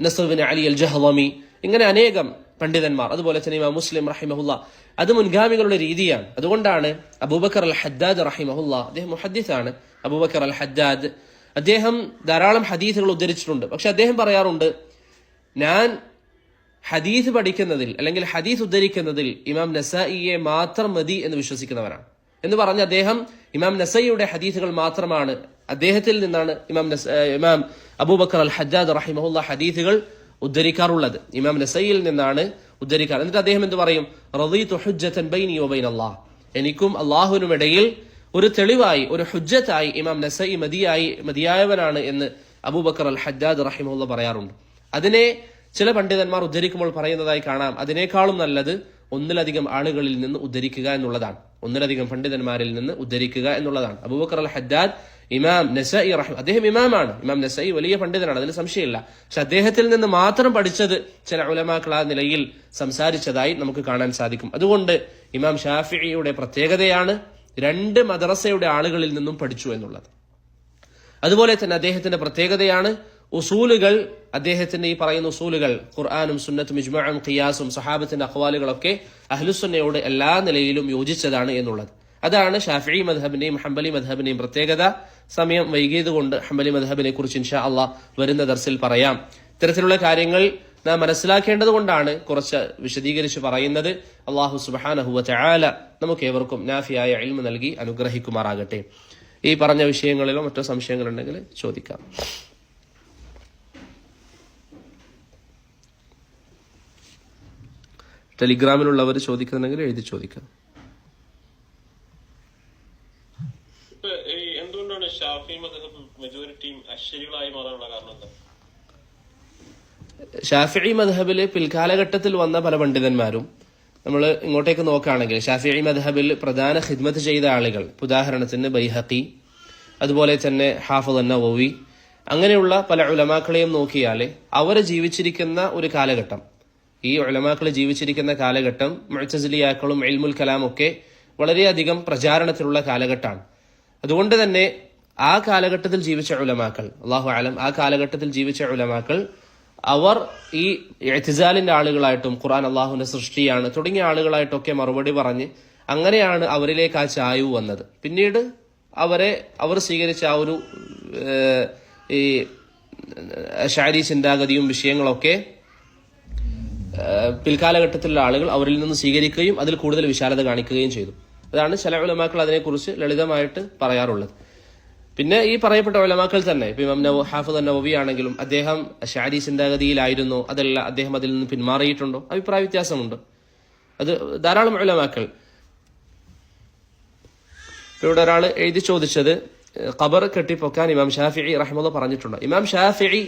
നസ്ർ ബിൻ അലി അൽ ജഹ്ളമി, ഇങ്ങനെ അനേകം പണ്ഡിതന്മാർ. അതുപോലെ തന്നെ ഇമാം മുസ്ലിം റഹിമഹുല്ല. അത് മുൻഗാമികളുടെ രീതിയാണ്. അതുകൊണ്ടാണ് അബൂബക്കർ അൽ ഹദ്ദാദ് റഹിമഹുല്ല, അദ്ദേഹം മുഹദ്ദിസാണ്, അബൂബക്കർ അൽ ഹദ്ദാദ്, അദ്ദേഹം ധാരാളം ഹദീസുകൾ ഉദ്ധരിച്ചിട്ടുണ്ട്. പക്ഷെ അദ്ദേഹം പറയാറുണ്ട്, ഞാൻ ഹദീസ് പഠിക്കുന്നതിൽ അല്ലെങ്കിൽ ഹദീസ് ഉദ്ധരിക്കുന്നതിൽ ഇമാം നസായിയെ മാത്രം മതി എന്ന് വിശ്വസിക്കുന്നവരാണ് എന്ന് പറഞ്ഞ് അദ്ദേഹം ഇമാം നസായിയുടെ ഹദീസുകൾ മാത്രമാണ്, അദ്ദേഹത്തിൽ നിന്നാണ് ഇമാം അബൂബക്കർ അൽ ഹദ്ദാദ് റഹിമഹുല്ല ഹദീസുകൾ ഉദ്ധരിക്കാറുള്ളത്, ഇമാം നസയിൽ നിന്നാണ് ഉദ്ധരിക്കാറ്. എന്നിട്ട് അദ്ദേഹം എന്ത് പറയും? റളീതു ഹുജ്ജതൻ ബൈനി വബൈന അല്ലാഹ്, എനിക്കും അല്ലാഹുവിനും ഇടയിൽ ഒരു തെളിവായി, ഒരു ഹുജ്ജത്തായി ഇമാം നസഈ മതിയായവനാണ് എന്ന് അബൂബക്കർ അൽ ഹദ്ദാദ് റഹിമഹുല്ല പറയാറുണ്ട്. അതിനെ ചില പണ്ഡിതന്മാർ ഉദ്ധരിക്കുമ്പോൾ പറയുന്നതായി കാണാം, അതിനേക്കാളും നല്ലത് ഒന്നിലധികം ആളുകളിൽ നിന്ന് ഉദ്ധരിക്കുക എന്നുള്ളതാണ്, ഒന്നിലധികം പണ്ഡിതന്മാരിൽ നിന്ന് ഉദ്ധരിക്കുക എന്നുള്ളതാണ്. അബൂബക്കർ അൽ ഹദ്ദാദ് ഇമാം നസഈ അദ്ദേഹം ഇമാമാണ്, ഇമാം നസഈ വലിയ പണ്ഡിതനാണ്, അതിൽ സംശയമില്ല. പക്ഷെ അദ്ദേഹത്തിൽ നിന്ന് മാത്രം പഠിച്ചത് ചില ഉലമാക്കൾ ആ നിലയിൽ സംസാരിച്ചതായി നമുക്ക് കാണാൻ സാധിക്കും. അതുകൊണ്ട് ഇമാം ഷാഫിഈയുടെ പ്രത്യേകതയാണ് രണ്ട് മദ്രസയുടെ ആളുകളിൽ നിന്നും പഠിച്ചു എന്നുള്ളത്. അതുപോലെ തന്നെ അദ്ദേഹത്തിന്റെ പ്രത്യേകതയാണ് ഉസൂലുകൾ, അദ്ദേഹത്തിന്റെ ഈ പറയുന്ന ഉസൂലുകൾ ഖുർആനും സുന്നത്തും ഇജ്മാഉം ഖിയാസും സഹാബത്തിന്റെ അഖ്വാലുകളൊക്കെ അഹ്ലുസുന്നയോട് എല്ലാ നിലയിലും യോജിച്ചതാണ് എന്നുള്ളത്. അതാണ് ഷാഫിഈ മദ്ഹബിന്റെയും ഹംബലി മദ്ഹബിന്റെയും പ്രത്യേകത. സമയം വൈകിയതുകൊണ്ട് ഹംബലി മദ്ഹബിനെ കുറിച്ച് ഇൻഷാ അള്ളാഹ് വരുന്ന ദർസിൽ പറയാം. ഇത്തരത്തിലുള്ള കാര്യങ്ങൾ നാം മനസ്സിലാക്കേണ്ടത് കൊണ്ടാണ് കുറച്ച് വിശദീകരിച്ച് പറയുന്നത്. അള്ളാഹു സുബ്ഹാനഹു വ തആല നമുക്ക് ഏവർക്കും നാഫിയായ ഇൽമു നൽകി അനുഗ്രഹിക്കുമാറാകട്ടെ. ഈ പറഞ്ഞ വിഷയങ്ങളിലോ മറ്റോ സംശയങ്ങളുണ്ടെങ്കിൽ ചോദിക്കാം. ടെലിഗ്രാമിലുള്ളവർ ചോദിക്കുന്നുണ്ടെങ്കിൽ എഴുതി ചോദിക്കാം. എന്തുകൊണ്ടാണ് ഷാഫി മദ്ഹബ് മെജോറിറ്റിയും അശ്ശരികളായി മാറാനുള്ള കാരണം എന്താ? ഷാഫിഈ മദ്ഹബില് പിൽക്കാലഘട്ടത്തിൽ വന്ന പല പണ്ഡിതന്മാരും നമ്മൾ ഇങ്ങോട്ടേക്ക് നോക്കുകയാണെങ്കിൽ ഷാഫിഈ മദ്ഹബിൽ പ്രധാന ഖിദ്മത്ത് ചെയ്ത ആളുകൾ, ഉദാഹരണത്തിന് ബൈഹഖി, അതുപോലെ തന്നെ ഹാഫിദ് അൻ-നവവി, അങ്ങനെയുള്ള പല ഉലമാക്കളെയും നോക്കിയാൽ അവർ ജീവിച്ചിരിക്കുന്ന ഒരു കാലഘട്ടം, ഈ ഉലമാക്കൾ ജീവിച്ചിരിക്കുന്ന കാലഘട്ടം മുഅ്തസിലിയാക്കളും ഇൽമുൽ കലാമൊക്കെ വളരെയധികം പ്രചാരണത്തിലുള്ള കാലഘട്ടമാണ്. അതുകൊണ്ട് തന്നെ ആ കാലഘട്ടത്തിൽ ജീവിച്ച ഉലമാക്കൾ, അല്ലാഹു അലം, ആ കാലഘട്ടത്തിൽ ജീവിച്ച ഉലമാക്കൾ അവർ ഈ ഇഅ്തിസാലിന്റെ ആളുകളായിട്ടും ഖുർആൻ അള്ളാഹുവിന്റെ സൃഷ്ടിയാണ് തുടങ്ങിയ ആളുകളായിട്ടൊക്കെ മറുപടി പറഞ്ഞ് അങ്ങനെയാണ് അവരിലേക്ക് ആ ചായ്വ് വന്നത്. പിന്നീട് അവർ സ്വീകരിച്ച ആ ഒരു ഈ അശ്അരി ചിന്താഗതിയും വിഷയങ്ങളൊക്കെ പിൽക്കാലഘട്ടത്തിലുള്ള ആളുകൾ അവരിൽ നിന്ന് സ്വീകരിക്കുകയും അതിൽ കൂടുതൽ വിശാലത കാണിക്കുകയും ചെയ്തു. അതാണ് ചില ഉലമാക്കൾ അതിനെക്കുറിച്ച് ലളിതമായിട്ട് പറയാറുള്ളത്. പിന്നെ ഈ പറയപ്പെട്ട ഉലമാക്കൾ തന്നെ ഇപ്പൊ ഇമാം ഹാഫിദ് നവവി ആണെങ്കിലും അദ്ദേഹം അശ്അരി ചിന്താഗതിയിലായിരുന്നോ അതല്ല അദ്ദേഹം അതിൽ നിന്ന് പിന്മാറിയിട്ടുണ്ടോ? അഭിപ്രായ വ്യത്യാസമുണ്ട്. അത് ധാരാളം ഉലമാക്കൾ. ഇവിടെ ഒരാൾ എഴുതി ചോദിച്ചത് ഖബർ കെട്ടിപ്പൊക്കാൻ ഇമാം ഷാഫിഈ റഹിമഹുല്ലാഹ് പറഞ്ഞിട്ടുണ്ട്. ഇമാം ഷാഫിഈ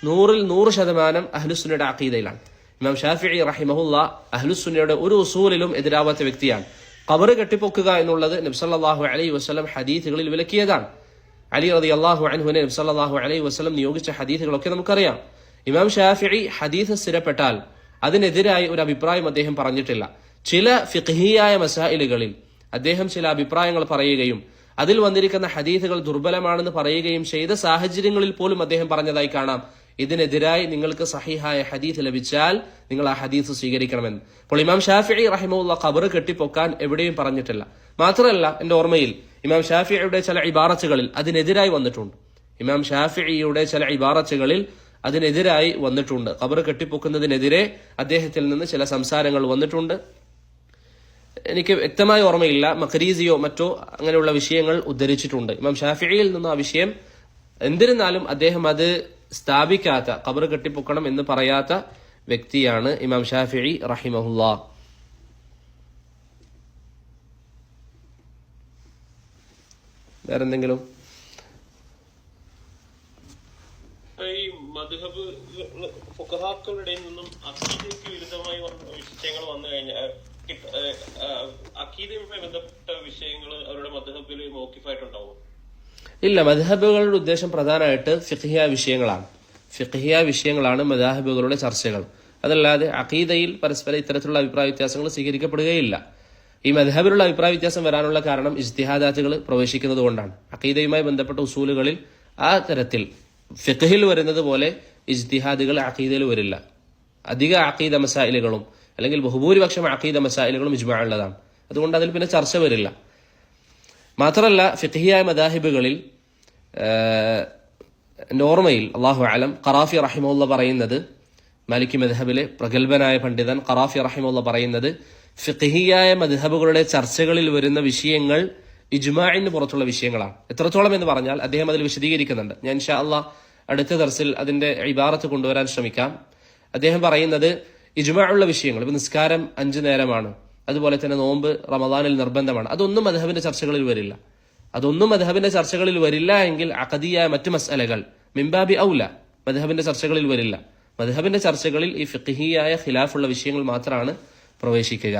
100% അഹ്ലുസുന്നയുടെ അഖീദയിലാണ്. ഇമാം ഷാഫിഈ റഹിമഹുല്ലാഹ് അഹ്ലുസുന്നയുടെ ഒരു ഉസൂലിലും എതിരാവാത്ത വ്യക്തിയാണ്. ഖബർ കെട്ടിപ്പൊക്കുക എന്നുള്ളത് നബി സല്ലല്ലാഹു അലൈഹി വസല്ലം ഹദീസുകളിൽ വിലക്കിയതാണ്. അലി റളിയല്ലാഹു അൻഹുവിനെ നബി സല്ലല്ലാഹു അലൈഹി വസല്ലം നിയോഗിച്ച ഹദീസുകളൊക്കെ നമുക്കറിയാം. ഇമാം ഷാഫിഈ ഹദീസ് സ്ഥിരപ്പെട്ടാൽ അതിനെതിരായി ഒരു അഭിപ്രായം അദ്ദേഹം പറഞ്ഞിട്ടില്ല. ചില ഫിഖ്ഹിയായ മസായിലുകളിൽ അദ്ദേഹം ചില അഭിപ്രായങ്ങൾ പറയുകയും അതിൽ വന്നിരിക്കുന്ന ഹദീസുകൾ ദുർബലമാണെന്ന് പറയുകയും ചെയ്ത സാഹചര്യങ്ങളിൽ പോലും അദ്ദേഹം പറഞ്ഞതായി കാണാം, ഇതിനെതിരായി നിങ്ങൾക്ക് സഹീഹായ ഹദീസ് ലഭിച്ചാൽ നിങ്ങൾ ആ ഹദീസ് സ്വീകരിക്കണമെന്ന്. അപ്പോൾ ഇമാം ഷാഫിഈ റഹിമഹുല്ലാഹ് ഖബർ കെട്ടിപ്പൊക്കാൻ എവിടെയും പറഞ്ഞിട്ടില്ല. മാത്രമല്ല എന്റെ ഓർമ്മയിൽ ഇമാം ഷാഫിഈയുടെ ചില ഇബാറത്തുകളിൽ അതിനെതിരായി വന്നിട്ടുണ്ട്. ഇമാം ഷാഫിഈയുടെ ചില ഇബാറത്തുകളിൽ അതിനെതിരായി വന്നിട്ടുണ്ട്. ഖബർ കെട്ടിപ്പൊക്കുന്നതിനെതിരെ അദ്ദേഹത്തിൽ നിന്ന് ചില സംസാരങ്ങൾ വന്നിട്ടുണ്ട്. എനിക്ക് വ്യക്തമായ ഓർമ്മയില്ല, മഖരീസിയോ മറ്റോ അങ്ങനെയുള്ള വിഷയങ്ങൾ ഉദ്ധരിച്ചിട്ടുണ്ട് ഇമാം ഷാഫിഈയിൽ നിന്ന് ആ വിഷയം. എന്നിരുന്നാലും അദ്ദേഹം അത് സ്ഥാപിക്കാത്ത, ഖബർ കെട്ടിപ്പൊക്കണം എന്ന് പറയാത്ത വ്യക്തിയാണ് ഇമാം ഷാഫിഈ റഹിമഹുല്ലാഹ്. വേറെന്തെങ്കിലും? ഈ മദ്ഹബ് ഫുഖഹാക്കളുടെ നിന്നും അഖീദയ്ക്ക് വിരുദ്ധമായി വിഷയങ്ങൾ വന്നു കഴിഞ്ഞാൽ അഖീദയുമായി ബന്ധപ്പെട്ട വിഷയങ്ങൾ അവരുടെ മദ്ഹബിൽ മൗഖിഫായിട്ടുണ്ടാവും? ഇല്ല, മദ്ഹബുകളുടെ ഉദ്ദേശം പ്രധാനമായിട്ട് ഫിഖ്ഹിയ വിഷയങ്ങളാണ്. ഫിഖ്ഹിയ വിഷയങ്ങളാണ് മദ്ഹബുകളുടെ ചർച്ചകൾ. അതല്ലാതെ അഖീദയിൽ പരസ്പരം ഇത്തരത്തിലുള്ള അഭിപ്രായ വ്യത്യാസങ്ങൾ സ്വീകരിക്കപ്പെടുകയില്ല. ഈ മദ്ഹബിലുള്ള അഭിപ്രായ വ്യത്യാസം വരാനുള്ള കാരണം ഇജ്തിഹാദാത്തുകൾ പ്രവേശിക്കുന്നത് കൊണ്ടാണ്. അഖീദയുമായി ബന്ധപ്പെട്ട ഉസൂലുകളിൽ ആ തരത്തിൽ ഫിഖ്ഹിൽ വരുന്നത് പോലെ ഇജ്തിഹാദുകൾ അഖീദയിൽ വരില്ല. അധിക അഖീദ മസായിലുകളും അല്ലെങ്കിൽ ബഹുഭൂരിപക്ഷം അഖീദ മസായിലുകളും ഇജ്മാ ഉള്ളതാണ്. അതുകൊണ്ട് അതിൽ പിന്നെ ചർച്ച വരില്ല. മാത്രമല്ല ഫിഖ്ഹിയായ മദാഹിബുകളിൽ നോർമയിൽ അല്ലാഹു അലം ഖറാഫി റഹിമഹുല്ലാഹ് പറയുന്നത്, മാലിക്കി മദ്ഹബിലെ പ്രഗൽഭനായ പണ്ഡിതൻ ഖറാഫി റഹിമഹുല്ലാഹ് പറയുന്നത്, ഫിഖ്ഹിയായ മദ്ഹബുകളുടെ ചർച്ചകളിൽ വരുന്ന വിഷയങ്ങൾ ഇജ്മാഇന് പുറത്തുള്ള വിഷയങ്ങളാണ്. എത്രത്തോളം എന്ന് പറഞ്ഞാൽ അദ്ദേഹം അതിൽ വിശദീകരിക്കുന്നുണ്ട്. ഞാൻ ഇൻഷാ അല്ലാഹ് അടുത്ത ദർസിൽ അതിന്റെ ഇബാറത്ത് കൊണ്ടുവരാൻ ശ്രമിക്കാം. അദ്ദേഹം പറയുന്നത് ഇജ്മാ ഉള്ള വിഷയങ്ങൾ, ഇപ്പൊ നിസ്കാരം 5 നേരമാണ്, അതുപോലെ തന്നെ നോമ്പ് റമദാനിൽ നിർബന്ധമാണ്, അതൊന്നും മദ്ഹബിന്റെ ചർച്ചകളിൽ വരില്ല. അതൊന്നും മദ്ഹബിന്റെ ചർച്ചകളിൽ വരില്ല എങ്കിൽ അഖദിയായ മറ്റു മസ്അലകൾ മിംബാബി ഔല മദ്ഹബിന്റെ ചർച്ചകളിൽ വരില്ല. മദ്ഹബിന്റെ ചർച്ചകളിൽ ഈ ഫിഖ്ഹിയായ ഖിലാഫുള്ള വിഷയങ്ങൾ മാത്രമാണ് പ്രവേശിക്കുക.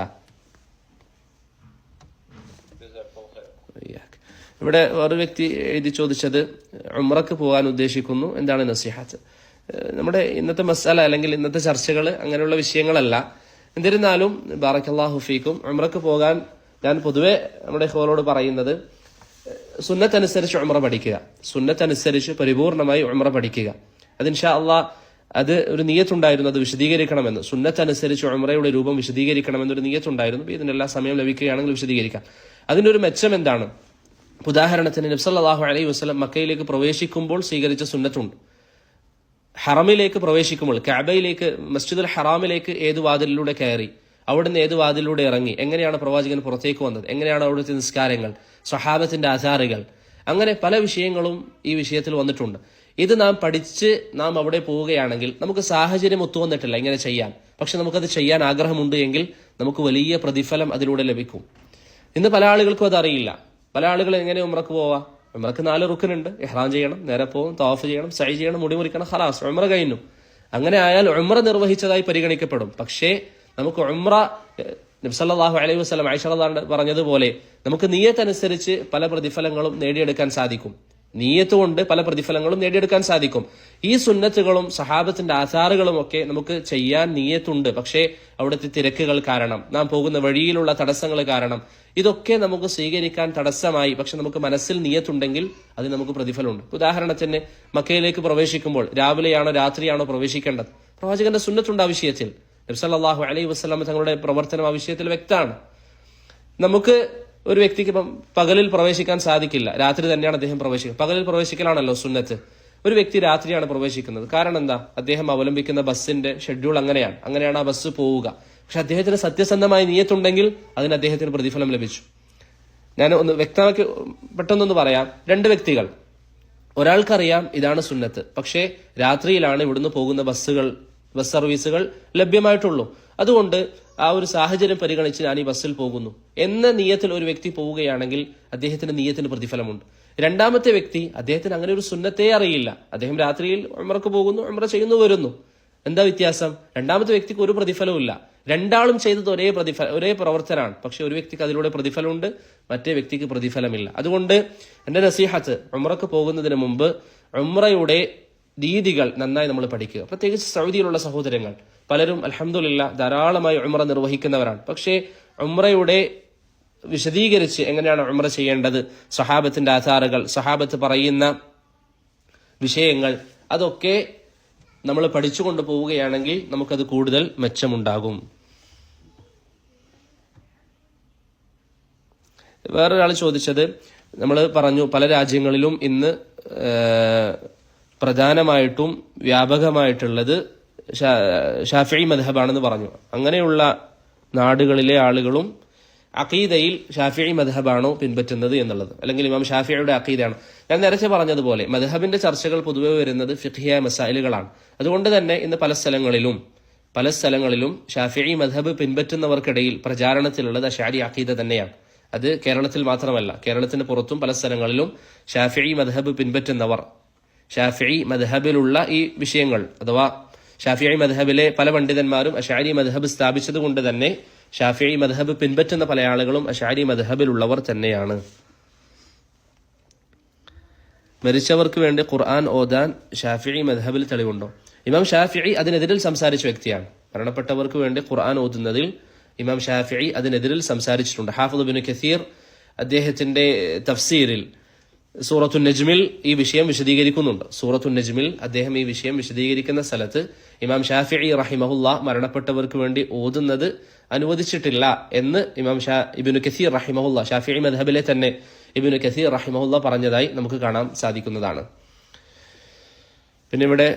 ഇവിടെ വേറൊരു വ്യക്തി എഴുതി ചോദിച്ചത് ഉംറക്ക് പോകാൻ ഉദ്ദേശിക്കുന്നു, എന്താണ് നസീഹത്ത്? നമ്മുടെ ഇന്നത്തെ മസ്അല അല്ലെങ്കിൽ ഇന്നത്തെ ചർച്ചകൾ അങ്ങനെയുള്ള വിഷയങ്ങളല്ല. എന്നിരുന്നാലും ബാറക്കല്ലാഹു ഫീക്കും, ഉംറക്ക് പോകാൻ ഞാൻ പൊതുവെ നമ്മുടെ ഇഖ്വാനോട് പറയുന്നത് സുന്നത്തനുസരിച്ച് ഉംറ പഠിക്കുക, സുന്നത്തനുസരിച്ച് പരിപൂർണമായി ഉംറ പഠിക്കുക. അത് ഇൻഷാ അല്ലാഹ് അത് ഒരു നിയ്യത്തുണ്ടായിരുന്നു, അത് വിശദീകരിക്കണമെന്ന്, സുന്നത്തനുസരിച്ച് ഉംറയുടെ രൂപം വിശദീകരിക്കണമെന്നൊരു നിയ്യത്തുണ്ടായിരുന്നു. ഇതിനെല്ലാം സമയം ലഭിക്കുകയാണെങ്കിൽ വിശദീകരിക്കാം. അതിന്റെ ഒരു മെച്ചം എന്താണ്? ഉദാഹരണത്തിന് നബി സല്ലല്ലാഹു അലൈഹി വസല്ലം മക്കയിലേക്ക് പ്രവേശിക്കുമ്പോൾ സ്വീകരിച്ച സുന്നത്തുണ്ട്. ഹറമിലേക്ക് പ്രവേശിക്കുമ്പോൾ, കഅബയിലേക്ക്, മസ്ജിദുൽ ഹറാമിലേക്ക് ഏത് വാതിലിലൂടെ കയറി, അവിടുന്ന് ഏത് വാതിലൂടെ ഇറങ്ങി, എങ്ങനെയാണ് പ്രവാചകൻ പുറത്തേക്ക് വന്നത്, എങ്ങനെയാണ് അവിടുത്തെ നിസ്കാരങ്ങൾ, സ്വഹാബത്തിന്റെ ആചാറുകൾ, അങ്ങനെ പല വിഷയങ്ങളും ഈ വിഷയത്തിൽ വന്നിട്ടുണ്ട്. ഇത് നാം പഠിച്ച് നാം അവിടെ പോവുകയാണെങ്കിൽ നമുക്ക് സാഹചര്യം ഒത്തുവന്നിട്ടില്ല ഇങ്ങനെ ചെയ്യാൻ, പക്ഷെ നമുക്കത് ചെയ്യാൻ ആഗ്രഹമുണ്ട് എങ്കിൽ നമുക്ക് വലിയ പ്രതിഫലം അതിലൂടെ ലഭിക്കും. ഇന്ന് പല ആളുകൾക്കും അതറിയില്ല. പല ആളുകൾ എങ്ങനെ ഉംറക്ക് പോവാ? ഉംറക്ക് 4 റുക്നുണ്ട്. ഇഹ്റാം ചെയ്യണം, നേരെ പോകും, തവാഫ് ചെയ്യണം, സഅയ് ചെയ്യണം, മുടി മുറിക്കണം, ഖലാസ് ഉംറ കഴിഞ്ഞു. അങ്ങനെ ആയാൽ ഉംറ നിർവഹിച്ചതായി പരിഗണിക്കപ്പെടും. പക്ഷേ നമുക്ക് ഉംറ നബി സല്ലല്ലാഹു അലൈഹി വസല്ലം ആയിഷ റളിയല്ലാഹു പറഞ്ഞതുപോലെ നമുക്ക് നിയ്യത്ത് അനുസരിച്ച് പല പ്രതിഫലങ്ങളും നേടിയെടുക്കാൻ സാധിക്കും. നിയ്യത്ത് കൊണ്ട് പല പ്രതിഫലങ്ങളും നേടിയെടുക്കാൻ സാധിക്കും. ഈ സുന്നത്തുകളും സഹാബത്തിന്റെ ആചാറുകളും ഒക്കെ നമുക്ക് ചെയ്യാൻ നിയ്യത്തുണ്ട്. പക്ഷേ അവിടുത്തെ തിരക്കുകൾ കാരണം, നാം പോകുന്ന വഴിയിലുള്ള തടസ്സങ്ങൾ കാരണം ഇതൊക്കെ നമുക്ക് സ്വീകരിക്കാൻ തടസ്സമായി. പക്ഷെ നമുക്ക് മനസ്സിൽ നിയ്യത്തുണ്ടെങ്കിൽ അതിന് നമുക്ക് പ്രതിഫലമുണ്ട്. ഉദാഹരണത്തിന് മക്കയിലേക്ക് പ്രവേശിക്കുമ്പോൾ രാവിലെയാണോ രാത്രിയാണോ പ്രവേശിക്കേണ്ടത്? പ്രവാചകന്റെ സുന്നത്തുണ്ട് ആ വിഷയത്തിൽ. നബി സല്ലല്ലാഹു അലൈഹി വസല്ലം തങ്ങളുടെ പ്രവർത്തനം ആ വിഷയത്തിൽ വ്യക്തമാണ്. നമുക്ക് ഒരു വ്യക്തിക്ക് ഇപ്പം പകലിൽ പ്രവേശിക്കാൻ സാധിക്കില്ല, രാത്രി തന്നെയാണ് അദ്ദേഹം പ്രവേശിക്കുക. പകലിൽ പ്രവേശിക്കലാണല്ലോ സുന്നത്ത്. ഒരു വ്യക്തി രാത്രിയാണ് പ്രവേശിക്കുന്നത്. കാരണം എന്താ? അദ്ദേഹം അവലംബിക്കുന്ന ബസ്സിന്റെ ഷെഡ്യൂൾ അങ്ങനെയാണ് ആ ബസ് പോവുക. പക്ഷെ അദ്ദേഹത്തിന് സത്യസന്ധമായ നിയ്യത്തുണ്ടെങ്കിൽ അതിന് അദ്ദേഹത്തിന് പ്രതിഫലം ലഭിച്ചു. ഞാൻ ഒന്ന് വ്യക്തമാക്കി പെട്ടെന്നൊന്ന് പറയാം. 2 വ്യക്തികൾ, ഒരാൾക്കറിയാം ഇതാണ് സുന്നത്ത്, പക്ഷേ രാത്രിയിലാണ് ഇവിടുന്ന് പോകുന്ന ബസ് സർവീസുകൾ ലഭ്യമായിട്ടുള്ളൂ, അതുകൊണ്ട് ആ ഒരു സാഹചര്യം പരിഗണിച്ച് ഞാൻ ഈ ബസ്സിൽ പോകുന്നു എന്ന നിയത്തിൽ ഒരു വ്യക്തി പോവുകയാണെങ്കിൽ അദ്ദേഹത്തിന്റെ നിയത്തിന് പ്രതിഫലമുണ്ട്. രണ്ടാമത്തെ വ്യക്തി, അദ്ദേഹത്തിന് അങ്ങനെ ഒരു സുന്നത്തേ അറിയില്ല, അദ്ദേഹം രാത്രിയിൽ ഉംറക്ക് പോകുന്നു, ഉംറ ചെയ്യുന്നു, വരുന്നു. എന്താ വ്യത്യാസം? രണ്ടാമത്തെ വ്യക്തിക്ക് ഒരു പ്രതിഫലവും ഇല്ല. രണ്ടാളും ചെയ്തത് ഒരേ പ്രവർത്തനമാണ്, പക്ഷെ ഒരു വ്യക്തിക്ക് അതിലൂടെ പ്രതിഫലമുണ്ട്, മറ്റേ വ്യക്തിക്ക് പ്രതിഫലമില്ല. അതുകൊണ്ട് എന്റെ നസീഹത്ത്, ഉംറക്ക് പോകുന്നതിന് മുമ്പ് ഉംറയുടെ രീതികൾ നന്നായി നമ്മൾ പഠിക്കുക. പ്രത്യേകിച്ച് സൗദിയിലുള്ള സഹോദരങ്ങൾ പലരും അൽഹംദുലില്ലാ ധാരാളമായി ഉംറ നിർവഹിക്കുന്നവരാണ്. പക്ഷേ ഉംറയുടെ വിശദീകരിച്ച് എങ്ങനെയാണ് ഉംറ ചെയ്യേണ്ടത്, സഹാബത്തിന്റെ ആധാറുകൾ, സഹാബത്ത് പറയുന്ന വിഷയങ്ങൾ, അതൊക്കെ നമ്മൾ പഠിച്ചുകൊണ്ട് പോവുകയാണെങ്കിൽ നമുക്കത് കൂടുതൽ മെച്ചമുണ്ടാകും. വേറൊരാൾ ചോദിച്ചത്, നമ്മൾ പറഞ്ഞു പല രാജ്യങ്ങളിലും ഇന്ന് പ്രധാനമായിട്ടും വ്യാപകമായിട്ടുള്ളത് ഷാഫിഈ മദ്ഹബാണെന്ന് പറഞ്ഞു. അങ്ങനെയുള്ള നാടുകളിലെ ആളുകളും അഖീദയിൽ ഷാഫിഈ മദ്ഹബാണോ പിൻപറ്റുന്നത് എന്നുള്ളത്, അല്ലെങ്കിൽ ഇമാം ഷാഫിഈയുടെ അഖീദയാണ്. ഞാൻ നേരത്തെ പറഞ്ഞതുപോലെ മദ്ഹബിന്റെ ചർച്ചകൾ പൊതുവെ വരുന്നത് ഫിഖ്ഹിയ മസായിലുകളാണ്. അതുകൊണ്ട് തന്നെ ഇന്ന് പല സ്ഥലങ്ങളിലും ഷാഫിഈ മദ്ഹബ് പിൻപറ്റുന്നവർക്കിടയിൽ പ്രചാരണത്തിലുള്ളത് അശ്അരി അഖീദ തന്നെയാണ്. അത് കേരളത്തിൽ മാത്രമല്ല, കേരളത്തിന് പുറത്തും പല സ്ഥലങ്ങളിലും ഷാഫിഈ മദ്ഹബ് പിൻപറ്റുന്നവർ, ഷാഫിഈ മദ്ഹബിലുള്ള ഈ വിഷയങ്ങൾ, അഥവാ ഷാഫിഈ മദ്ഹബിലെ പല പണ്ഡിതന്മാരും അശ്അരി മദ്ഹബ് സ്ഥാപിച്ചത് കൊണ്ട് തന്നെ ഷാഫിഈ മദ്ഹബ് പിൻപറ്റുന്ന പല ആളുകളും അശ്അരി മദ്ഹബിലുള്ളവർ തന്നെയാണ്. മരിച്ചവർക്ക് വേണ്ടി ഖുർആൻ ഓതാൻ ഷാഫിഈ മദ്ഹബിൽ തെളിവുണ്ടോ? ഇമാം ഷാഫിഈ അതിനെതിരിൽ സംസാരിച്ച വ്യക്തിയാണ്. മരണപ്പെട്ടവർക്ക് വേണ്ടി ഖുർആൻ ഓതുന്നതിൽ ഇമാം ഷാഫിഈ അതിനെതിരിൽ സംസാരിച്ചിട്ടുണ്ട്. ഹാഫിദ് ഇബ്നു കസീർ അദ്ദേഹത്തിന്റെ തഫ്സീറിൽ സൂറത്തുൻ നജ്മിൽ ഈ വിഷയം വിശദീകരിക്കുന്നുണ്ട്. സൂറത്തുൻ നജ്മിൽ അദ്ദേഹം ഈ വിഷയം വിശദീകരിക്കുന്ന സ്ഥലത്ത് ഇമാം ഷാഫിഈ റഹിമഹുല്ലാ മരണപ്പെട്ടവർക്ക് വേണ്ടി ഓതുന്നത് അനുവദിച്ചിട്ടില്ല എന്ന് ഇമാം ഇബ്നു കസീർ റഹിമഹുല്ലാ, ഷാഫിഈ മദ്ഹബിലെ തന്നെ ഇബ്നു കസീർ റഹിമഹുല്ലാ പറഞ്ഞതായി നമുക്ക് കാണാൻ സാധിക്കുന്നതാണ്. പിന്നെ ഇവിടെ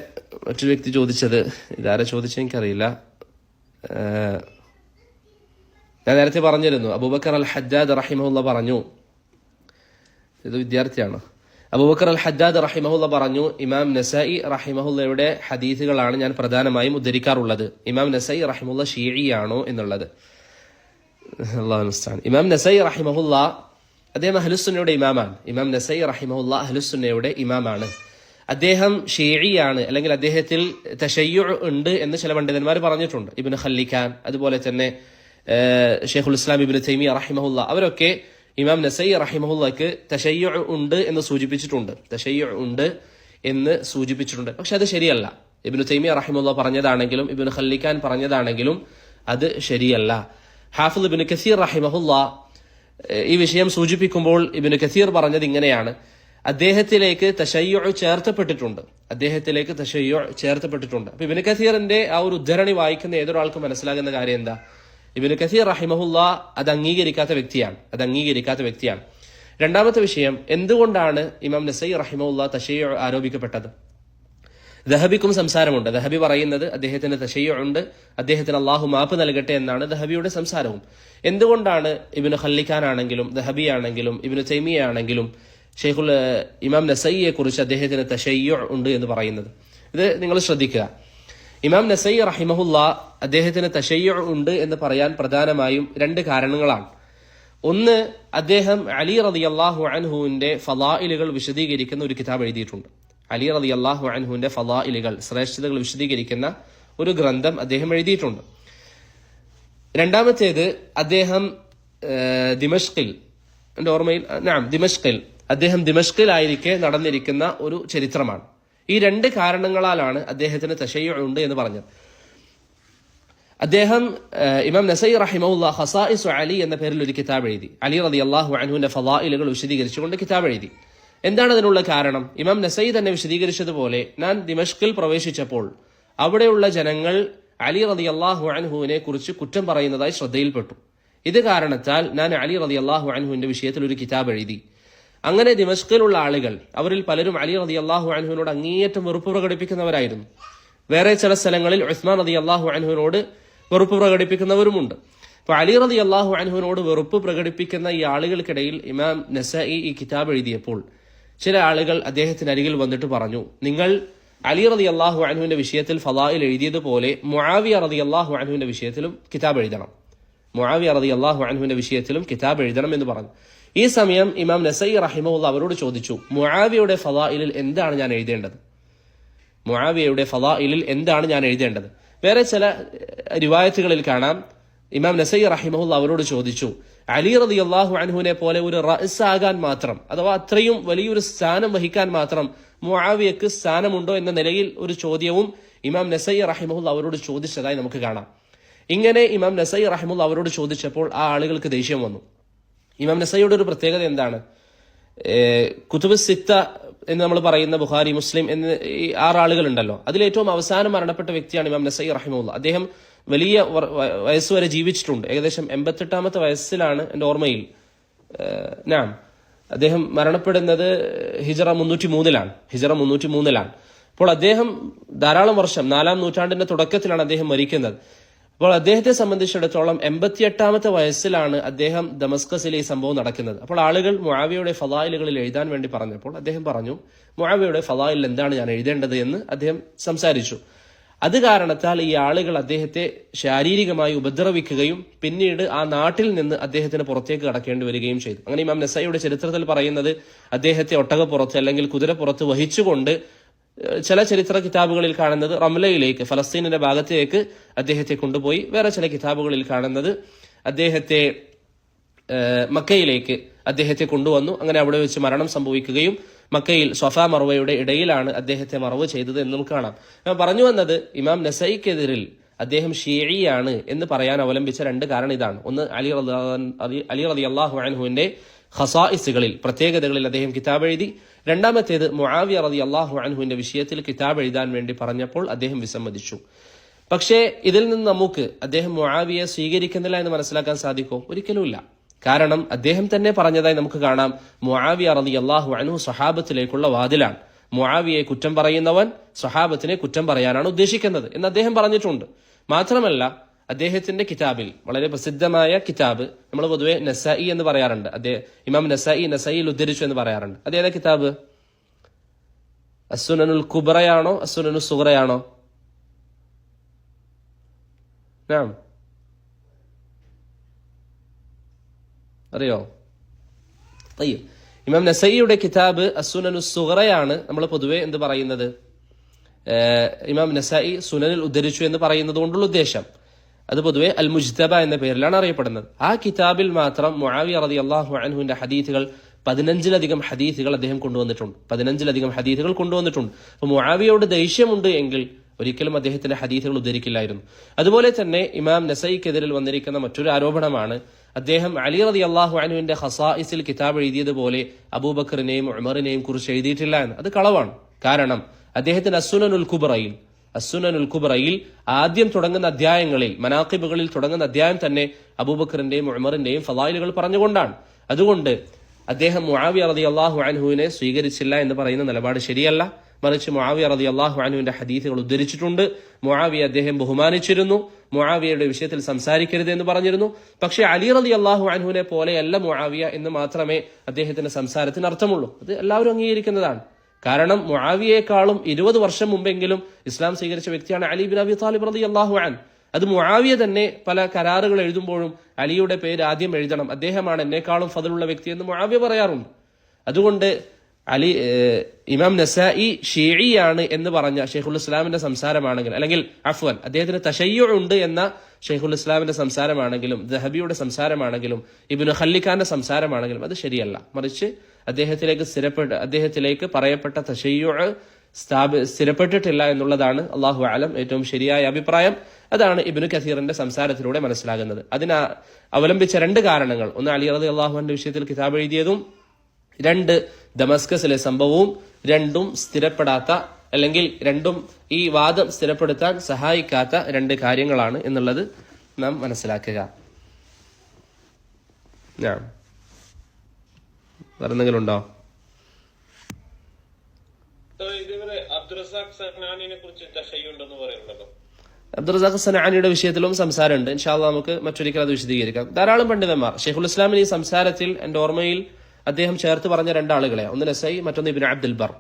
മറ്റൊരു വ്യക്തി ചോദിച്ചത്, ഇതാരെ ചോദിച്ചത് എനിക്കറിയില്ല, ഞാൻ നേരത്തെ പറഞ്ഞിരുന്നു, അബൂബക്കർ അൽ ഹജ്ജാജ് റഹിമഹുല്ലാ പറഞ്ഞു, ഇത് വിദ്യാർത്ഥിയാണ്, അബൂബക്കർ അൽ ഹജ്ജാജ് റഹിമഹുല്ല പറഞ്ഞു, ഇമാം നസായി റഹിമഹുല്ലയുടെ ഹദീസുകളാണ് ഞാൻ പ്രധാനമായും ഉദ്ധരിക്കാറുള്ളത്. ഇമാം നസായി റഹിമുല്ല ഷീഇയാണോ എന്നുള്ളത് അല്ലാഹു മുസ്തആൻ. ഇമാം നസായി റഹിമഹുല്ല അദ്ദേഹം അഹ്ലുസുന്നയുടെ ഇമാമാണ്. ഇമാം നസായി റഹിമഹുല്ല അഹ്ലുസുന്നയുടെ ഇമാമാണ്. അദ്ദേഹം ഷീഇയാണ്, അല്ലെങ്കിൽ അദ്ദേഹത്തിൽ തശയ്യുഅ് ഉണ്ട് എന്ന് ചില പണ്ഡിതന്മാർ പറഞ്ഞിട്ടുണ്ട്. ഇബ്നു ഖല്ലിഖാൻ, അതുപോലെ തന്നെ ഷെയ്ഖുൽ ഇസ്ലാം ഇബ്നു തൈമിയ റഹിമഹുല്ല, അവരൊക്കെ ഇമാം നസഈ റഹിമഹുല്ലക്ക് തശയ്യുഅ് ഉണ്ട് എന്ന് സൂചിപ്പിച്ചിട്ടുണ്ട്. പക്ഷെ അത് ശരിയല്ല. ഇബ്നു തൈമിയ റഹിമഹുല്ല പറഞ്ഞതാണെങ്കിലും ഇബ്നു ഖല്ലിഖാൻ പറഞ്ഞതാണെങ്കിലും അത് ശരിയല്ല. ഹാഫിദ് ഇബ്നു കസീർ റഹിമഹുല്ല ഈ വിഷയം സൂചിപ്പിക്കുമ്പോൾ ഇബ്നു കസീർ പറഞ്ഞത് ഇങ്ങനെയാണ്, അദ്ദേഹത്തിലേക്ക് തശയ്യുഅ് ചേർത്തപ്പെട്ടിട്ടുണ്ട്. അപ്പൊ ഇബ്നു കസീറിന്റെ ആ ഒരു ഉദ്ധരണി വായിക്കുന്ന ഏതൊരാൾക്കും മനസ്സിലാകുന്ന കാര്യം എന്താ? ഇബ്നു കസീർ റഹിമഹുല്ല അത് അംഗീകരിക്കാത്ത വ്യക്തിയാണ്. രണ്ടാമത്തെ വിഷയം, എന്തുകൊണ്ടാണ് ഇമാം നസഈ റഹിമഹുല്ല തശയ്യുഅ് ആരോപിക്കപ്പെട്ടത്? ദഹബിക്കും സംസാരമുണ്ട്. ദഹബി പറയുന്നത് അദ്ദേഹത്തിന് തശയ്യുഅ് ഉണ്ട്, അദ്ദേഹത്തിന് അള്ളാഹു മാപ്പ് നൽകട്ടെ എന്നാണ് ദഹബിയുടെ സംസാരവും. എന്തുകൊണ്ടാണ് ഇബ്നു ഖല്ലിഖാൻ ആണെങ്കിലും ദഹബി ആണെങ്കിലും ഇബ്നു തൈമിയ ആണെങ്കിലും ഷെയ്ഖുൽ ഇമാം നസഈയെ കുറിച്ച് അദ്ദേഹത്തിന് തശയ്യുഅ് ഉണ്ട് എന്ന് പറയുന്നത്? ഇത് നിങ്ങൾ ശ്രദ്ധിക്കുക. ഇമാം നസഈ റഹിമഹുല്ല അദ്ദേഹത്തിന് തശയ്യുഅ് ഉണ്ട് എന്ന് പറയാൻ പ്രധാനമായും രണ്ട് കാരണങ്ങളാണ്. ഒന്ന്, അദ്ദേഹം അലി റളിയല്ലാഹു അൻഹുവിന്റെ ഫളായിലുകൾ വിശദീകരിക്കുന്ന ഒരു കിതാബ് എഴുതിയിട്ടുണ്ട്. അലി റളിയല്ലാഹു അൻഹുവിന്റെ ഫളായിലുകൾ, ശ്രേഷ്ഠതകൾ വിശദീകരിക്കുന്ന ഒരു ഗ്രന്ഥം അദ്ദേഹം എഴുതിയിട്ടുണ്ട്. രണ്ടാമത്തേത്, അദ്ദേഹം ദിമഷ്കിൽ, എന്റെ ഓർമ്മയിൽ അദ്ദേഹം ദിമഷ്കിലായിരിക്കെ നടന്നിരിക്കുന്ന ഒരു ചരിത്രമാണ്. ഈ രണ്ട് കാരണങ്ങളാലാണ് അദ്ദേഹത്തിന് തശയ്യുഅ് ഉണ്ട് എന്ന് പറഞ്ഞത്. അദ്ദേഹം ഇമാം നസഈ റഹിമഹുല്ല ഖസായിസു അലി എന്ന പേരിൽ ഒരു കിതാബ് എഴുതി. അലി റളിയല്ലാഹു അൻഹുവിന്റെ ഫളായിലുകൾ വിശദീകരിച്ചുകൊണ്ട് കിതാബ് എഴുതി. എന്താണ് അതിനുള്ള കാരണം? ഇമാം നസഈ തന്നെ വിശദീകരിച്ചതുപോലെ, ഞാൻ ദിമഷ്കിൽ പ്രവേശിച്ചപ്പോൾ അവിടെയുള്ള ജനങ്ങൾ അലി റളിയല്ലാഹു അൻഹുവിനെ കുറിച്ച് കുറ്റം പറയുന്നതായി ശ്രദ്ധയിൽപ്പെട്ടു. ഇത് കാരണത്താൽ ഞാൻ അലി റളിയല്ലാഹു അൻഹുവിന്റെ വിഷയത്തിൽ ഒരു കിതാബ് എഴുതി. അങ്ങനെ ദിമഷ്കിലുള്ള ആളുകൾ, അവരിൽ പലരും അലി റളിയല്ലാഹു അൻഹുവിനോട് അങ്ങേയറ്റം വെറുപ്പ് പ്രകടിപ്പിക്കുന്നവരായിരുന്നു. വേറെ ചില സ്ഥലങ്ങളിൽ ഉസ്മാൻ റളിയല്ലാഹു അൻഹുവിനോട് വെറുപ്പ് പ്രകടിപ്പിക്കുന്നവരുമുണ്ട്. അപ്പൊ അലി റളിയല്ലാഹു അൻഹുവിനോട് വെറുപ്പ് പ്രകടിപ്പിക്കുന്ന ഈ ആളുകൾക്കിടയിൽ ഇമാം നസഈ ഈ കിതാബ് എഴുതിയപ്പോൾ ചില ആളുകൾ അദ്ദേഹത്തിന് അരികിൽ വന്നിട്ട് പറഞ്ഞു, നിങ്ങൾ അലി റളിയല്ലാഹു അൻഹുവിന്റെ വിഷയത്തിൽ ഫളായിൽ എഴുതിയതുപോലെ മുആവിയ റളിയല്ലാഹു അൻഹുവിന്റെ വിഷയത്തിലും കിതാബ് എഴുതണം, മുആവിയ റളിയല്ലാഹു അൻഹുവിന്റെ വിഷയത്തിലും കിതാബ് എഴുതണം എന്ന് പറഞ്ഞു. ഈ സമയം ഇമാം നസഈ റഹിമഹുള്ള അവരോട് ചോദിച്ചു, മുആവിയയുടെ ഫളായിലിൽ എന്താണ് ഞാൻ എഴുതേണ്ടത്? മുആവിയയുടെ ഫളായിലിൽ എന്താണ് ഞാൻ എഴുതേണ്ടത്? വേറെ ചില റിവായത്തുകളിൽ കാണാം, ഇമാം നസഈ റഹിമഹുള്ള അവരോട് ചോദിച്ചു, അലി റളിയല്ലാഹു അൻഹുവിനെ പോലെ ഒരു റഅസ് ആകാൻ മാത്രം, അഥവാ അത്രയും വലിയൊരു സ്ഥാനം വഹിക്കാൻ മാത്രം മുആവിയക്ക് സ്ഥാനമുണ്ടോ എന്ന നിലയിൽ ഒരു ചോദ്യവും ഇമാം നസഈ റഹിമഹുള്ള അവരോട് ചോദിച്ചതായി നമുക്ക് കാണാം. ഇങ്ങനെ ഇമാം നസഈ റഹിമഹുള്ള അവരോട് ചോദിച്ചപ്പോൾ ആ ആളുകൾക്ക് ദേഷ്യം വന്നു. ഇമാം നസഈയുടെ ഒരു പ്രത്യേകത എന്താണ്? കുതുബ് സിത്ത എന്ന് നമ്മൾ പറയുന്ന ബുഖാരി, മുസ്ലിം എന്ന് ഈ 6 ആളുകളുണ്ടല്ലോ, അതിലേറ്റവും അവസാനം മരണപ്പെട്ട വ്യക്തിയാണ് ഇമാം നസഈ റഹിമഹുള്ള. അദ്ദേഹം വലിയ വയസ്സുവരെ ജീവിച്ചിട്ടുണ്ട്. ഏകദേശം 88ാമത്തെ വയസ്സിലാണ് എൻ്റെ ഓർമ്മയിൽ അദ്ദേഹം മരണപ്പെടുന്നത്. ഹിജറ 303-ലാണ്. അപ്പോൾ അദ്ദേഹം ധാരാളം വർഷം, 4-ാം നൂറ്റാണ്ടിന്റെ തുടക്കത്തിലാണ് അദ്ദേഹം മരിക്കുന്നത്. അപ്പോൾ അദ്ദേഹത്തെ സംബന്ധിച്ചിടത്തോളം 88ാമത്തെ വയസ്സിലാണ് അദ്ദേഹം ദമസ്കസിലെ ഈ സംഭവം നടക്കുന്നത്. അപ്പോൾ ആളുകൾ മുആവിയയുടെ ഫളായിലുകളിൽ എഴുതാൻ വേണ്ടി പറഞ്ഞപ്പോൾ അദ്ദേഹം പറഞ്ഞു, മുആവിയയുടെ ഫളായിൽ എന്താണ് ഞാൻ എഴുതേണ്ടത് എന്ന് അദ്ദേഹം സംസാരിച്ചു. അത് കാരണത്താൽ ഈ ആളുകൾ അദ്ദേഹത്തെ ശാരീരികമായി ഉപദ്രവിക്കുകയും പിന്നീട് ആ നാട്ടിൽ നിന്ന് അദ്ദേഹത്തിന് പുറത്തേക്ക് കടക്കേണ്ടി വരികയും ചെയ്തു. അങ്ങനെ ഇമാം നസഈയുടെ ചരിത്രത്തിൽ പറയുന്നത്, അദ്ദേഹത്തെ ഒട്ടകപ്പുറത്ത് അല്ലെങ്കിൽ കുതിരപ്പുറത്ത് വഹിച്ചുകൊണ്ട് ചില ചരിത്ര കിതാബുകളിൽ കാണുന്നത് റംലയിലേക്ക്, ഫലസ്തീനിന്റെ ഭാഗത്തേക്ക് അദ്ദേഹത്തെ കൊണ്ടുപോയി. വേറെ ചില കിതാബുകളിൽ കാണുന്നത് അദ്ദേഹത്തെ മക്കയിലേക്ക് അദ്ദേഹത്തെ കൊണ്ടുവന്നു. അങ്ങനെ അവിടെ വെച്ച് മരണം സംഭവിക്കുകയും മക്കയിൽ സ്വഫ മർവയുടെ ഇടയിലാണ് അദ്ദേഹത്തെ മറവ് ചെയ്തത് എന്ന് നമുക്ക് കാണാം. ഞാൻ പറഞ്ഞു വന്നത്, ഇമാം നസഈക്കെതിരിൽ അദ്ദേഹം ഷീഇയാണ് എന്ന് പറയാൻ അവലംബിച്ച 2 കാരണം ഇതാണ്. ഒന്ന്, അലി റളിയല്ലാഹു അൻഹുവിന്റെ ഖസായിസുകളിൽ, പ്രത്യേകതകളിൽ അദ്ദേഹം കിതാബ് എഴുതി. രണ്ടാമത്തേത്, മുആവിയ റളിയല്ലാഹു അൻഹുവിന്റെ വിഷയത്തിൽ കിതാബ് എഴുതാൻ വേണ്ടി പറഞ്ഞപ്പോൾ അദ്ദേഹം വിസമ്മതിച്ചു. പക്ഷേ ഇതിൽ നിന്ന് നമുക്ക് അദ്ദേഹം മുആവിയെ സ്വീകരിക്കുന്നില്ല എന്ന് മനസ്സിലാക്കാൻ സാധിക്കുമോ? ഒരിക്കലുമില്ല. കാരണം അദ്ദേഹം തന്നെ പറഞ്ഞതായി നമുക്ക് കാണാം, മുആവിയ റളിയല്ലാഹു അൻഹു സ്വഹാബത്തിലേക്കുള്ള വാതിലാണ്. മുആവിയെ കുറ്റം പറയുന്നവൻ സ്വഹാബത്തിനെ കുറ്റം പറയാനാണ് ഉദ്ദേശിക്കുന്നത് എന്ന് അദ്ദേഹം പറഞ്ഞിട്ടുണ്ട്. മാത്രമല്ല, അദ്ദേഹത്തിന്റെ കിതാബിൽ, വളരെ പ്രസിദ്ധമായ കിതാബ്, നമ്മൾ പൊതുവെ നസായി എന്ന് പറയാറുണ്ട്, ഇമാം നസായിയിൽ ഉദ്ധരിച്ചു എന്ന് പറയാറുണ്ട്. അതേതാ കിതാബ്? അസ്സുനനുൽ കുബ്രയാണോ അസ്സുനനുൽ സുഗ്റയാണോ? അറിയോ? ഇമാം നസഈയുടെ കിതാബ് അസ്സുനനുൽ സുഗ്റയാണ് നമ്മൾ പൊതുവെ എന്ത് പറയുന്നത്, ഇമാം നസഈ സുനനിൽ ഉദ്ധരിച്ചു എന്ന് പറയുന്നത് കൊണ്ടുള്ള ഉദ്ദേശം. അത് പൊതുവെ അൽ മുജ്തബ എന്ന പേരിലാണ് അറിയപ്പെടുന്നത്. ആ കിതാബിൽ മാത്രം മുആവിയ റളിയല്ലാഹു അൻഹുവിന്റെ ഹദീസുകൾ 15-ലധികം ഹദീസുകൾ അദ്ദേഹം കൊണ്ടുവന്നിട്ടുണ്ട്. 15-ലധികം ഹദീസുകൾ കൊണ്ടുവന്നിട്ടുണ്ട്. അപ്പൊ മുആവിയയോട് ദേഷ്യമുണ്ട് എങ്കിൽ ഒരിക്കലും അദ്ദേഹത്തിന്റെ ഹദീസുകൾ ഉദ്ധരിക്കില്ലായിരുന്നു. അതുപോലെ തന്നെ ഇമാം നസഈക്കെതിരിൽ വന്നിരിക്കുന്ന മറ്റൊരു ആരോപണമാണ്, അദ്ദേഹം അലി റളിയല്ലാഹു അൻഹുവിന്റെ ഖസായിസിൽ കിതാബ് എഴുതിയതുപോലെ അബൂബക്കറിനെയും ഉമറിനെയും കുറിച്ച് എഴുതിയിട്ടില്ല എന്ന്. അത് കളവാണ്. കാരണം അദ്ദേഹത്തിന്റെ അസ്സുനനുൽ കുബ്രയിൽ ആദ്യം തുടങ്ങുന്ന അധ്യായങ്ങളിൽ, മനാഖിബുകളിൽ തുടങ്ങുന്ന അധ്യായം തന്നെ അബൂബക്കറിന്റെയും ഉമറിന്റെയും ഫളായിലുകൾ പറഞ്ഞുകൊണ്ടാണ്. അതുകൊണ്ട് അദ്ദേഹം മുആവിയ റളിയല്ലാഹു അൻഹുവിനെ സ്വീകരിച്ചില്ല എന്ന് പറയുന്ന നിലപാട് ശരിയല്ല. മറിച്ച് മുആവിയ റളിയല്ലാഹു അൻഹുവിന്റെ ഹദീസുകൾ ഉദ്ധരിച്ചിട്ടുണ്ട്. മുആവിയ അദ്ദേഹം ബഹുമാനിച്ചിരുന്നു. മുആവിയയുടെ വിഷയത്തിൽ സംസാരിക്കരുത് എന്ന് പറഞ്ഞിരുന്നു. പക്ഷേ അലി റളിയല്ലാഹു അൻഹുവിനെ പോലെയല്ല മുആവിയ എന്ന് മാത്രമേ അദ്ദേഹത്തിന്റെ സംസാരത്തിന് അർത്ഥമുള്ളൂ. അത് എല്ലാവരും അംഗീകരിക്കുന്നതാണ്. കാരണം മുആവിയയെക്കാളും 20 വർഷം മുമ്പെങ്കിലും ഇസ്ലാം സ്വീകരിച്ച വ്യക്തിയാണ് അലി ബിൻ അബി താലിബ് റളിയല്ലാഹു അൻഹു. അത് മുആവിയ തന്നെ പല കരാറുകൾ എഴുതുമ്പോഴും അലിയുടെ പേര് ആദ്യം എഴുതണം, അദ്ദേഹമാണ് എന്നെക്കാളും ഫضലുള്ള വ്യക്തി എന്ന് മുആവിയ പറയാറുണ്ട്. അതുകൊണ്ട് ഇമാം നസായി ഷീഇയാണ് എന്ന് പറഞ്ഞ ഷെയ്ഖുൽ ഇസ്ലാമിന്റെ സംസാരമാണെങ്കിലും, അല്ലെങ്കിൽ അഫ്വൻ അദ്ദേഹത്തിന് തശയ്യുഉ ഉണ്ട് എന്ന ഷെയ്ഖുൽ ഇസ്ലാമിന്റെ സംസാരമാണെങ്കിലും, ദഹബിയുടെ സംസാരമാണെങ്കിലും, ഇബ്നു ഖല്ലിഖാന്റെ സംസാരമാണെങ്കിലും അത് ശരിയല്ല. മറിച്ച് അദ്ദേഹത്തിലേക്ക് പറയപ്പെട്ട തശയ്യുഉ സ്ഥിരപ്പെട്ടിട്ടില്ല എന്നുള്ളതാണ് അല്ലാഹു അലം ഏറ്റവും ശരിയായ അഭിപ്രായം. അതാണ് ഇബ്നു കസീറിന്റെ സംസാരത്തിലൂടെ മനസ്സിലാകുന്നത്. അതിന് അവലംബിച്ച 2 കാരണങ്ങൾ, ഒന്ന് അലി റളിയല്ലാഹു അൻഹുവിന്റെ വിഷയത്തിൽ കിതാബ് എഴുതിയതും, 2 ദമസ്കസിലെ സംഭവവും, 2 സ്ഥിരപ്പെടാത്ത, അല്ലെങ്കിൽ 2 ഈ വാദം സ്ഥിരപ്പെടുത്താൻ സഹായിക്കാത്ത 2 കാര്യങ്ങളാണ് എന്നുള്ളത് നാം മനസ്സിലാക്കുക. വേറെ എന്തെങ്കിലും ഉണ്ടോ? അബ്ദുറസാഖ് സനആനിയുടെ വിഷയത്തിലും സംസാരമുണ്ട്. ഇൻഷാ അല്ലാഹ് നമുക്ക് മറ്റൊരിക്കൽ അത് വിശദീകരിക്കാം. ധാരാളം പണ്ഡിതന്മാർ, ഷെയ്ഖുൽ ഇസ്ലാമിന് ഈ സംസാരത്തിൽ എൻ്റെ ഓർമ്മയിൽ അദ്ദേഹം ചേർത്ത് പറഞ്ഞ രണ്ടാളുകളെ, ഒന്ന് നസൈ മറ്റൊന്ന് ഇബ്നു അബ്ദുൽ ബർ,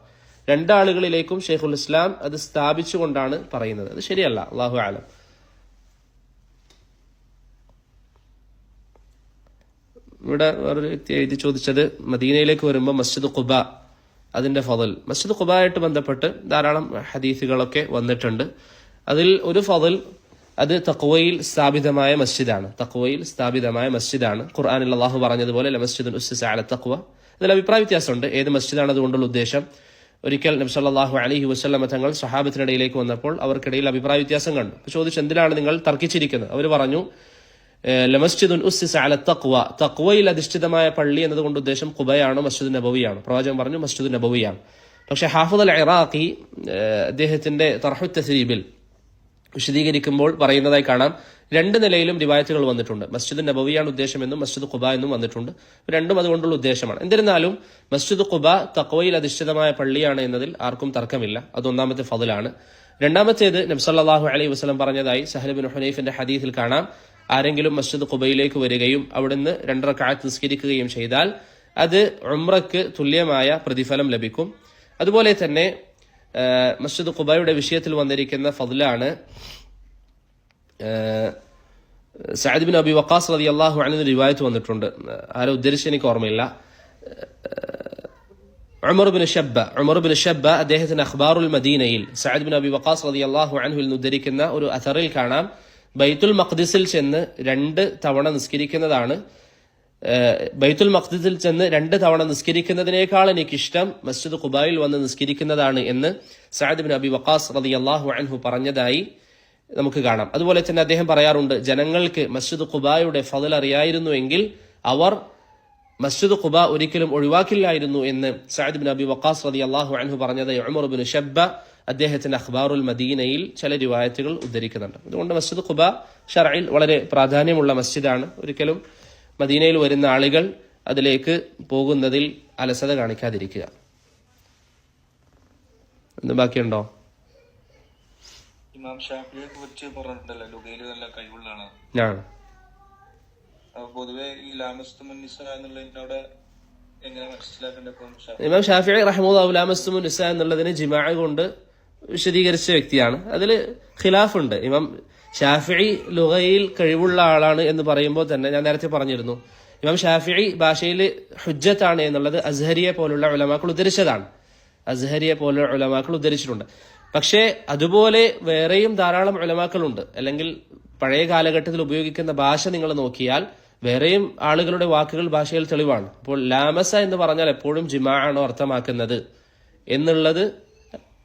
രണ്ടാളുകളിലേക്കും ഷെയ്ഖുൽ ഇസ്ലാം അത് സ്ഥാപിച്ചുകൊണ്ടാണ് പറയുന്നത്. അത് ശരിയല്ല, അല്ലാഹു അലം. ഇവിടെ വേറൊരു വ്യക്തി എഴുതി ചോദിച്ചത് മദീനയിലേക്ക് വരുമ്പോൾ മസ്ജിദ് ഖുബ അതിന്റെ ഫضൽ. മസ്ജിദ് ഖുബായിട്ട് ബന്ധപ്പെട്ട് ധാരാളം ഹദീസുകളൊക്കെ വന്നിട്ടുണ്ട്. അതിൽ ഒരു ഫضൽ അത് തഖ്വയിൽ സ്ഥാപിതമായ മസ്ജിദാണ്. തഖ്വയിൽ സ്ഥാപിതമായ മസ്ജിദാണ്. ഖുർആനിൽ അല്ലാഹു പറഞ്ഞതുപോലെ ലമസ്ജിദുൻ ഉസ്സിസ അല തഖ്വ. അതിൽ അഭിപ്രായ വ്യത്യാസമുണ്ട് ഏത് മസ്ജിദാണ് അതുകൊണ്ടുള്ള ഉദ്ദേശം. ഒരിക്കൽ നബി സല്ലല്ലാഹു അലൈഹി വസല്ലമ തങ്ങൾ സ്വഹാബത്തിനിടയിലേക്ക് വന്നപ്പോൾ അവർക്കിടയിൽ അഭിപ്രായ വ്യത്യാസം കണ്ടു. ചോദിച്ചു, എന്തിനാണ് നിങ്ങൾ തർക്കിച്ചിരിക്കുന്നത്? അവർ പറഞ്ഞു, ലമസ്ജിദുൻ ഉസ്സിസ അല തഖ്വ, തഖ്വയിൽ അധിഷ്ഠിതമായ പള്ളി എന്നതുകൊണ്ട് ഉദ്ദേശം ഖുബയാണ്, മസ്ജിദ് നബവിയാണ്. പ്രവാചകൻ പറഞ്ഞു മസ്ജിദ് നബവിയാണ്. പക്ഷെ ഹാഫിദ് അൽ ഇറാഖി അദ്ദേഹത്തിന്റെ തർഹു തസ്രീബിൽ വിശദീകരിക്കുമ്പോൾ പറയുന്നതായി കാണാം, രണ്ട് നിലയിലും റിവായത്തുകൾ വന്നിട്ടുണ്ട്. മസ്ജിദ് നബവിയാണ് ഉദ്ദേശമെന്നും മസ്ജിദ് ഖുബ എന്നും വന്നിട്ടുണ്ട്. രണ്ടും അതുകൊണ്ടുള്ള ഉദ്ദേശമാണ്. എന്നിരുന്നാലും മസ്ജിദ് ഖുബ തഖ്വയിൽ അധിഷ്ഠിതമായ പള്ളിയാണ് എന്നതിൽ ആർക്കും തർക്കമില്ല. അത് ഒന്നാമത്തെ ഫضലാണ്. രണ്ടാമത്തേത് നബി സല്ലല്ലാഹു അലൈഹി വസല്ലം പറഞ്ഞതായി സഹൽ ബിൻ ഹുനൈഫിന്റെ ഹദീസിൽ കാണാം, ആരെങ്കിലും മസ്ജിദ് ഖുബയിലേക്ക് വരികയും അവിടുന്ന് 2 റക്അത്ത് നിസ്കരിക്കുകയും ചെയ്താൽ അത് ഉംറയ്ക്ക് തുല്യമായ പ്രതിഫലം ലഭിക്കും. അതുപോലെ തന്നെ മസ്ജിദ് ഖുബയുടെ വിഷയത്തിൽ വന്നിരിക്കുന്ന ഫضലാണ് സഅദ് ബിൻ അബി വഖാസ് റളിയല്ലാഹു അൻഹു റിവായത്ത് വന്നിട്ടുണ്ട്. ആരെ ഉദ്ധരിച്ച് എനിക്ക് ഓർമ്മയില്ല. ഉമർ ബിൻ ഷബ്ബ അദ്ദേഹത്തിന്റെ അഖ്ബാറുൽ മദീനയിൽ സഅദ് ബിൻ അബി വഖാസ് റളിയല്ലാഹു അൻഹുവിൽ നിന്ന് ഉദ്ധരിക്കുന്ന ഒരു അഥറിൽ കാണാം, ബൈത്തുൽ മഖ്ദിസിൽ ചെന്ന് 2 തവണ നിസ്കരിക്കുന്നതാണ്, ബൈത്തുൽ മഖ്ദിസിൽ ചെന്ന് 2 തവണ നിസ്കരിക്കുന്നതിനേക്കാൾ എനിക്കിഷ്ടം മസ്ജിദ് ഖുബായിൽ വന്ന് നിസ്കരിക്കുന്നതാണ് എന്ന് സഅദ് ബിൻ അബി വഖാസ് റളിയല്ലാഹു അൻഹു പറഞ്ഞതായി നമുക്ക് കാണാം. അതുപോലെ തന്നെ അദ്ദേഹം പറയാറുണ്ട്, ജനങ്ങൾക്ക് മസ്ജിദ് ഖുബായുടെ ഫضൽ അറിയായിരുന്നുവെങ്കിൽ അവർ മസ്ജിദ് ഖുബ ഒരിക്കലും ഒഴിവാക്കില്ലായിരുന്നു എന്ന് സഅദ് ബിൻ അബി വഖാസ് റളിയല്ലാഹു അൻഹു പറഞ്ഞതായി ഉമർ ബിൻ ഷബ്ബ അദ്ദേഹത്തിന്റെ അഖ്ബാറുൽ മദീനയിൽ ചില റിവായത്തുകൾ ഉദ്ധരിക്കുന്നുണ്ട്. അതുകൊണ്ട് മസ്ജിദ് ഖുബ ശർഇൽ വളരെ പ്രാധാന്യമുള്ള മസ്ജിദാണ്. ഒരിക്കലും മദീനയിൽ വരുന്ന ആളുകൾ അതിലേക്ക് പോകുന്നതിൽ അലസത കാണിക്കാതിരിക്കുക. എന്ത് ബാക്കിയുണ്ടോ? ഇമാം ഷാഫിയെ കുറിച്ച് പറഞ്ഞിട്ടുണ്ടല്ലോ, ലുഗയിൽ നല്ല കഴിവുള്ളതാണ്. പൊതുവെ ഈ ലാമസ്തുമുൻ നിസ എന്നുള്ളതിനോട് എങ്ങനെ മനസ്സിലാക്കേണ്ടത്? ഇമാം ഷാഫിഈ റഹിമഹുല്ലാഹു ലാമസ്തുമുൻ നിസ എന്നുള്ളതിന് ജിമാഅ കൊണ്ട് വിശദീകരിച്ച വ്യക്തിയാണ്. അതിൽ ഖിലാഫുണ്ട്. ഇമാം ഷാഫിഈ ലുഗയിൽ കഴിവുള്ള ആളാണ് എന്ന് പറയുമ്പോൾ തന്നെ ഞാൻ നേരത്തെ പറഞ്ഞിരുന്നു, ഇമാം ഷാഫിഈ ഭാഷയിൽ ഹുജ്ജത്താണ് എന്നുള്ളത് അസ്ഹരിയെ പോലുള്ള ഉലമാക്കൾ ഉദ്ധരിച്ചതാണ്. അസ്ഹരിയെ പോലുള്ള ഉലമാക്കൾ ഉദ്ധരിച്ചിട്ടുണ്ട്. പക്ഷേ അതുപോലെ വേറെയും ധാരാളം ഉലമാക്കളുണ്ട്. അല്ലെങ്കിൽ പഴയ കാലഘട്ടത്തിൽ ഉപയോഗിക്കുന്ന ഭാഷ നിങ്ങൾ നോക്കിയാൽ വേറെയും ആളുകളുടെ വാക്കുകൾ ഭാഷയിൽ തെളിവാണ്. അപ്പോൾ ലാമസ എന്ന് പറഞ്ഞാൽ എപ്പോഴും ജിമാ ആണോ അർത്ഥമാക്കുന്നത് എന്നുള്ളത്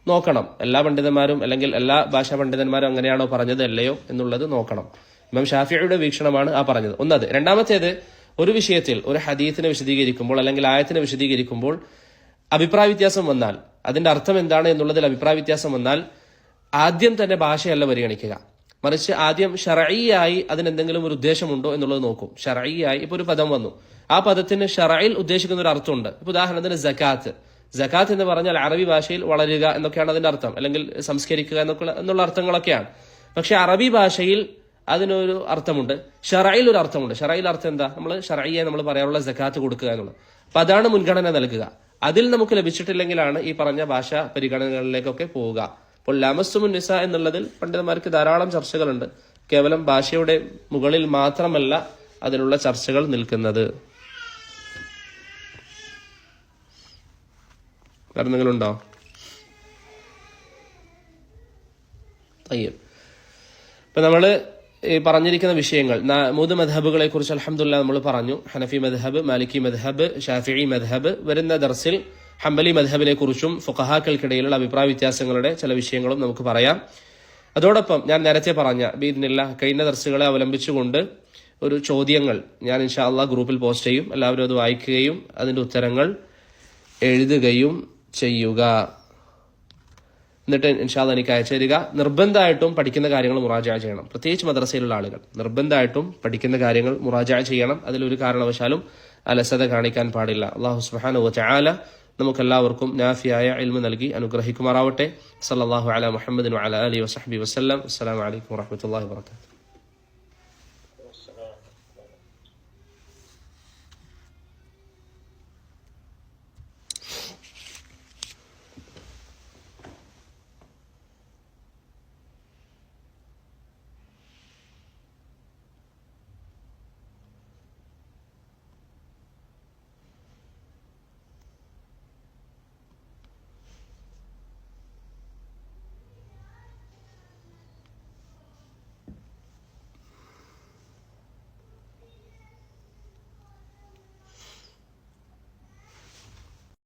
നോക്കണം. എല്ലാ പണ്ഡിതന്മാരും അല്ലെങ്കിൽ എല്ലാ ഭാഷാ പണ്ഡിതന്മാരും അങ്ങനെയാണോ പറഞ്ഞത് അല്ലയോ എന്നുള്ളത് നോക്കണം. ഇമാം ഷാഫിഈയുടെ വീക്ഷണമാണ് ആ പറഞ്ഞത്. ഒന്നത്. രണ്ടാമത്തേത്, ഒരു വിഷയത്തിൽ ഒരു ഹദീസിനെ വിശദീകരിക്കുമ്പോൾ അല്ലെങ്കിൽ ആയത്തിനെ വിശദീകരിക്കുമ്പോൾ അഭിപ്രായ വ്യത്യാസം വന്നാൽ, അതിന്റെ അർത്ഥം എന്താണ് എന്നുള്ളതിൽ അഭിപ്രായ വ്യത്യാസം വന്നാൽ ആദ്യം തന്നെ ഭാഷയല്ല പരിഗണിക്കുക, മറിച്ച് ആദ്യം ശർഈയായി അതിനെന്തെങ്കിലും ഒരു ഉദ്ദേശമുണ്ടോ എന്നുള്ളത് നോക്കും. ശർഈയായി ഇപ്പൊ ഒരു പദം വന്നു, ആ പദത്തിന് ശർഈൽ ഉദ്ദേശിക്കുന്ന ഒരു അർത്ഥമുണ്ട്. ഇപ്പൊ ഉദാഹരണത്തിന് സകാത്ത് എന്ന് പറഞ്ഞാൽ അറബി ഭാഷയിൽ വളരുക എന്നൊക്കെയാണ് അതിന്റെ അർത്ഥം, അല്ലെങ്കിൽ സംസ്കരിക്കുക എന്നുള്ള അർത്ഥങ്ങളൊക്കെയാണ്. പക്ഷെ അറബി ഭാഷയിൽ അതിനൊരു അർത്ഥമുണ്ട്, ഷറയിൽ ഒരു അർത്ഥമുണ്ട്. ഷറയിൽ അർത്ഥം എന്താ? നമ്മൾ പറയാറുള്ള സകാത്ത് കൊടുക്കുക എന്നുള്ളത്. അപ്പൊ അതാണ് മുൻഗണന നൽകുക. അതിൽ നമുക്ക് ലഭിച്ചിട്ടില്ലെങ്കിലാണ് ഈ പറഞ്ഞ ഭാഷാ പരിഗണനകളിലേക്കൊക്കെ പോവുക. അപ്പോൾ ലാമസ്തുമുൻ നിസ എന്നുള്ളതിൽ പണ്ഡിതന്മാർക്ക് ധാരാളം ചർച്ചകളുണ്ട്. കേവലം ഭാഷയുടെ മുകളിൽ മാത്രമല്ല അതിനുള്ള ചർച്ചകൾ നിൽക്കുന്നത്. വേറെ എന്തെങ്കിലും ഉണ്ടോ? ഇപ്പൊ നമ്മള് പറഞ്ഞിരിക്കുന്ന വിഷയങ്ങൾ 3 മദ്ഹബുകളെ കുറിച്ച് അൽഹംദുലില്ലാഹ് നമ്മൾ പറഞ്ഞു. ഹനഫി മദ്ഹബ്, മാലിക്കി മദ്ഹബ്, ഷാഫിഈ മദ്ഹബ്. വരുന്ന ദർസിൽ ഹംബലി മദ്ഹബിനെ കുറിച്ചും ഫുഖഹാക്കൾക്കിടയിലുള്ള അഭിപ്രായ വ്യത്യാസങ്ങളുടെ ചില വിഷയങ്ങളും നമുക്ക് പറയാം. അതോടൊപ്പം ഞാൻ നേരത്തെ പറഞ്ഞ ബിഇദ്നില്ലാഹ് കഴിഞ്ഞ ദർസുകളെ അവലംബിച്ചുകൊണ്ട് ഒരു ചോദ്യങ്ങൾ ഞാൻ ഇൻഷാ അല്ലാഹ് ഗ്രൂപ്പിൽ പോസ്റ്റ് ചെയ്യും. എല്ലാവരും അത് വായിക്കുകയും അതിന്റെ ഉത്തരങ്ങൾ എഴുതുകയും ചെയ്യുക. എന്നിട്ട് ഇൻഷാ അല്ലാഹ് എനിക്ക് അയച്ചു തരിക. നിർബന്ധമായിട്ടും പഠിക്കുന്ന കാര്യങ്ങൾ മുറാജഅ ചെയ്യണം. പ്രത്യേകിച്ച് മദ്രസയിലുള്ള ആളുകൾ നിർബന്ധമായിട്ടും പഠിക്കുന്ന കാര്യങ്ങൾ മുറാജഅ ചെയ്യണം. അതിലൊരു കാരണവശാലും അലസത കാണിക്കാൻ പാടില്ല. അല്ലാഹു സുബ്ഹാനഹു വ തആല നമുക്കെല്ലാവർക്കും നാഫിയായ ഇൽമു നൽകി അനുഗ്രഹിക്കുമാറാവട്ടെ. സല്ലല്ലാഹു അലാ മുഹമ്മദിൻ വഅലാ ആലിഹി വസഹ്ബിഹി വസല്ലം. അസ്സലാമു അലൈക്കും വറഹ്മത്തുള്ളാഹി വബറകാതുഹു.